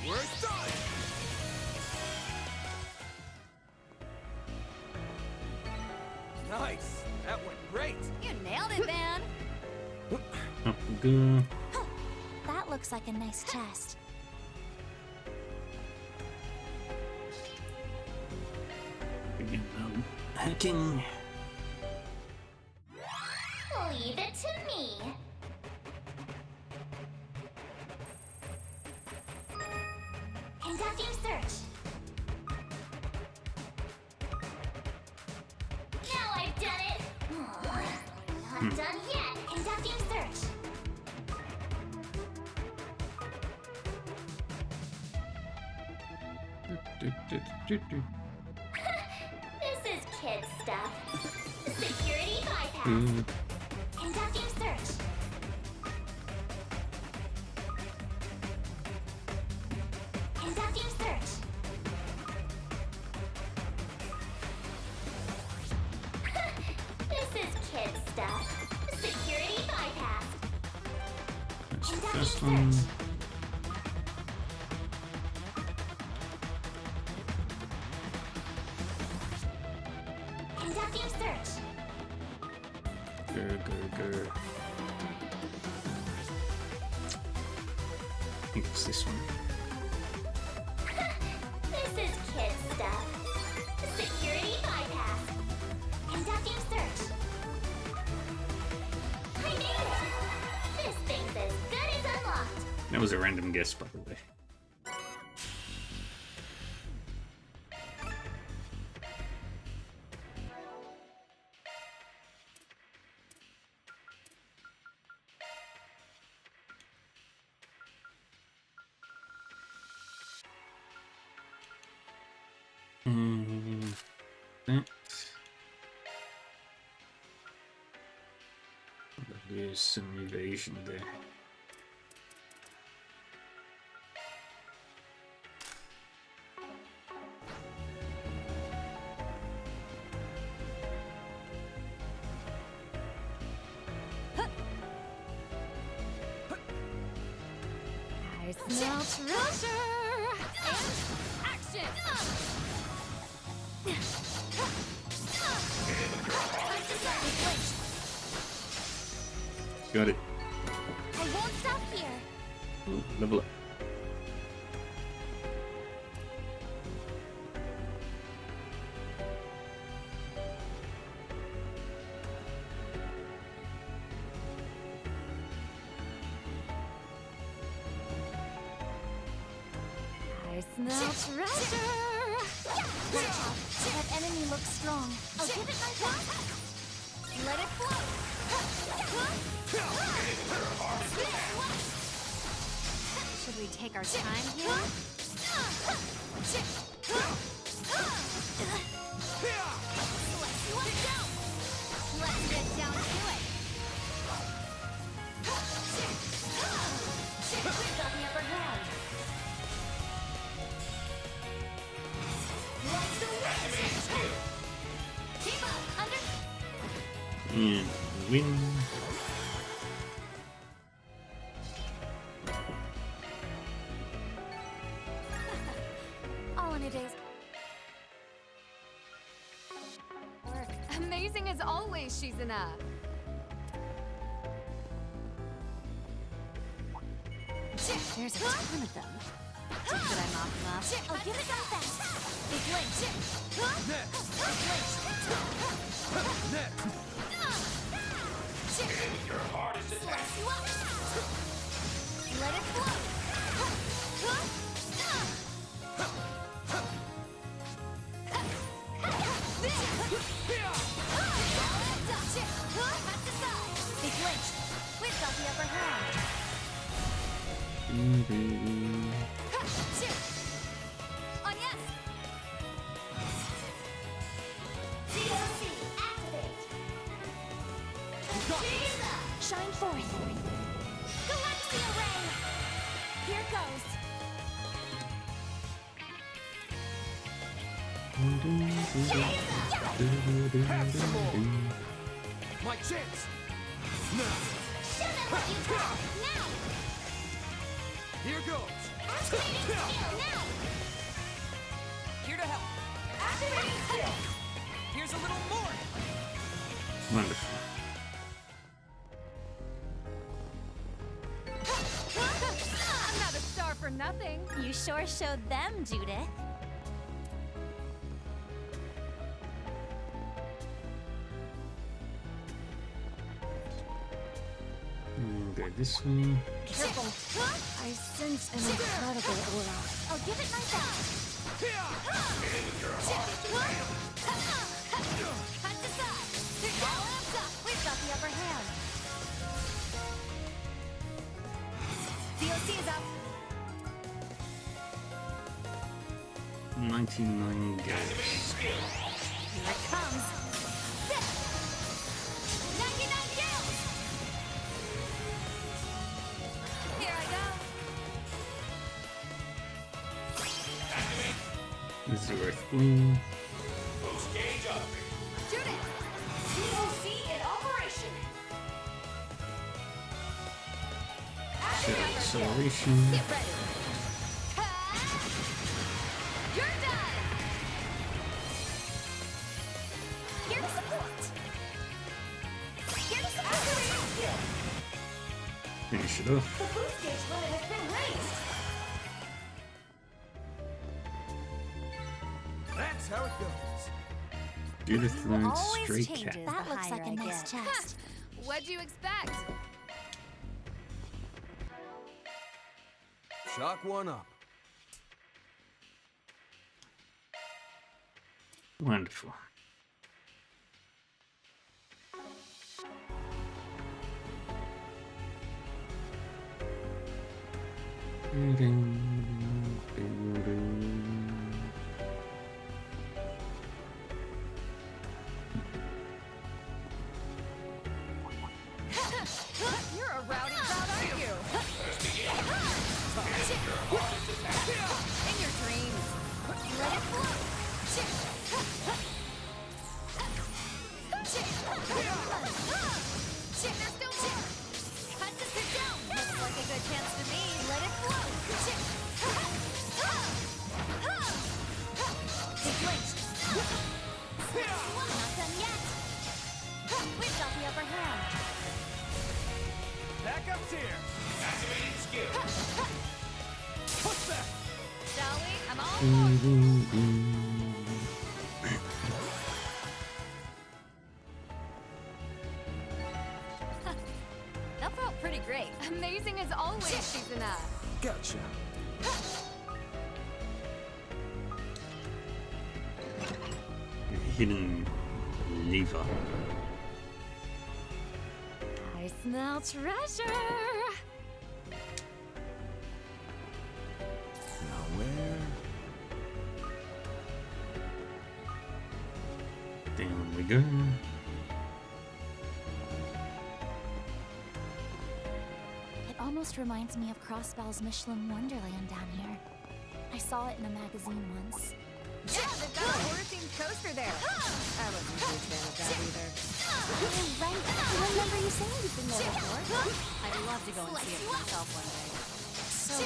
M: We're done. Nice. That went great.
C: You nailed it, Van.
A: Up we go.
C: That looks like a nice chest.
A: Begin hacking.
C: Leave it to me. Conducting search. Now I've done it. Not done yet. Conducting search. This is kid stuff. Security bypass. Conducting search. Conducting search. This is kid stuff. Security bypass. Conducting
A: This
C: search.
A: one.
C: Conducting search.
A: Go. I think it's this one.
C: This is kid stuff. Security bypass. Conducting search. I knew it! This thing's as good as unlocked.
A: That was a random guess, by the way. There's some evasion there.
P: Smell treasure! And action!
A: Got it.
C: I won't stop here.
A: Ooh, level up.
C: I smell treasure! Watch out. That enemy looks strong. I'll give it my best. Let it flow.
F: Should we take our time here?
C: Let's get down to it. We've got the upper hand. What's the win? Keep up, under.
A: And win.
C: All in a day's
P: Work. Amazing as always, Shizuna.
F: There's a ton of them. Should I mop them up?
C: I'll give it my best. Big link.
D: Your hardest attack.
C: Let it flow. Big link. We've got the upper hand. On yes. COC activate. Shine forth. Galaxia Ray. Here goes.
B: Have some more. My chance. Now.
C: Show them what you got. Now.
B: Here goes.
C: Activating skill now.
I: Here to help.
C: Activating skill.
I: Here's a little more.
A: Wonderful.
P: I'm not a star for nothing.
C: You sure showed them, Judith.
A: Go this way.
C: Careful. I sense an incredible aura. I'll give it my best. Cut aside. Balance up. We've got the upper hand. DOC is up.
A: 99 goes.
C: Here it comes. 99 kills. Here I go.
A: Zero Queen.
D: Boost gauge up.
C: Judith.
P: COC in operation.
A: Acceleration.
C: Get ready. You're done. Here to support. Here to support.
A: Finish it off.
P: The boost gauge limit has been raised.
B: That's how it goes.
A: Judith learns
F: Always
A: Stray
F: changes
A: Cat.
F: the
C: That looks
F: higher
C: like a
F: I
C: nice
F: get.
C: chest.
P: What'd you expect?
J: Shock one up.
A: Wonderful.
P: You're a rowdy crowd, aren't you? In your dreams.
C: Let it flow.
P: I'm all
F: That felt pretty great.
P: amazing as always, Shizuna.
J: Gotcha.
A: Hidden lever.
P: I smell treasure.
J: Now where?
A: Down we go.
K: It almost reminds me of Crossbell's Michelin Wonderland down here. I saw it in a magazine once.
P: Yeah, they've got a horror-themed coaster there. I wasn't a huge fan of that either.
K: You're right. I remember you saying you've been there before.
F: I'd love to go and see it for myself one day.
Q: So,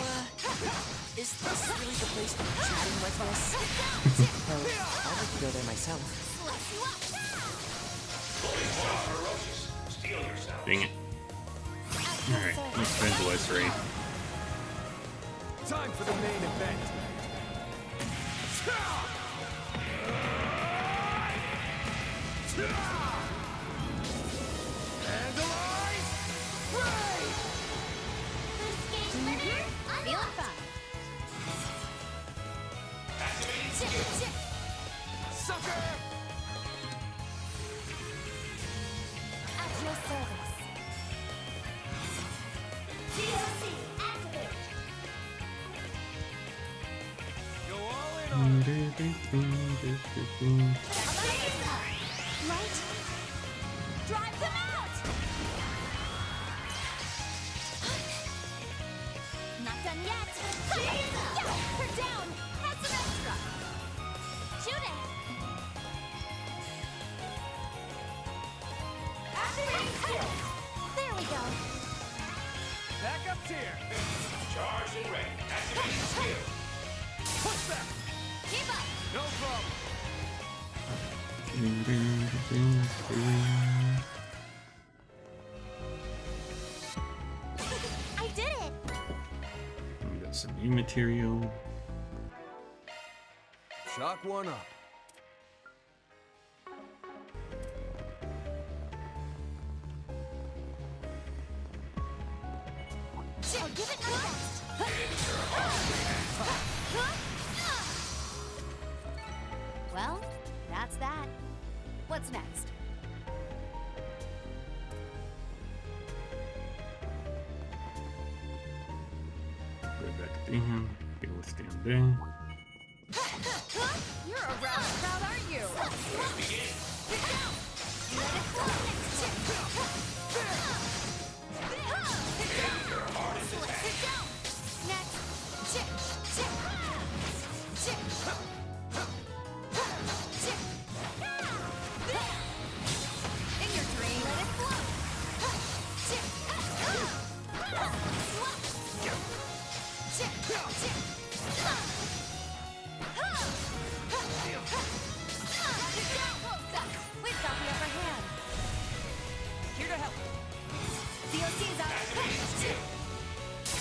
Q: is this really the place to be chatting like this? Well, I'd like to go there myself.
A: Dang it. Alright, let's Vandalize Raid.
J: Time for the main event.
F: Feeling fine.
J: Sucker!
K: At your service.
N: DLC activate.
J: Go all in on
N: Right? Drive them out! Not done yet! Yeah, her down! Add some extra! Shoot it! Activate skill! There we go!
J: back up tier.
D: Charged and ready. Activate skill.
J: Push back.
N: Keep up!
J: No problem.
N: I did it!
A: We got some new material.
J: Shock one up.
N: I'll give it my best!
F: Well, that's that. What's next?
A: Go back down. Go down there.
P: You're a rowdy crowd, aren't you?
N: Get down! Let it flow! Sit down! Next! Chip! Chip! Chip! Chip!
P: In your dream.
N: Let it flow! Chip! Chip! Chip!
F: We've got the upper hand.
P: Here to help.
N: DOC's out!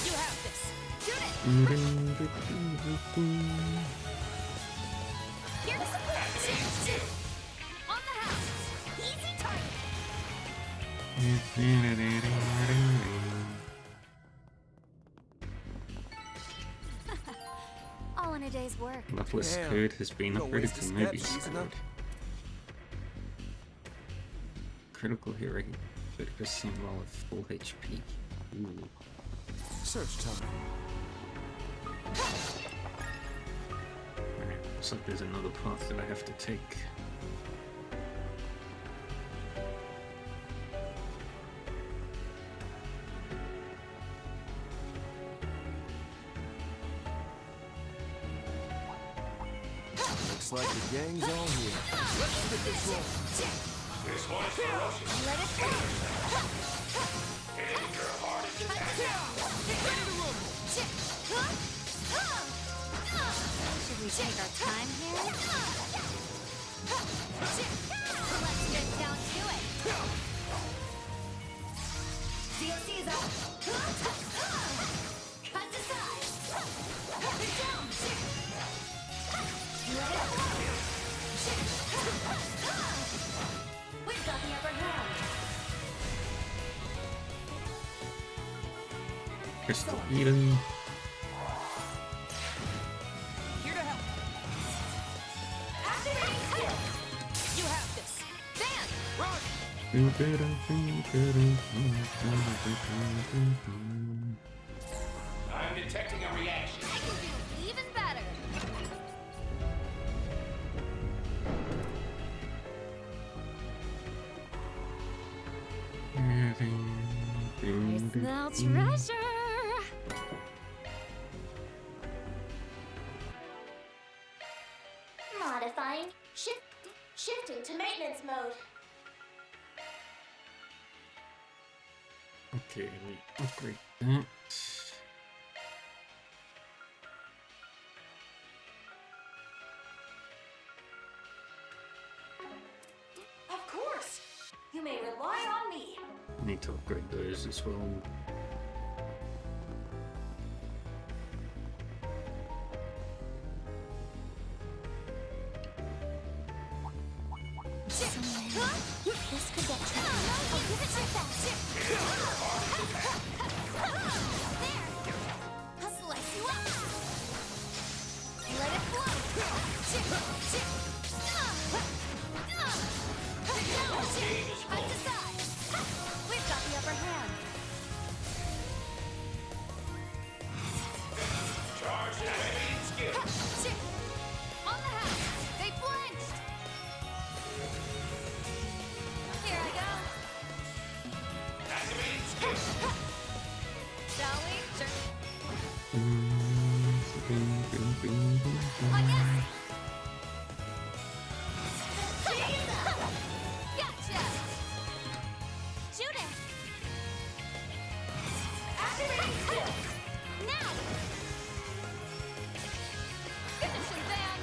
P: You have this.
N: Shoot it! Here's the chip!
P: On the house.
N: Easy target!
K: All in a day's work.
A: Loveless
J: Damn.
A: Code has been
J: No ways
A: upgraded
J: to
A: to
J: step,
A: Mobius
J: Shizuna.
A: Code. Critical hit rate 30% while at full HP. Ooh.
J: Search time.
A: Alright, looks like there's another path that I have to take.
J: Looks like the gang's all here. Let's get this roll.
D: This one is ferocious.
N: Let it flow!
D: Hitting your hardest attack.
F: Should we take our time here?
N: Let's get down to it! DOC's out! Cut aside! Down!
P: We've got the upper hand.
A: Crystal Eden.
P: Here to help. Activating skill. You have this. Van, run.
D: I'm detecting a reaction.
P: I can do even better. I smell treasure.
S: Modifying. Shifting to maintenance mode.
A: Okay, we upgrade that.
S: Of course. You may rely on me.
A: Need to upgrade those as well.
S: This could get tricky. I'll give it my best. There. I'll slice you up. Let it flow.
P: I decide. We've got the upper hand.
D: Charge the activating skill.
P: On the house. They flinched. Here I go.
D: Activating skill.
P: Shall we? Sure. Gotcha! Shoot it! Activating skill! Now! Finish him, Van!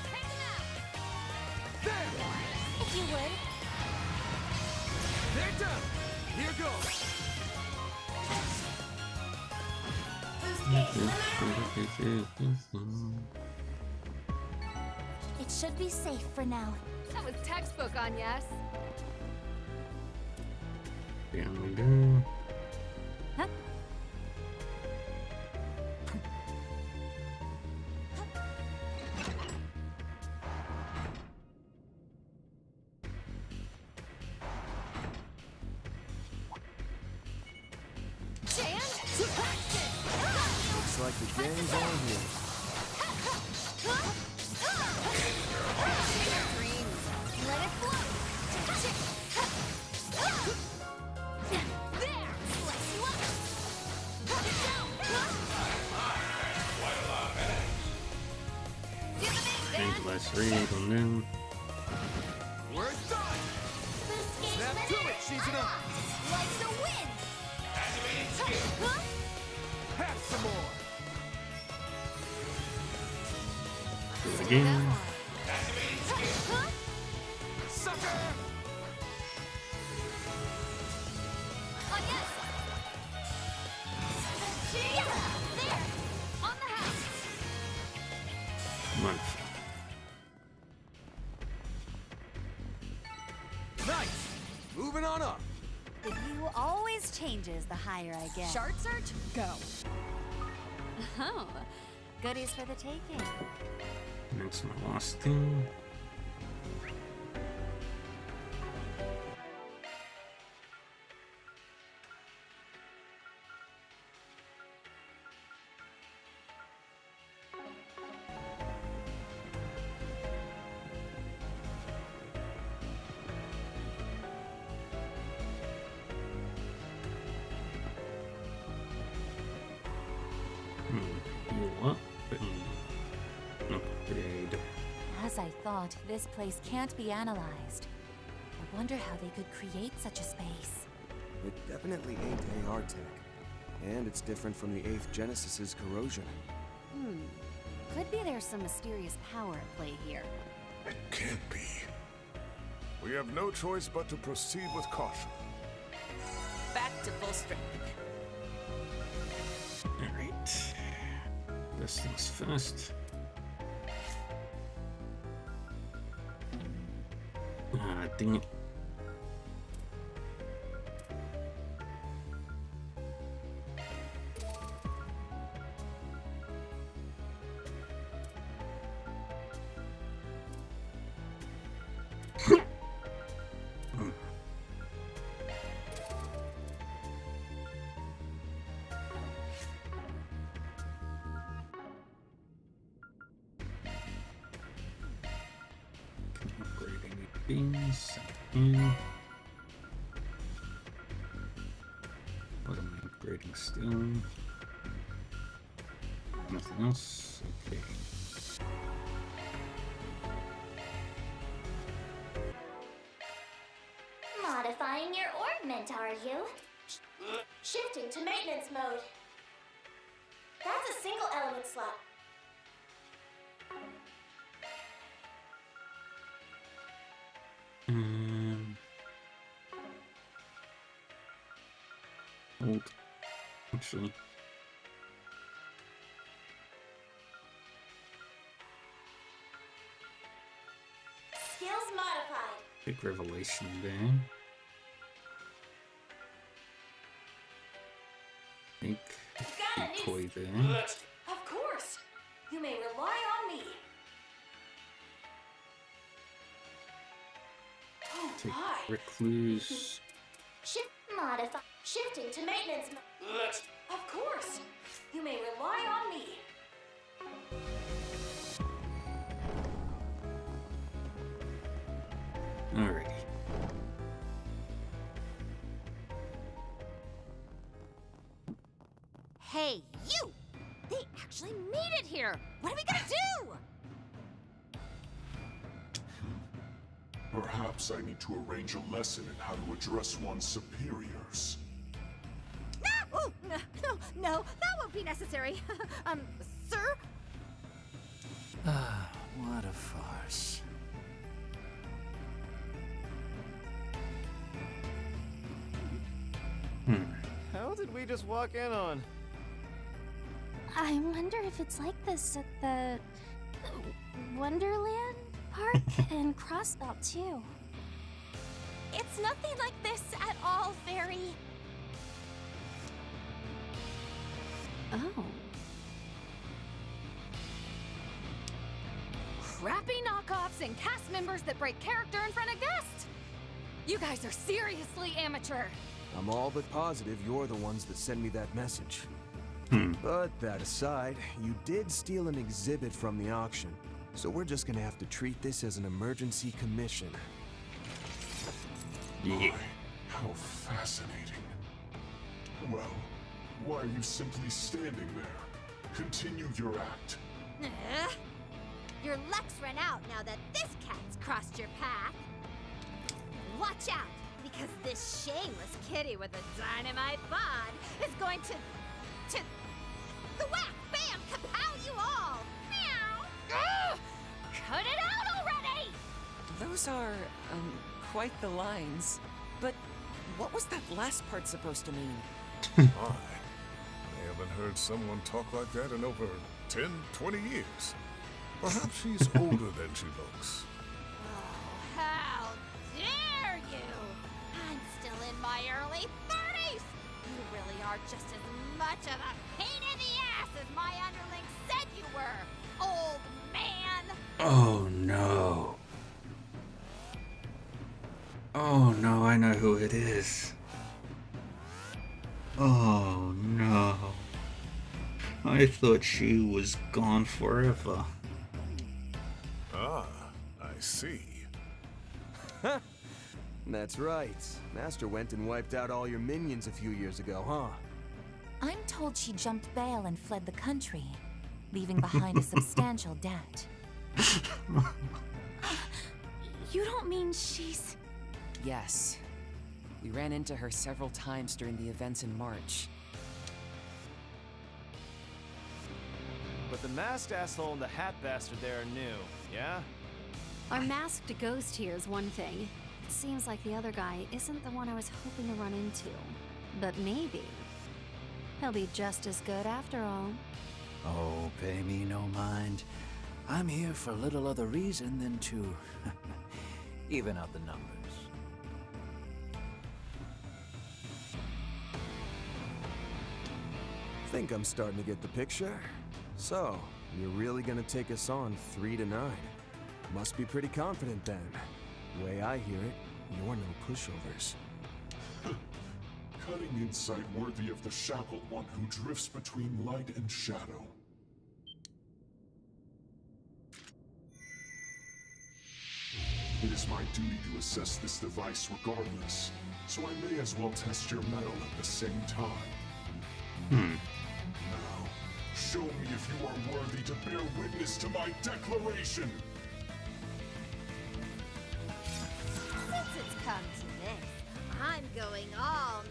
P: Take him out!
S: If you would.
H: They're done. Here goes.
S: It should be safe for now.
P: That was textbook on yes.
A: Down we go.
J: Looks like the gang's on here.
P: Let it flow. There, slice you up.
A: Think less read on them.
H: We're done. Snap to it, Shizuna.
P: Like the wind.
D: Activating skill.
H: Have some more.
A: Do it again.
D: Activating skill.
H: Sucker.
P: On yes. There. On the house.
A: Month.
J: Nice. Moving on up.
F: The view always changes the higher I get.
P: Shard search? Go.
F: Oh, goodies for the taking.
A: That's my last thing. Heal up and upgrade.
F: As I thought, this place can't be analyzed. I wonder how they could create such a space.
J: It definitely ain't AR tech. And it's different from the 8th Genesis's corrosion.
F: Could be there's some mysterious power at play here.
E: It can't be. We have no choice but to proceed with caution.
Q: Back to full strength.
A: Alright. First things first. Dang it. Things in. What am I upgrading still? Nothing else? Okay.
S: Modifying your orbment, are you? Shifting to maintenance mode. That's a single element slot.
A: Hold. Actually.
S: Skills modified.
A: Big revelation there. Make decoy there.
S: Of course. You may rely on me. Oh
A: Take
S: my.
A: recluse.
S: Shift modify. Shifting to maintenance mode. Of course. You may rely on me.
A: Alrighty.
P: Hey, you! They actually made it here! What are we gonna do?
R: Perhaps I need to arrange a lesson in how to address one's superiors.
N: No! Ooh, no, that won't be necessary. Sir?
B: What a farce.
M: How did we just walk in on?
K: I wonder if it's like this at the Wonderland Park and Crossbelt too.
N: It's nothing like this at all, Fairy.
K: Oh.
P: Crappy knockoffs and cast members that break character in front of guests! You guys are seriously amateur!
J: I'm all but positive you're the ones that sent me that message. But that aside, you did steal an exhibit from the auction, so we're just gonna have to treat this as an emergency commission.
A: Yeah.
R: How fascinating. Well, why are you simply standing there? Continue your act.
N: Your luck's run out now that this cat's crossed your path. Watch out, because this shameless kitty with a dynamite bod is going to the whack, bam, kapow you all! Meow!
P: Ugh! Cut it out already!
I: Those are, quite the lines. But what was that last part supposed to mean?
E: I haven't heard someone talk like that in over 10, 20 years. Perhaps she's older than she looks.
N: Oh, how dare you! I'm still in my early 30s! You really are just as much of a pain in the ass as my underling said you were, old man!
A: Oh no. Oh no, I know who it is. Oh no. I thought she was gone forever.
E: Ah, I see.
J: That's right. Master went and wiped out all your minions a few years ago, huh?
T: I'm told she jumped bail and fled the country, leaving behind a substantial debt.
K: You don't mean she's...
I: Yes. We ran into her several times during the events in March.
M: But the masked asshole and the hat bastard there are new, yeah?
F: Our masked ghost here is one thing. It seems like the other guy isn't the one I was hoping to run into. But maybe. He'll be just as good after all.
U: Oh, pay me no mind. I'm here for little other reason than to even out the numbers.
J: Think I'm starting to get the picture? So, you're really gonna take us on 3-9. Must be pretty confident then. Way I hear it, you're no pushovers.
R: Cutting insight worthy of the Shackled One who drifts between light and shadow. It is my duty to assess this device regardless, so I may as well test your mettle at the same time. Now, show me if you are worthy to bear witness to my declaration!
N: Since it's come to this, I'm going all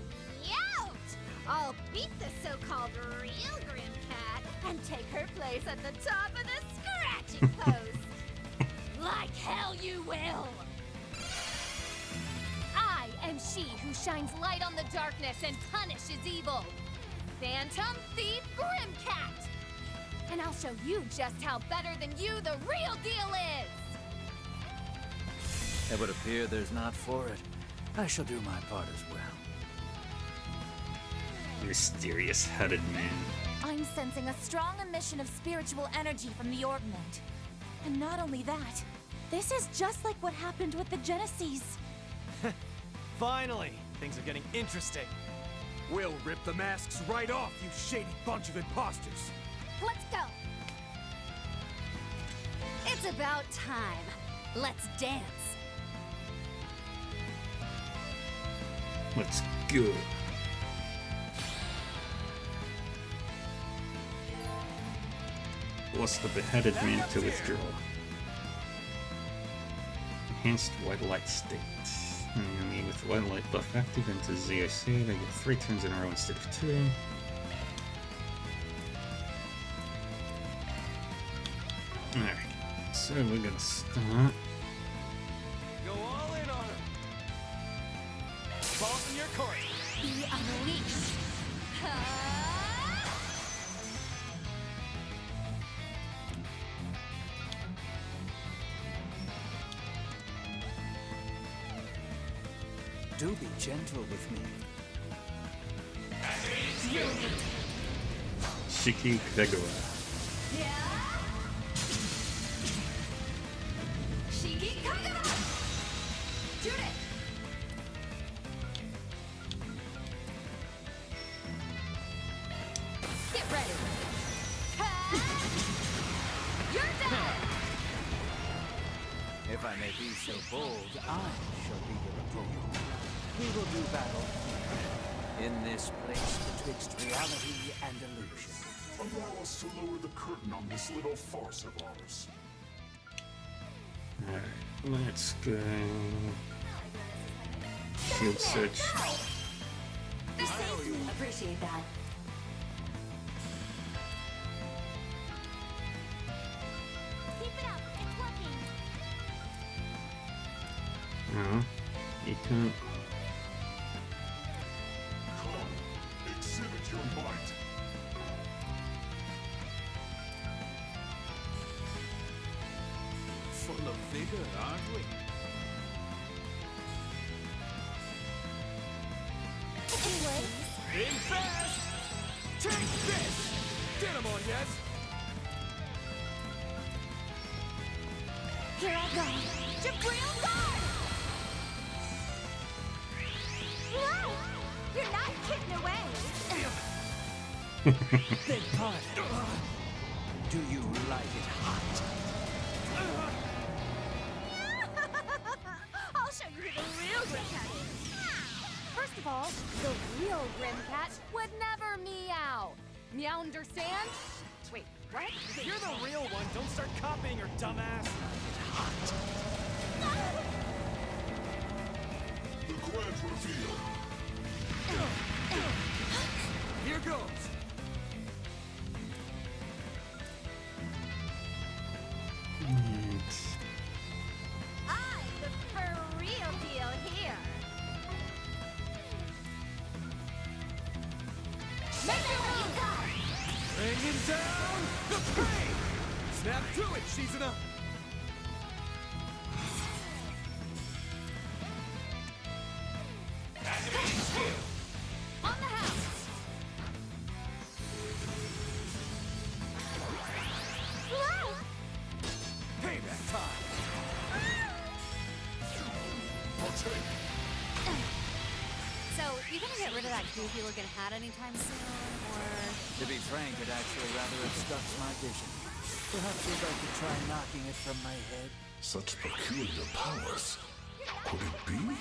N: meowt! I'll beat the so-called real Grim Cat and take her place at the top of the scratching post!
P: Like hell you will! I am she who shines light on the darkness and punishes evil. Phantom Thief Grimcat! And I'll show you just how better than you the real deal is!
U: It would appear there's not for it. I shall do my part as well.
A: Mysterious hooded man.
T: I'm sensing a strong emission of spiritual energy from the Orbment. And not only that, this is just like what happened with the Genesis.
M: Finally! Things are getting interesting.
H: We'll rip the masks right off, you shady bunch of imposters!
F: Let's go! It's about time. Let's dance.
A: Let's go. Force the beheaded man to withdraw. Enhanced white light state. Enemy with white light buff active enters ZOC. They get 3 turns in a row instead of 2. Alright, so we're gonna start.
M: Go all in on her. Balls in your court.
P: Be unleashed.
U: Do be gentle with me.
A: Shiki Kagura.
P: Shiki Kagura! Judith! Get ready. You're done!
U: If I may be so bold, I shall be your opponent. We will do battle in this place betwixt reality and illusion.
R: Allow us to lower the curtain on this little farce of ours.
A: Alright, let's go. Shield search.
T: Appreciate that.
P: Keep it up. It's working.
A: No, you can't.
R: Come, exhibit your might.
U: Full of vigor, aren't we?
H: Being fast! Take this! Get him on, yes!
N: Here I go! Jabril Guard! No! You're not kidding away!
U: Beg pardon. Do you like it hot?
N: I'll show you who the real Grimcat is!
P: First of all, the real Grimcat would never meow. Meow, understand? Wait, what?
M: If you're the real one, don't start copying her, dumbass.
R: The grand reveal.
H: Here goes!
N: I'm the for real deal here!
H: Bringing down the pain! Snap to it, Shizuna!
D: Activating skill.
P: On the house.
H: Payback time!
F: So, you gonna get rid of that goofy looking hat anytime soon, or...?
U: To be frank, it actually rather obstructs my vision. Perhaps you'd like to try knocking it from my head?
R: Such peculiar powers. Could it be?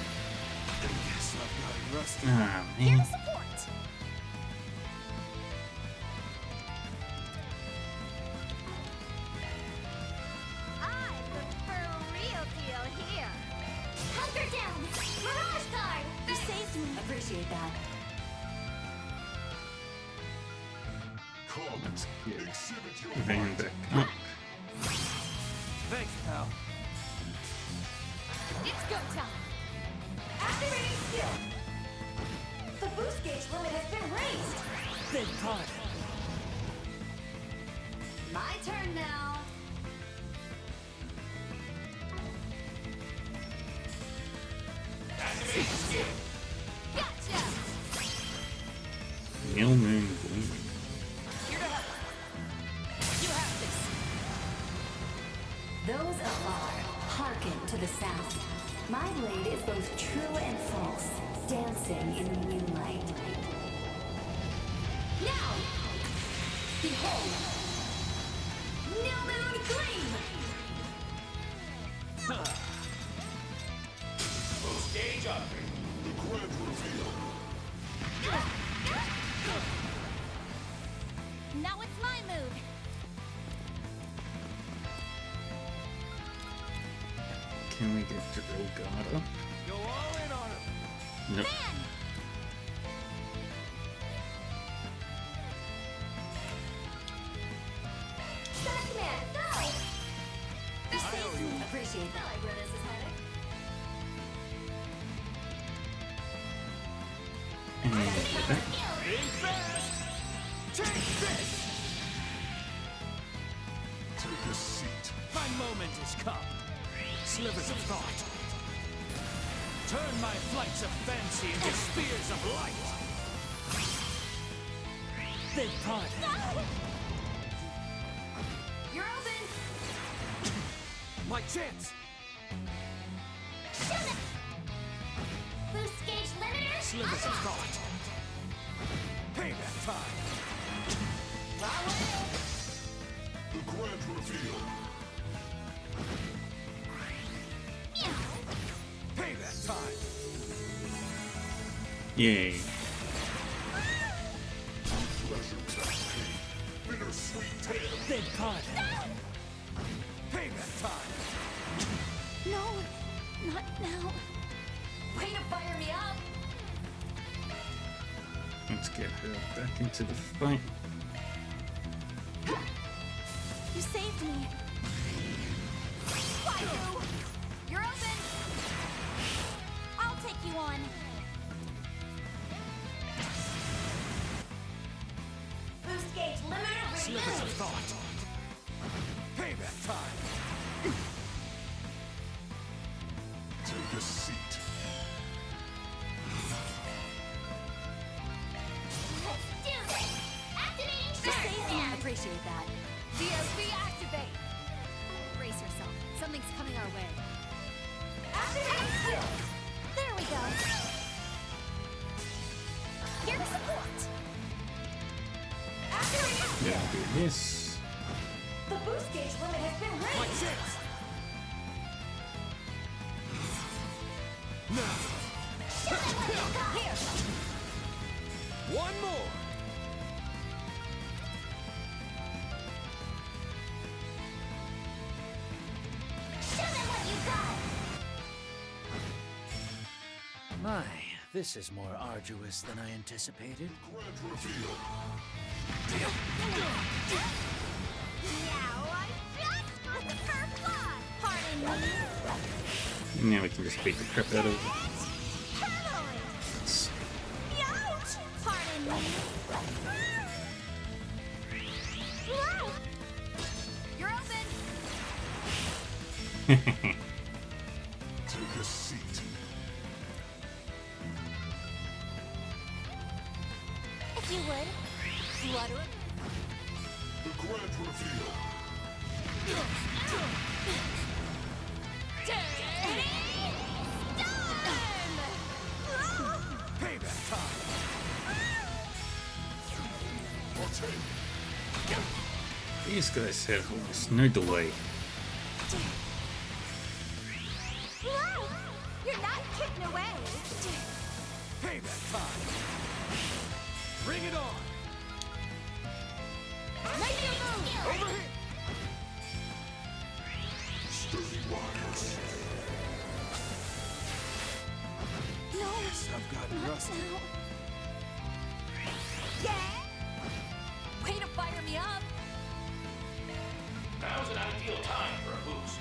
U: Yes, I've got it rusty.
A: Ah,
P: Here
A: man.
P: to support.
N: I'm the for real deal here.
S: Hunker down! Mirage Guard!
T: You saved me.
F: Appreciate that.
R: Come, exhibit your
A: Van
R: might.
A: back up.
H: Thanks, pal.
P: It's go time.
S: Activating skill! The boost gauge limit has been raised!
U: Big part.
F: My turn now.
D: Activating skill.
P: Gotcha.
A: Neil Moon Gleaming.
P: Here to help. You have this.
F: Those afar, hearken to the sound. My blade is both true and false, dancing in the moonlight. Now, behold, New Moon Gleam!
D: Boost gauge up.
R: The grand reveal.
P: Now it's my move.
A: Can we get Drillgada?
H: Go all in on him!
A: Nope.
S: Batman, go!
F: Appreciate that.
A: And get that.
H: Being fast! Take this!
R: Take a seat.
H: My moment has come. Slivers of thought. Turn my flights of fancy into spears of light. Big part.
F: You're open!
H: My chance!
S: Boost gauge limiter!
H: Slivers of thought. Payback time!
R: The grand reveal.
H: Payback time!
A: Yay.
R: Pleasures and pain. Bittersweet tale.
H: Big part! Payback time!
T: No, not now.
F: Way to fire me up!
A: Let's get her back into the fight.
T: You saved me.
P: Waifu. You're open.
T: I'll take you on.
S: Boost gauge limiter
H: Slivers of
S: removed!
H: thought. Payback time!
R: Take a seat.
S: Let's do this! Activating Batman!
F: Appreciate that.
P: DOC activate.
F: Brace yourself. Something's coming our way.
S: Activating skill!
T: There we go.
P: Here to support.
S: Activating
A: Gonna
S: skill!
A: do this.
S: The boost gauge limit has been
H: My
S: raised!
H: chance! Now!
P: Here.
H: One more!
S: Show them what you got!
U: My, this is more arduous than I anticipated.
R: Grand reveal.
N: Now I just got the first blood. Pardon me.
A: And now we can just beat the crap out of it.
T: Ouch! Pardon me. Whoa! You're open.
R: Take a seat.
T: If you would. Flutter.
R: The grand reveal.
B: Payback time.
A: These guys have almost no delay.
T: Whoa! You're not kicking away.
B: Payback time. Bring it on.
T: Make your move.
B: Over here.
R: Sturdy wires.
T: No.
J: I've gotten rusty.
T: Yeah. Way to fire me up.
D: Now's an ideal time for a boost.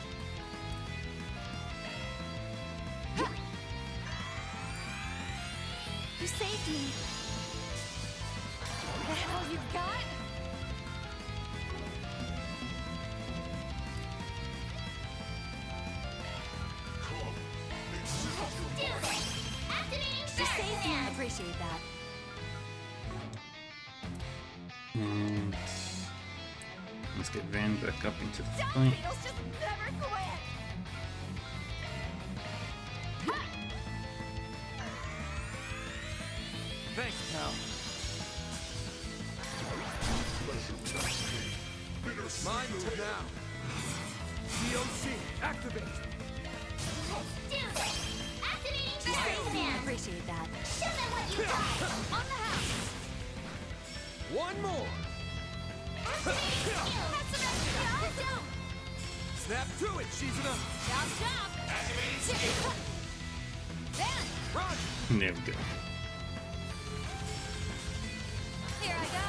T: You saved me. The hell you got?
C: You saved me. I appreciate that.
A: And let's get Van back up into the
T: Dumb
A: fight.
T: Beetles just never quit.
B: Thanks, pal.
J: My move now.
B: DOC, activate.
T: You saved me. I appreciate that.
C: Show them what you got.
T: On the house.
J: One more.
T: Have some extra. Don't.
B: Snap to it, Shizuna.
T: Chop, chop. Then.
B: Run.
A: There we go.
T: Here I go.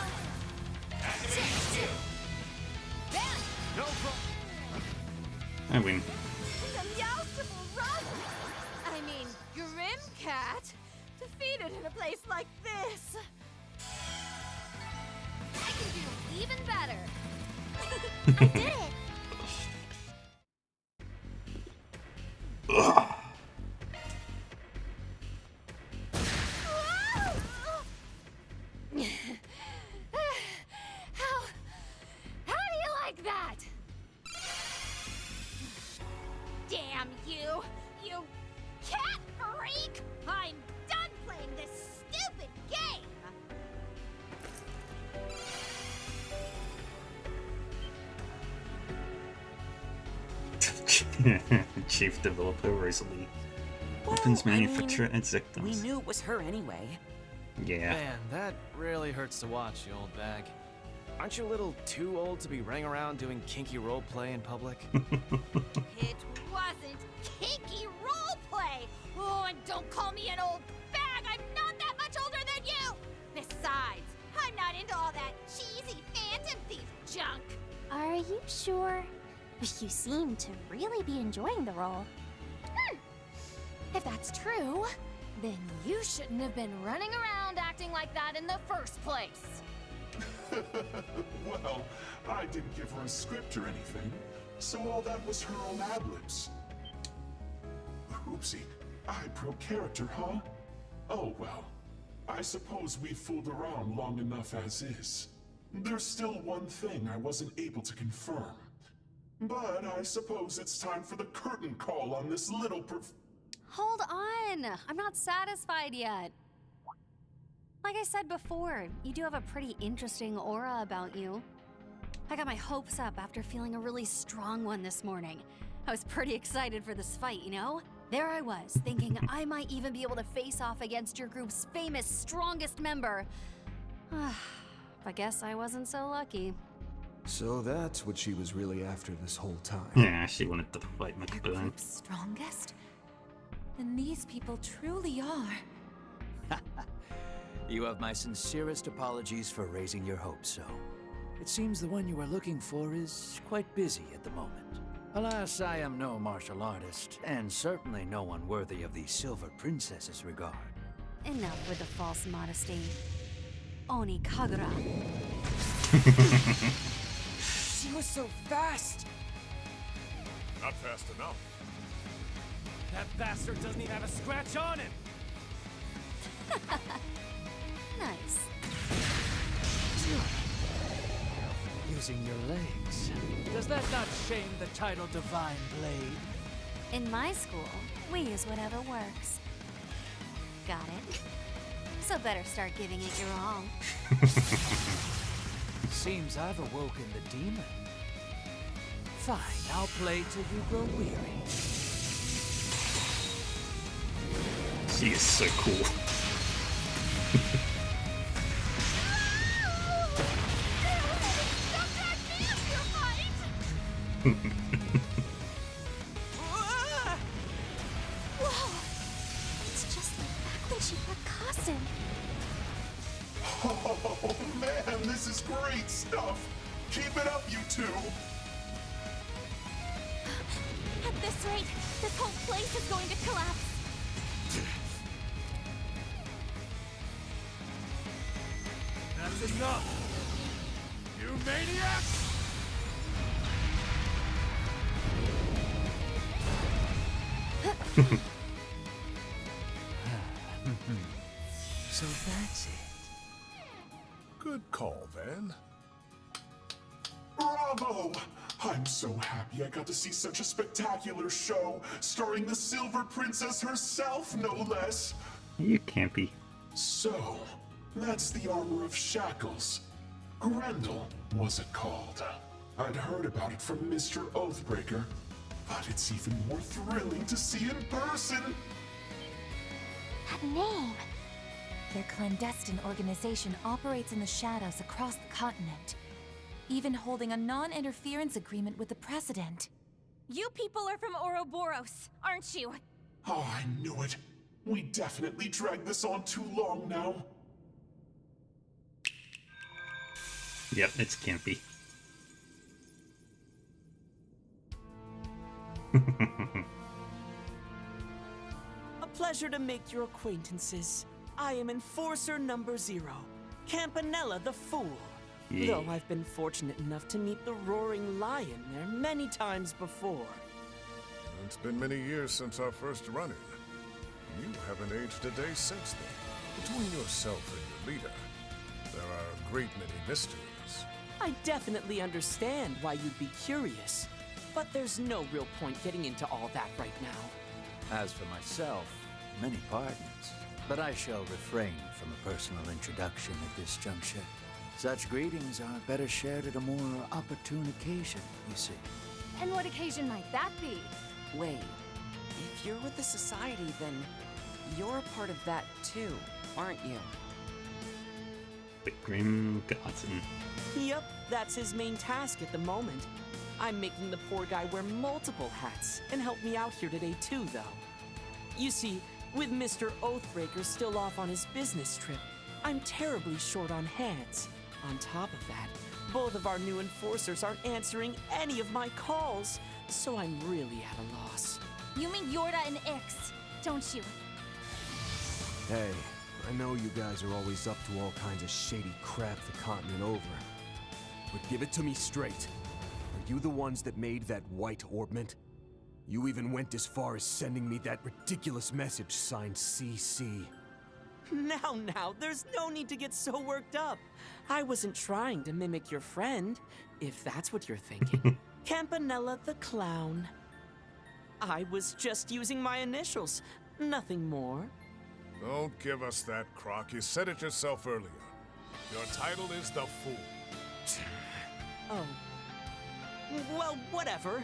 T: Then.
B: No problem.
A: I win.
N: The Meowstable run! I mean, Grimcat? Defeated in a place like this!
T: I can do even better.
C: I did it.
T: How do you like that? Damn you! You cat freak! I'm done playing this stupid game!
A: Chief developer Rosalie. Weapons manufacturer at
Q: We
A: Zekdons.
Q: knew it was her anyway.
A: Yeah.
M: Man, that really hurts to watch, you old bag. Aren't you a little too old to be running around doing kinky roleplay in public?
T: It wasn't kinky roleplay! Oh, and don't call me an old bag! I'm not that much older than you! Besides, I'm not into all that cheesy Phantom Thief junk!
C: Are you sure? You seem to really be enjoying the role.
T: If that's true, then you shouldn't have been running around acting like that in the first place.
R: Well, I didn't give her a script or anything, so all that was her own ad-libs. Oopsie, I broke character, huh? Oh well, I suppose we fooled around long enough as is. There's still one thing I wasn't able to confirm. But I suppose it's time for the curtain call on this little
F: Hold on! I'm not satisfied yet. Like I said before, you do have a pretty interesting aura about you. I got my hopes up after feeling a really strong one this morning. I was pretty excited for this fight, you know? There I was, thinking I might even be able to face off against your group's famous strongest member. I guess I wasn't so lucky.
J: So that's what she was really after this whole time.
A: Yeah, she wanted to fight McBurn.
O: Strongest? Then these people truly are.
U: You have my sincerest apologies for raising your hopes so. It seems the one you are looking for is quite busy at the moment. Alas, I am no martial artist, and certainly no one worthy of the Silver Princess's regard.
F: Enough with the false modesty. Oni Kagura.
I: She was so fast!
E: Not fast enough.
M: That bastard doesn't even have a scratch on him!
F: Nice.
U: Using your legs.
Q: Does that not shame the title Divine Blade?
F: In my school, we use whatever works. Got it? So better start giving it your all.
U: Seems I've awoken the demon. Fine, I'll play till you grow weary.
A: She is so cool.
C: Whoa! It's just like back when she fought Kassen.
R: Oh man, this is great stuff! Keep it up, you two!
P: At this rate, this whole place is going to collapse.
B: That's enough! You maniacs!
U: So that's it.
E: Good call, Van.
R: Bravo! I'm so happy I got to see such a spectacular show, starring the Silver Princess herself, no less.
A: You can't be.
R: So, that's the armor of Shackles. Grendel, was it called? I'd heard about it from Mr. Oathbreaker, but it's even more thrilling to see in person.
K: That name! Their clandestine organization operates in the shadows across the continent, even holding a non-interference agreement with the President.
P: You people are from Ouroboros, aren't you?
R: Oh, I knew it. We definitely dragged this on too long now.
A: Yep, it's campy.
L: A pleasure to make your acquaintances. I am Enforcer Number 0, Campanella the Fool.
A: Yeah.
L: Though I've been fortunate enough to meet the Roaring Lion there many times before.
E: It's been many years since our first run-in. You haven't aged a day since then. Between yourself and your leader, there are a great many mysteries.
L: I definitely understand why you'd be curious, but there's no real point getting into all that right now.
U: As for myself, many pardons, but I shall refrain from a personal introduction at this juncture. Such greetings are better shared at a more opportune occasion, you see.
P: And what occasion might that be?
L: Wait, if you're with the Society, then you're a part of that too, aren't you?
A: The Grim Garden.
L: Yep, that's his main task at the moment. I'm making the poor guy wear multiple hats, and help me out here today too, though. You see, with Mr. Oathbreaker still off on his business trip, I'm terribly short on hands. On top of that, both of our new enforcers aren't answering any of my calls, so I'm really at a loss.
P: You mean Yorda and Ix, don't you?
J: Hey, I know you guys are always up to all kinds of shady crap the continent over. But give it to me straight. Are you the ones that made that white orbment? You even went as far as sending me that ridiculous message signed CC.
L: Now, there's no need to get so worked up. I wasn't trying to mimic your friend, if that's what you're thinking. Campanella the Clown. I was just using my initials, nothing more.
E: Don't give us that, Croc. You said it yourself earlier. Your title is the Fool.
L: Oh. Well, whatever.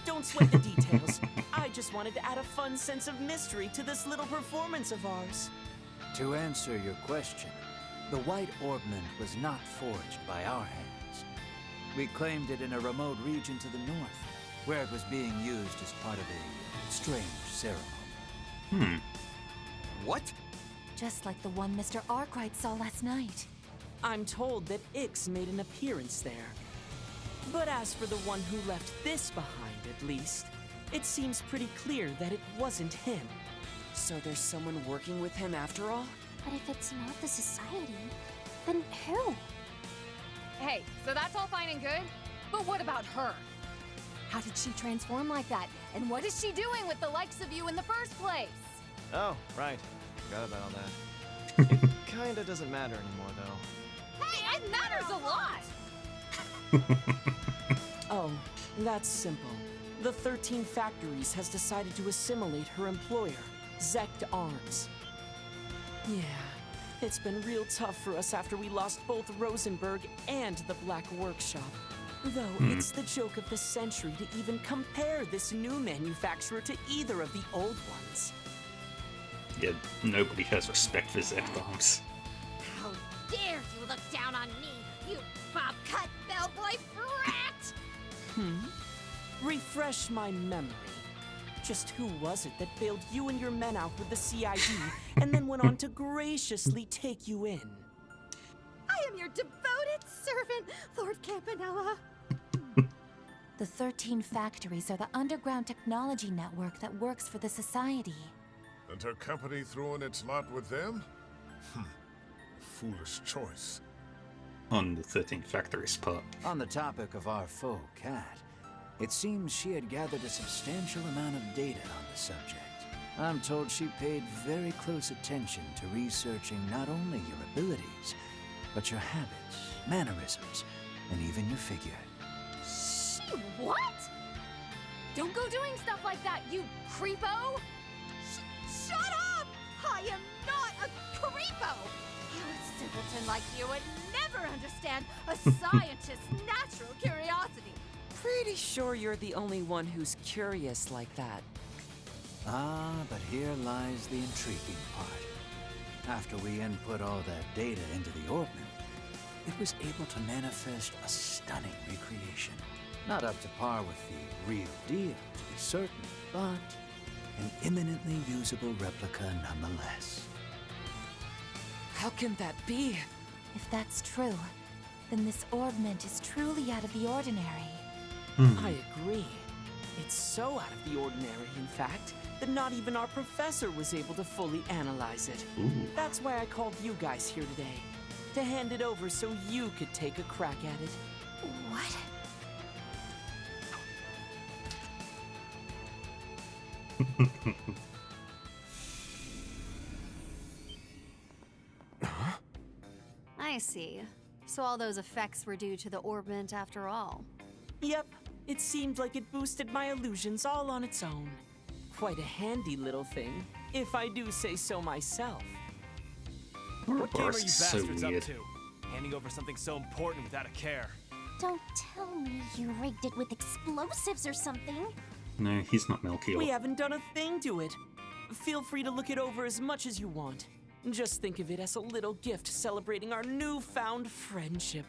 L: Don't sweat the details. I just wanted to add a fun sense of mystery to this little performance of ours.
U: To answer your question, the White Orbment was not forged by our hands. We claimed it in a remote region to the north, where it was being used as part of a strange ceremony.
J: What?
K: Just like the one Mr. Arkwright saw last night.
L: I'm told that Ix made an appearance there. But as for the one who left this behind, at least, it seems pretty clear that it wasn't him.
I: So there's someone working with him after all?
C: But if it's not the Society, then who?
P: Hey, so that's all fine and good, but what about her? How did she transform like that? And what is she doing with the likes of you in the first place?
M: Oh, right. Forgot about all that. It kinda doesn't matter anymore, though.
P: Hey, it matters a lot!
L: Oh, that's simple. The 13 Factories has decided to assimilate her employer, Zect Arms. Yeah, it's been real tough for us after we lost both Rosenberg and the Black Workshop. Though it's the joke of the century to even compare this new manufacturer to either of the old ones.
A: Yeah, nobody has respect for Zect Arms.
T: How dare you look down on me, you bob-cut bellboy brat!
L: Refresh my memory. Just who was it that bailed you and your men out with the CID and then went on to graciously take you in?
N: I am your devoted servant, Lord Campanella.
K: The 13 Factories are the underground technology network that works for the Society.
E: And her company threw in its lot with them? Foolish choice.
A: On the 13 Factories part.
U: On the topic of our foe, Cat, it seems she had gathered a substantial amount of data on the subject. I'm told she paid very close attention to researching not only your abilities, but your habits, mannerisms, and even your figure.
P: She what? Don't go doing stuff like that, you creepo!
N: Shut up! I am not a creepo! You a simpleton like you would never understand a scientist's natural curiosity.
I: Pretty sure you're the only one who's curious like that.
U: Ah, but here lies the intriguing part. After we input all that data into the Orbment, it was able to manifest a stunning recreation. Not up to par with the real deal, to be certain, but an eminently usable replica nonetheless.
K: How can that be? If that's true, then this Orbment is truly out of the ordinary.
L: I agree. It's so out of the ordinary, in fact, that not even our professor was able to fully analyze it. That's why I called you guys here today. To hand it over so you could take a crack at it.
K: What?
F: I see. So all those effects were due to the Orbment after all.
L: Yep, it seemed like it boosted my illusions all on its own. Quite a handy little thing, if I do say so myself.
M: What game are you
A: so
M: bastards
A: weird.
M: up to? Handing over something so important without a care.
C: Don't tell me you rigged it with explosives or something.
A: No, he's not Melchior.
L: We haven't done a thing to it. Feel free to look it over as much as you want. Just think of it as a little gift celebrating our newfound friendship.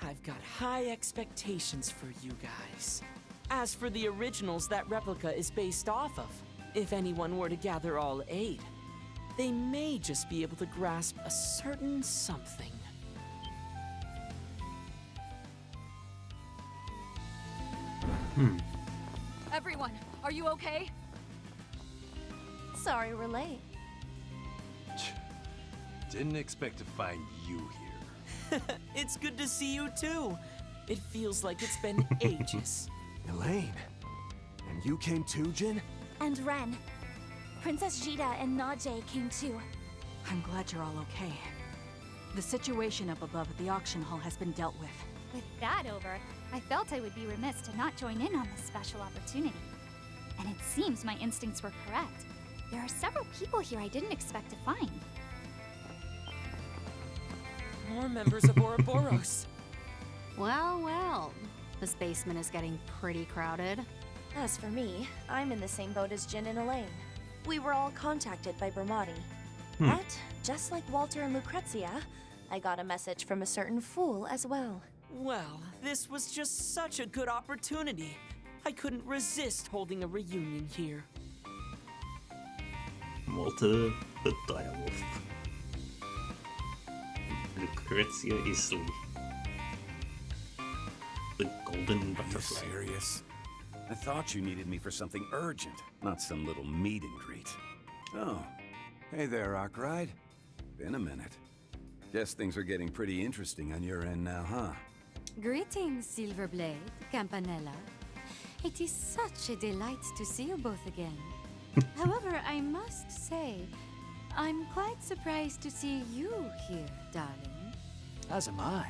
L: I've got high expectations for you guys. As for the originals that replica is based off of, if anyone were to gather all 8, they may just be able to grasp a certain something.
P: Everyone, are you okay?
N: Sorry we're late.
B: Didn't expect to find you here.
L: It's good to see you too. It feels like it's been ages.
J: Elaine, and you came too, Jin?
C: And Ren. Princess Jita and Najee came too.
O: I'm glad you're all okay. The situation up above at the auction hall has been dealt with.
C: With that over, I felt I would be remiss to not join in on this special opportunity. And it seems my instincts were correct. There are several people here I didn't expect to find.
I: More members of Ouroboros.
F: Well, well. This basement is getting pretty crowded.
G: As for me, I'm in the same boat as Jin and Elaine. We were all contacted by Bramati. But, just like Walter and Lucrezia, I got a message from a certain fool as well.
L: Well, this was just such a good opportunity. I couldn't resist holding a reunion here.
A: Walter the Direwolf. Lucrezia Isley. The golden butterfly.
H: Are you serious? I thought you needed me for something urgent, not some little meet and greet. Oh, hey there, Arkwright. Been a minute. Guess things are getting pretty interesting on your end now, huh?
K: Greetings, Silverblade, Campanella. It is such a delight to see you both again. However, I must say, I'm quite surprised to see you here, darling.
U: As am I.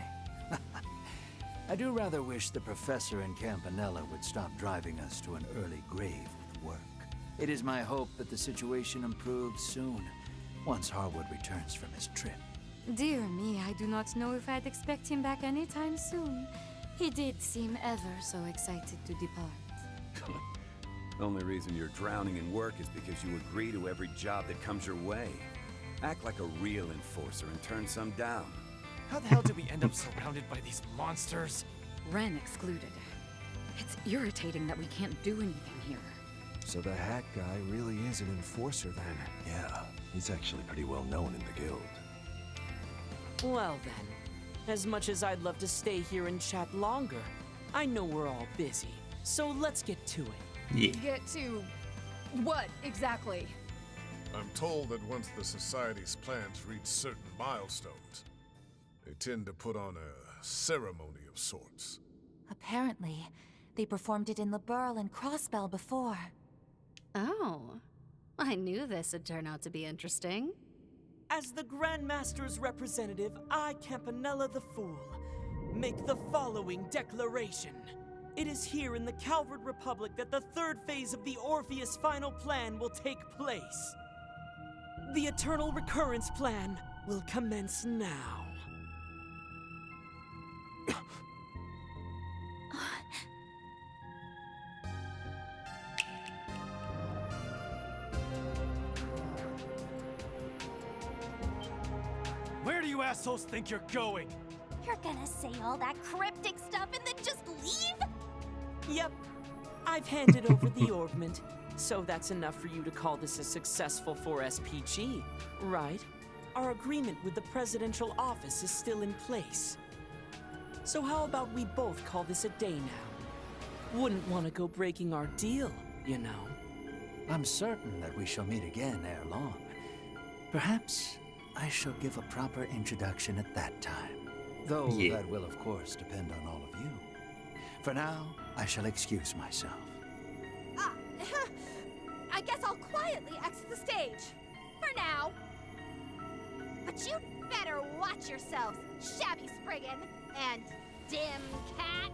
U: I do rather wish the Professor and Campanella would stop driving us to an early grave with work. It is my hope that the situation improves soon, once Harwood returns from his trip.
K: Dear me, I do not know if I'd expect him back anytime soon. He did seem ever so excited to depart.
H: The only reason you're drowning in work is because you agree to every job that comes your way. Act like a real enforcer and turn some down.
M: How the hell did we end up surrounded by these monsters?
O: Ren excluded. It's irritating that we can't do anything here.
J: So the hat guy really is an enforcer then?
V: Yeah, he's actually pretty well known in the guild.
L: Well then, as much as I'd love to stay here and chat longer, I know we're all busy, so let's get to it.
A: Yeah.
N: Get to what exactly?
E: I'm told that once the Society's plans reach certain milestones, they tend to put on a ceremony of sorts.
K: Apparently, they performed it in Liberl and Crossbell before.
F: Oh, I knew this would turn out to be interesting.
L: As the Grandmaster's representative, I, Campanella the Fool, make the following declaration. It is here in the Calvard Republic that the third phase of the Orpheus final plan will take place. The Eternal Recurrence plan will commence now.
B: Where do you assholes think you're going?
S: You're gonna say all that cryptic stuff and then just leave?
L: Yep. I've handed over the Orbment, so that's enough for you to call this a successful 4SPG, right? Our agreement with the presidential office is still in place. So how about we both call this a day now? Wouldn't want to go breaking our deal, you know.
U: I'm certain that we shall meet again ere long. Perhaps I shall give a proper introduction at that time. Though that will, of course, depend on all of you. For now, I shall excuse myself.
N: I guess I'll quietly exit the stage. For now.
T: But you'd better watch yourselves, Shabby Spriggan and Dim Cat.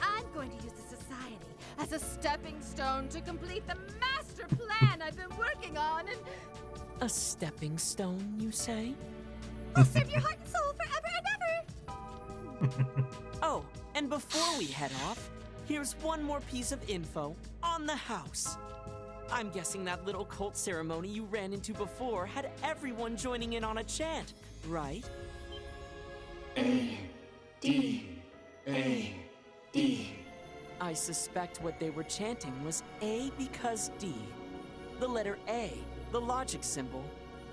N: I'm going to use the Society as a stepping stone to complete the master plan I've been working on and...
L: A stepping stone, you say?
N: I'll serve your heart and soul forever and ever!
L: Oh, and before we head off, here's one more piece of info on the house. I'm guessing that little cult ceremony you ran into before had everyone joining in on a chant, right?
D: A, D, A, D.
L: I suspect what they were chanting was A because D. The letter A, the logic symbol,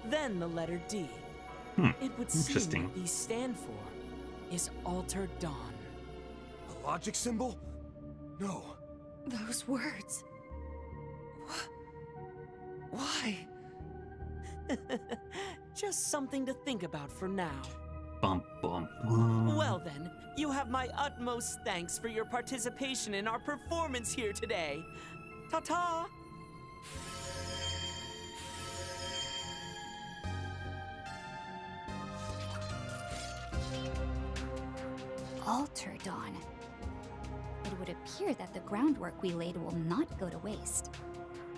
L: then the letter D. It would seem what these stand for is Alter Dawn.
J: A logic symbol? No.
O: Those words.
L: Why? Just something to think about for now.
A: Bum, bum, bum.
L: Well then, you have my utmost thanks for your participation in our performance here today. Ta-ta!
C: Alter Dawn. It would appear that the groundwork we laid will not go to waste.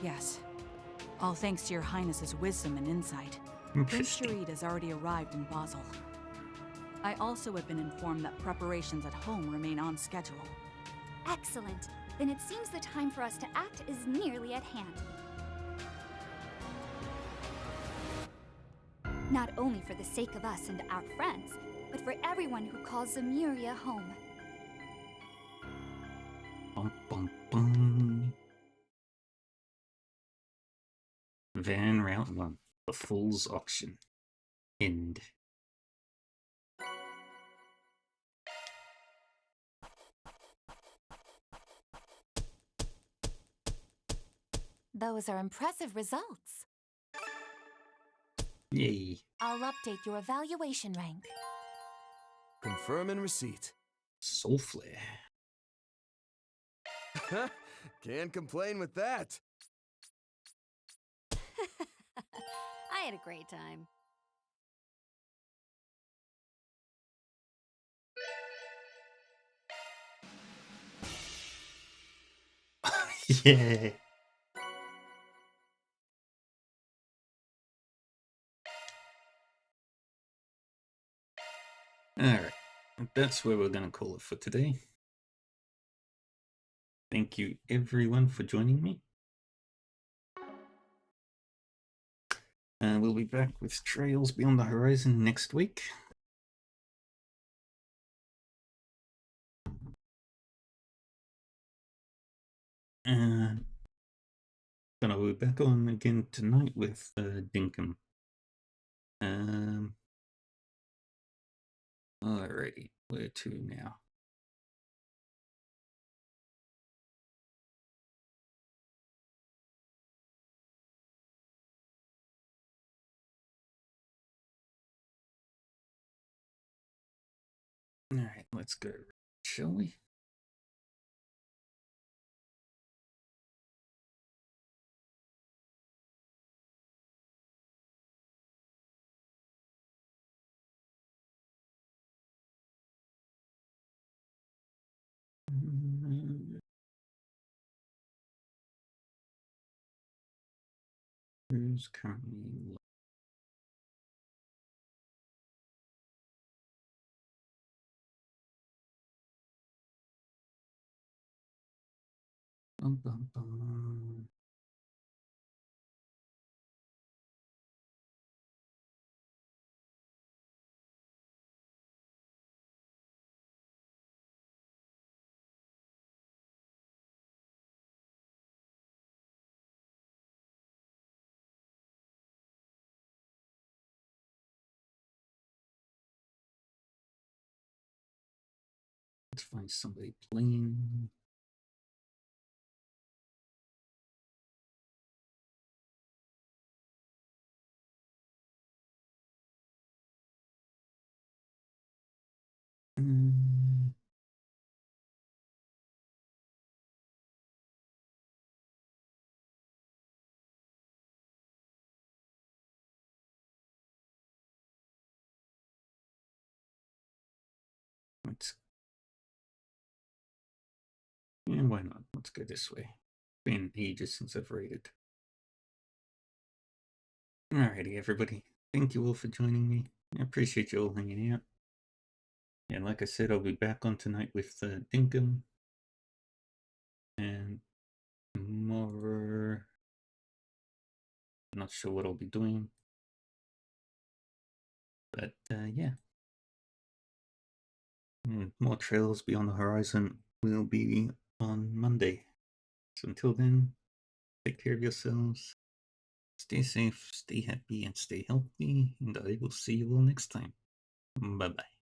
O: Yes. All thanks to your Highness's wisdom and insight. Prince Sharid has already arrived in Basel. I also have been informed that preparations at home remain on schedule.
C: Excellent. Then it seems the time for us to act is nearly at hand. Not only for the sake of us and our friends, but for everyone who calls Zemuria home.
A: Bum, bum, bum. Van Round 1, The Fool's Auction. End.
K: Those are impressive results.
A: Yay.
K: I'll update your evaluation rank.
J: Confirm and receipt.
A: Soul Flare.
J: Can't complain with that.
F: I had a great time.
A: Yeah. Alright, that's where we're going to call it for today. Thank you everyone for joining me. We'll be back with Trails Beyond the Horizon next week. But I'll be back on again tonight with Dinkum. Alrighty, where to now? Alright, let's go, shall we? Who's currently bum, bum, bum. Let's find somebody playing. Yeah, why not? Let's go this way. Been ages since I've raided. Alrighty, everybody. Thank you all for joining me. I appreciate you all hanging out. And like I said, I'll be back on tonight with Dinkum. And tomorrow, not sure what I'll be doing. But yeah. More Trails Beyond the Horizon will be on Monday. So until then, take care of yourselves. Stay safe, stay happy, and stay healthy. And I will see you all next time. Bye-bye.